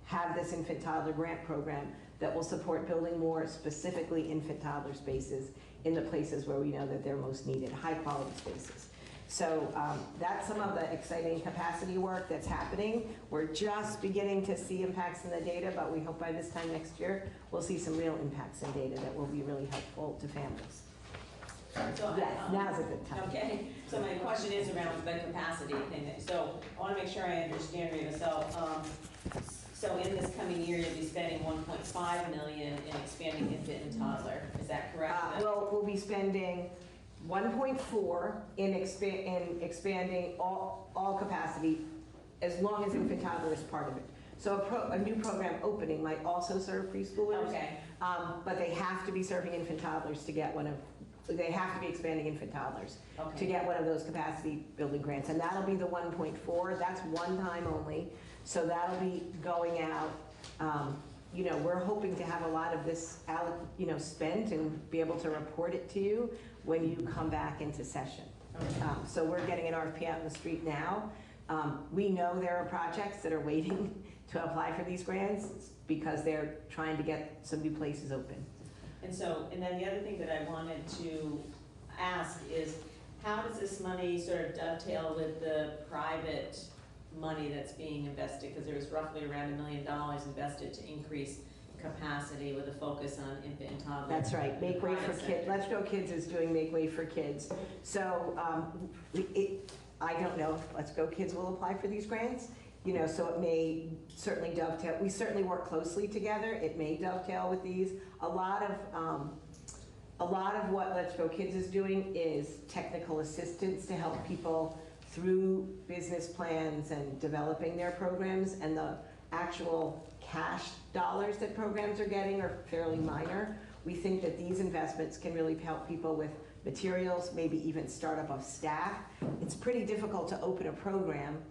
have this infant toddler grant program that will support building more specifically infant toddler spaces in the places where we know that they're most needed, high quality spaces. So that's some of the exciting capacity work that's happening. We're just beginning to see impacts in the data, but we hope by this time next year, we'll see some real impacts in data that will be really helpful to families. So, yes, now's a good time. Okay, so my question is around the capacity thing. So I want to make sure I understand, Rita. So in this coming year, you'll be spending $1.5 million in expanding infant and toddler. Is that correct? Well, we'll be spending 1.4 in expanding all capacity as long as infant toddler is part of it. So a new program opening might also serve preschoolers, okay. But they have to be serving infant toddlers to get they have to be expanding infant toddlers to get one of those capacity building grants. And that'll be the 1.4, that's one time only. So that'll be going out, we're hoping to have a lot of this spent and be able to report it to you when you come back into session. So we're getting an RFP out in the street now. We know there are projects that are waiting to apply for these grants because they're trying to get some new places open. And then the other thing that I wanted to ask is, how does this money sort of dovetail with the private money that's being invested? Because there's roughly around $1 million invested to increase capacity with a focus on infant and toddler. That's right. Make Way for Kids. Let's Go Kids is doing Make Way for Kids. So I don't know if Let's Go Kids will apply for these grants. So it may certainly dovetail. We certainly work closely together. It may dovetail with these. A lot of what Let's Go Kids is doing is technical assistance to help people through business plans and developing their programs, and the actual cash dollars that programs are getting are fairly minor. We think that these investments can really help people with materials, maybe even startup of staff. It's pretty difficult to open a program.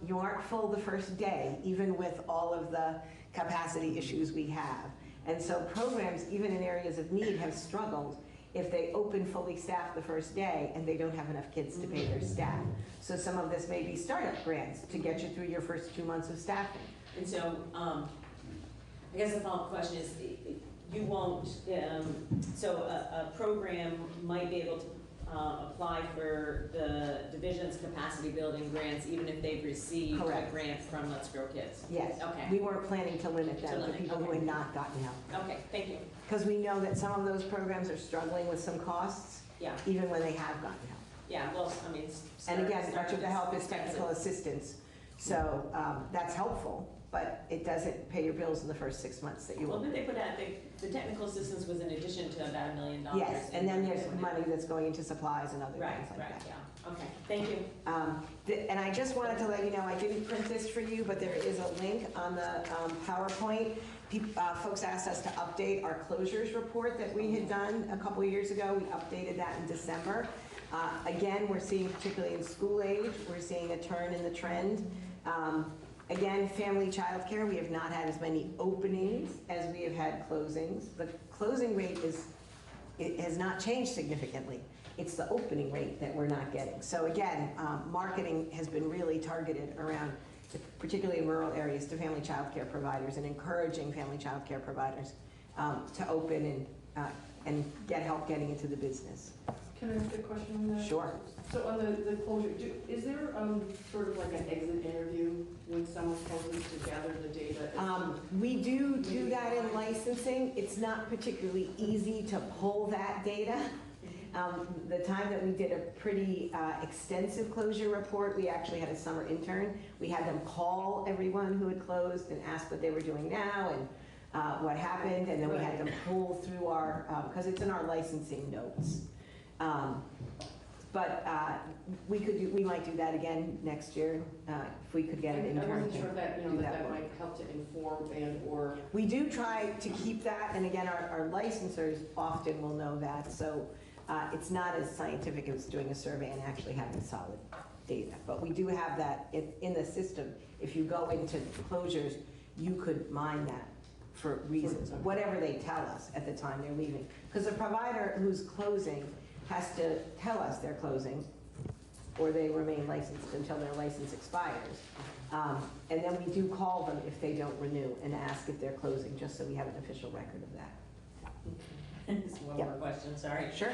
You aren't full the first day, even with all of the capacity issues we have. And so programs, even in areas of need, have struggled if they open fully staffed the first day and they don't have enough kids to pay their staff. So some of this may be startup grants to get you through your first 2 months of staffing. And so I guess the follow-up question is, you won't, so a program might be able to apply for the division's capacity building grants even if they've received a grant from Let's Grow Kids? Yes. Okay. We weren't planning to limit them to people who had not gotten help. Okay, thank you. Because we know that some of those programs are struggling with some costs, even when they have gotten help. Yeah, well, I mean, and again, much of the help is technical assistance. So that's helpful, but it doesn't pay your bills in the first 6 months that you Well, will. but they put out, the technical assistance was in addition to about $1 million. Yes, and then there's money that's going into supplies and other things like that. Yeah. Okay, thank you. And I just wanted to let you know, I didn't print this for you, but there is a link on the PowerPoint. Folks asked us to update our closures report that we had done a couple of years ago. We updated that in December. Again, we're seeing, particularly in school age, we're seeing a turn in the trend. Again, family childcare, we have not had as many openings as we have had closings. The closing rate it has not changed significantly. It's the opening rate that we're not getting. So again, marketing has been really targeted around, particularly in rural areas, to family childcare providers and encouraging family childcare providers to open and get help getting into the business. Can I ask a question on that? Sure. So on the closure, is there sort of like an exit interview when someone closes to gather the data? We do that in licensing. It's not particularly easy to pull that data. The time that we did a pretty extensive closure report, we actually had a summer intern. We had them call everyone who had closed and ask what they were doing now and what happened, and then we had them pull through our, because it's in our licensing notes. But we might do that again next year if we could get an intern. I wasn't sure that, do that work. might help to inform and/or. We do try to keep that, and again, our licensors often will know that, so it's not as scientific as doing a survey and actually having solid data. But we do have that in the system. If you go into closures, you could mine that for reasons, whatever they tell us at the time they're leaving. Because a provider who's closing has to tell us they're closing, or they remain licensed until their license expires. And then we do call them if they don't renew and ask if they're closing, just so we have an official record of that. Just one more question, sorry. Sure.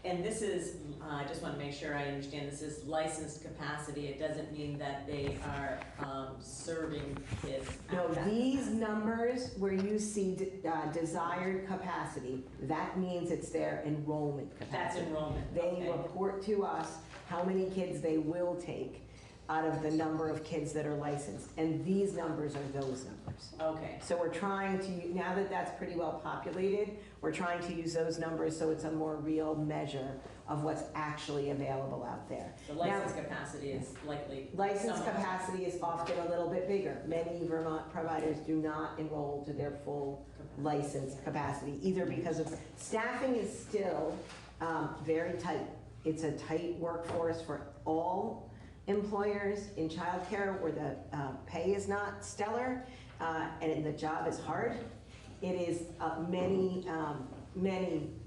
And this is, I just want to make sure I understand, this is licensed capacity. It doesn't mean that they are serving kids. No, these numbers where you see desired capacity, that means it's their enrollment capacity. That's enrollment, They okay. report to us how many kids they will take out of the number of kids that are licensed. And these numbers are those numbers. Okay. So we're trying to, now that that's pretty well populated, we're trying to use those numbers so it's a more real measure of what's actually available out there. The license capacity is likely. License somewhat. capacity is often a little bit bigger. Many Vermont providers do not enroll to their full license capacity, either because of staffing is still very tight. It's a tight workforce for all employers in childcare where the pay is not stellar and the job is hard. It is many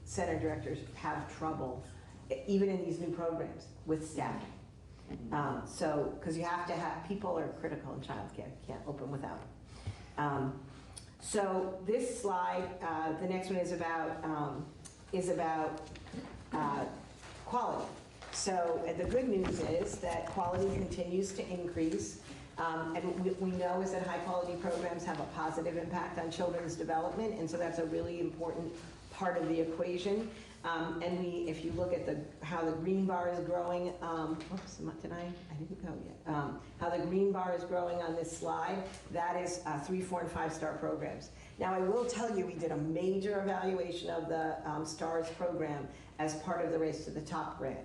center directors have trouble, even in these new programs, with staffing. So, because you have to have, people are critical in childcare, you can't open without. So this slide, the next one is about quality. So the good news is that quality continues to increase. And we know is that high quality programs have a positive impact on children's development, and so that's a really important part of the equation. And if you look at how the green bar is growing, oops, I didn't go yet. How the green bar is growing on this slide, that is 3, 4, and 5-star programs. Now I will tell you, we did a major evaluation of the STARS program as part of the Race to the Top grant.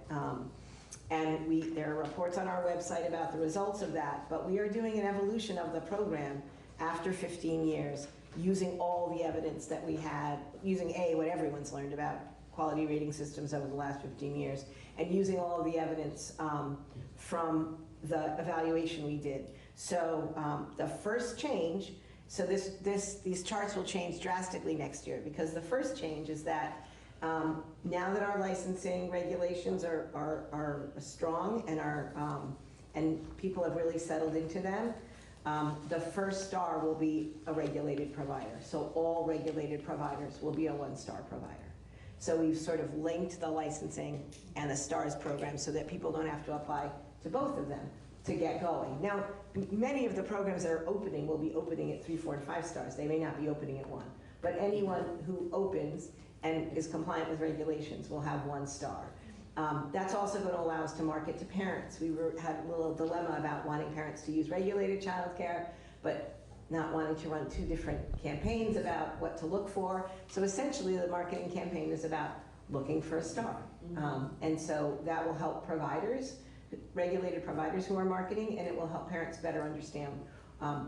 And there are reports on our website about the results of that, but we are doing an evolution of the program after 15 years, using all the evidence that we had, using what everyone's learned about quality rating systems over the last 15 years, and using all of the evidence from the evaluation we did. So the first change, so these charts will change drastically next year, because the first change is that now that our licensing regulations are strong and people have really settled into them, the first star will be a regulated provider. So all regulated providers will be a 1-star provider. So we've sort of linked the licensing and the STARS program so that people don't have to apply to both of them to get going. Now, many of the programs that are opening will be opening at 3, 4, and 5 stars. They may not be opening at 1. But anyone who opens and is compliant with regulations will have 1 star. That's also going to allow us to market to parents. We had a little dilemma about wanting parents to use regulated childcare, but not wanting to run 2 different campaigns about what to look for. So essentially the marketing campaign is about looking for a star. And so that will help providers, regulated providers who are marketing, and it will help parents better understand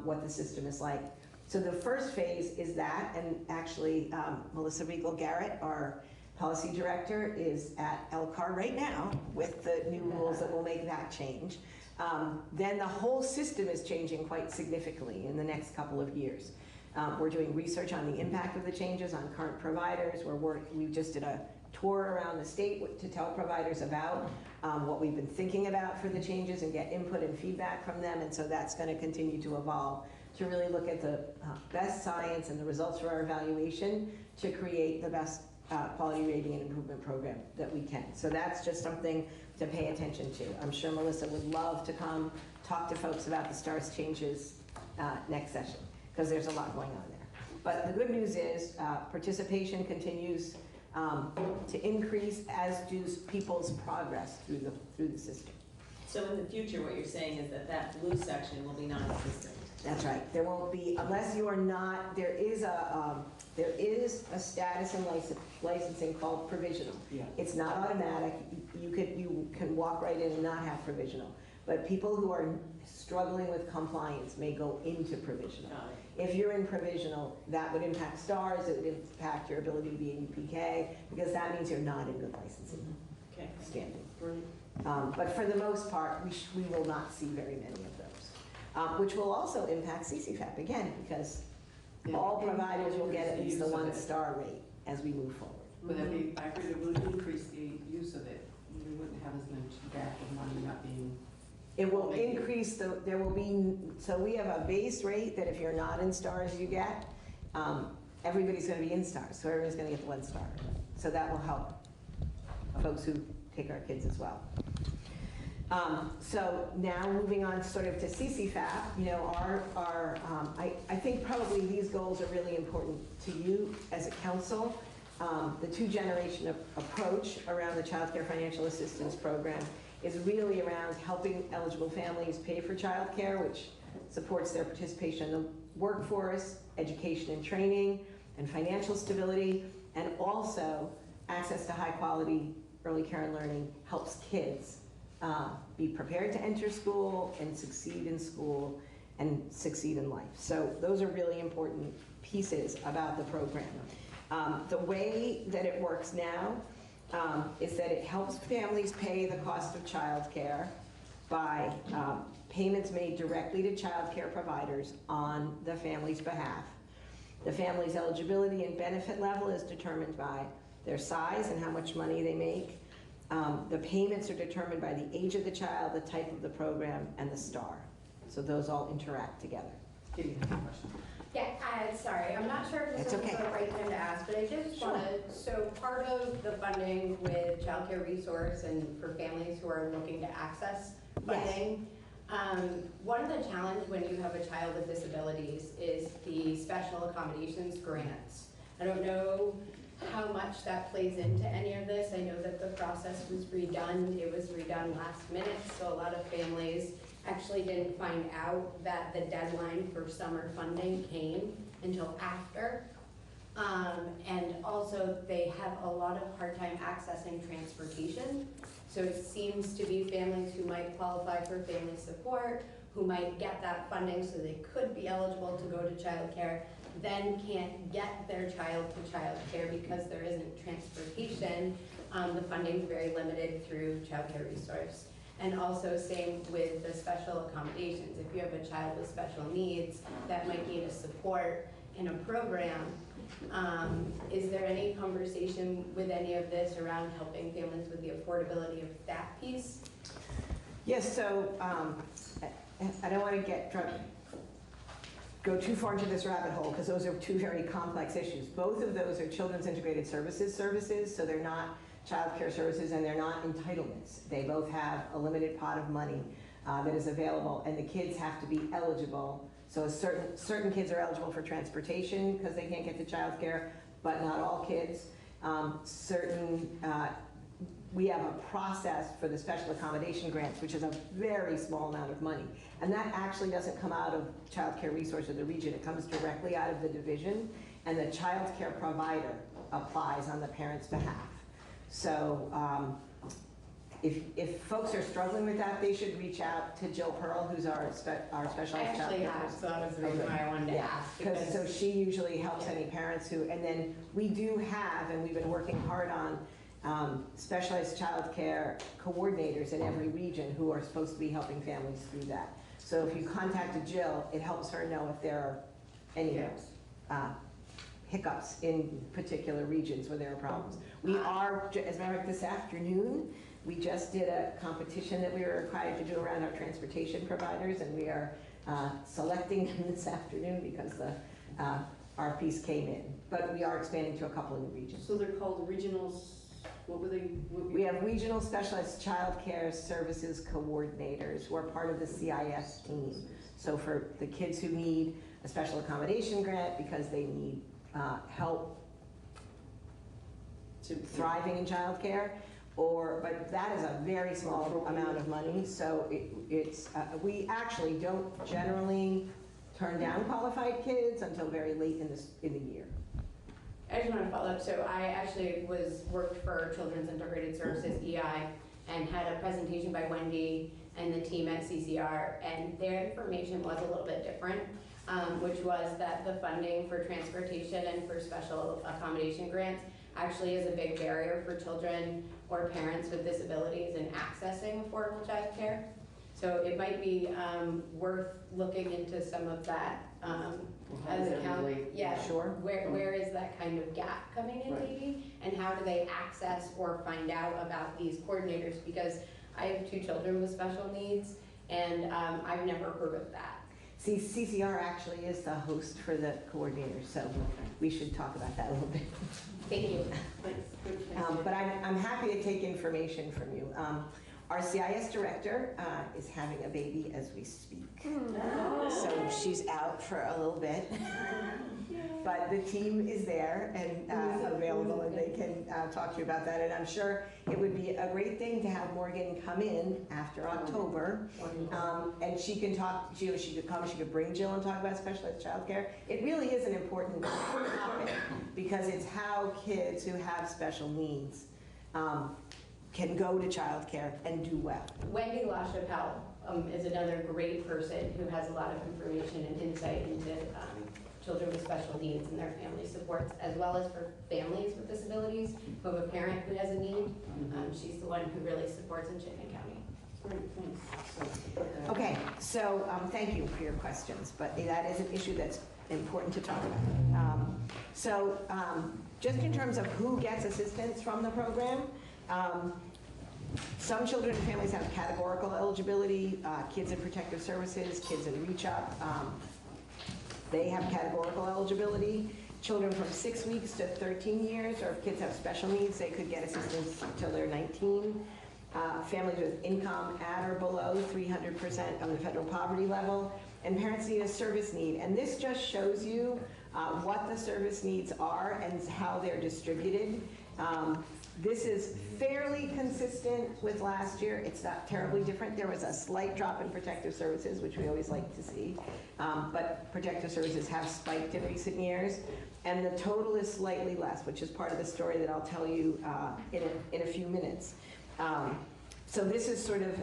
what the system is like. So the first phase is that, and actually Melissa Regal-Garrett, our policy director is at LCAR right now with the new rules that will make that change. Then the whole system is changing quite significantly in the next couple of years. We're doing research on the impact of the changes on current providers. We just did a tour around the state to tell providers about what we've been thinking about for the changes and get input and feedback from them. And so that's going to continue to evolve to really look at the best science and the results for our evaluation to create the best quality rating and improvement program that we can. So that's just something to pay attention to. I'm sure Melissa would love to come talk to folks about the STARS changes next session, because there's a lot going on there. But the good news is participation continues to increase, as does people's progress through the system. So in the future, what you're saying is that that blue section will be non-existent? That's right. There won't be, unless you are not, there is a status in licensing called provisional. Yeah. It's not automatic. You can walk right in and not have provisional. But people who are struggling with compliance may go into provisional. If you're in provisional, that would impact STARS, it would impact your ability to be in UPK, because that means you're not in good licensing standing. But for the most part, we will not see very many of those, which will also impact CCFAP again, because all providers will get at least the 1-star rate as we move forward. Would that be, I heard it would increase the use of it. We wouldn't have as much gap of money not being. It will increase there will be, so we have a base rate that if you're not in STARS you get, everybody's going to be in STARS, so everybody's going to get the 1-star. So that will help folks who take our kids as well. So now moving on sort of to CCFAP, you know, I think probably these goals are really important to you as a council. The two-generation approach around the Child Care Financial Assistance Program is really around helping eligible families pay for child care, which supports their participation in the workforce, education and training, and financial stability, and also access to high-quality early care and learning helps kids be prepared to enter school and succeed in school and succeed in life. So those are really important pieces about the program. The way that it works now is that it helps families pay the cost of childcare by payments made directly to child care providers on the family's behalf. The family's eligibility and benefit level is determined by their size and how much money they make. The payments are determined by the age of the child, the type of the program, and the star. So those all interact together. Yeah, sorry, I'm not sure if this is the right time to ask, but I just wanted, so part of the funding with Child Care Resource and for families who are looking to access funding, one of the challenges when you have a child with disabilities is the special accommodations grants. I don't know how much that plays into any of this. I know that the process was redone. It was redone last minute, so a lot of families actually didn't find out that the deadline for summer funding came until after. And also they have a lot of hard time accessing transportation. So it seems to be families who might qualify for family support, who might get that funding so they could be eligible to go to childcare, then can't get their child to childcare because there isn't transportation. The funding is very limited through Child Care Resource. And also same with the special accommodations. If you have a child with special needs that might need a support in a program, is there any conversation with any of this around helping families with the affordability of that piece? Yes, so I don't want to go too far into this rabbit hole because those are two very complex issues. Both of those are Children's Integrated Services, so they're not child care services and they're not entitlements. They both have a limited pot of money that is available, and the kids have to be eligible. So certain kids are eligible for transportation because they can't get to child care, but not all kids. We have a process for the special accommodation grants, which is a very small amount of money. And that actually doesn't come out of Child Care Resource of the region. It comes directly out of the division, and the child care provider applies on the parent's behalf. So if folks are struggling with that, they should reach out to Jill Pearl, who's our specialized I child actually care have, person. so that was the reason why I wanted to Yeah, ask. so she usually helps any parents who, and then we do have, and we've been working hard on, specialized childcare coordinators in every region who are supposed to be helping families through that. So if you contacted Jill, it helps her know if there are any hiccups in particular regions where there are problems. We are, as a matter of fact, this afternoon, we just did a competition that we were required to do around our transportation providers, and we are selecting them this afternoon because the RFPs came in. But we are expanding to a couple of new regions. So they're called regionals, what were they? We have regional specialized child care services coordinators who are part of the CIS team. So for the kids who need a special accommodation grant because they need help thriving in childcare, but that is a very small amount of money. So we actually don't generally turn down qualified kids until very late in the year. I just want to follow up. So I actually worked for Children's Integrated Services, EI, and had a presentation by Wendy and the team at CCR, and their information was a little bit different, which was that the funding for transportation and for special accommodation grants actually is a big barrier for children or parents with disabilities in accessing affordable child care. So it might be worth looking into some of that as a county. Yeah, sure. Where is that kind of gap coming in maybe? And how do they access or find out about these coordinators? Because I have 2 children with special needs, and I've never heard of that. See, CCR actually is the host for the coordinators, so we should talk about that a little bit. Thank you. But I'm happy to take information from you. Our CIS director is having a baby as we speak. So she's out for a little bit. But the team is there and available, and they can talk to you about that. And I'm sure it would be a great thing to have Morgan come in after October. And she can talk, she could come, she could bring Jill and talk about specialized childcare. It really is an important topic because it's how kids who have special needs can go to childcare and do well. Wendy LaChapelle is another great person who has a lot of information and insight into children with special needs and their family supports, as well as for families with disabilities who have a parent who has a need. She's the one who really supports in Chittenden County. Great, thanks. Okay, so thank you for your questions, but that is an issue that's important to talk about. Just in terms of who gets assistance from the program, some children and families have categorical eligibility, kids in protective services, kids in Reach Up, they have categorical eligibility. Children from 6 weeks to 13 years, or if kids have special needs, they could get assistance until they're 19. Families with income at or below 300% of the federal poverty level, and parents need a service need. And this just shows you what the service needs are and how they're distributed. This is fairly consistent with last year. It's not terribly different. There was a slight drop in protective services, which we always like to see. But protective services have spiked in recent years. And the total is slightly less, which is part of the story that I'll tell you in a few minutes. So this is sort of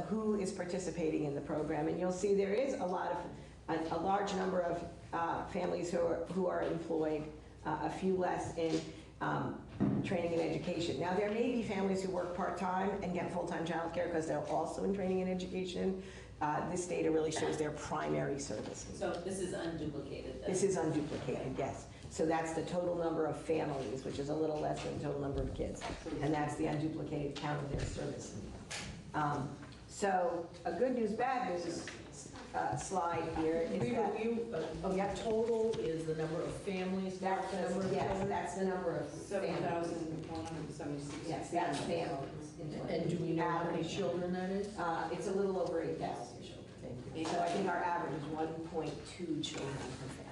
who is participating in the program. And you'll see there is a large number of families who are employed, a few less in training and education. Now, there may be families who work part-time and get full-time child care because they're also in training and education. This data really shows their primary services. So this is unduplicated then? This is unduplicated, yes. So that's the total number of families, which is a little less than the total number of kids. And that's the unduplicated count of their service. So a good news, bad news slide here is that total is the number of families. That's the number of children. That's the number of 7,176. Yes, that's families. And do we know how many children that is? It's a little over 8,000 children. So I think our average is 1.2 children per family.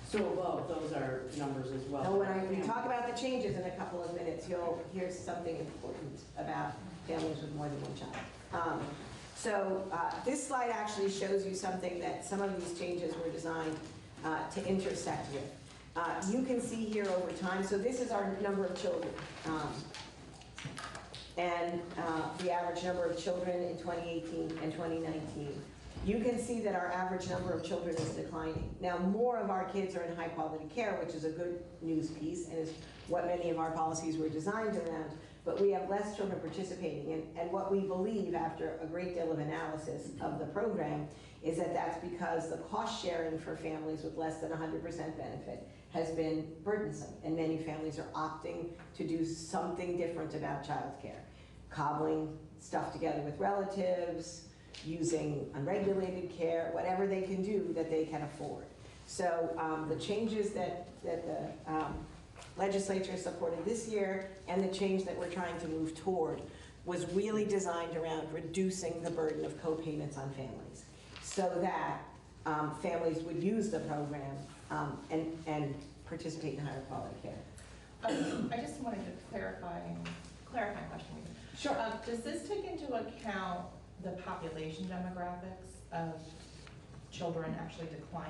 So above, those are numbers as well. So when we talk about the changes in a couple of minutes, you'll hear something important about families with more than one child. This slide actually shows you something that some of these changes were designed to intersect with. You can see here over time, so this is our number of children. And the average number of children in 2018 and 2019. You can see that our average number of children is declining. Now, more of our kids are in high quality care, which is a good news piece and is what many of our policies were designed around, but we have less children participating. And what we believe after a great deal of analysis of the program is that that's because the cost sharing for families with less than 100% benefit has been burdensome, and many families are opting to do something different about childcare, cobbling stuff together with relatives, using unregulated care, whatever they can do that they can afford. So the changes that the legislature supported this year and the change that we're trying to move toward was really designed around reducing the burden of co-payments on families so that families would use the program and participate in higher quality care. I just wanted to clarifying question. Sure. Does this take into account the population demographics of children actually declining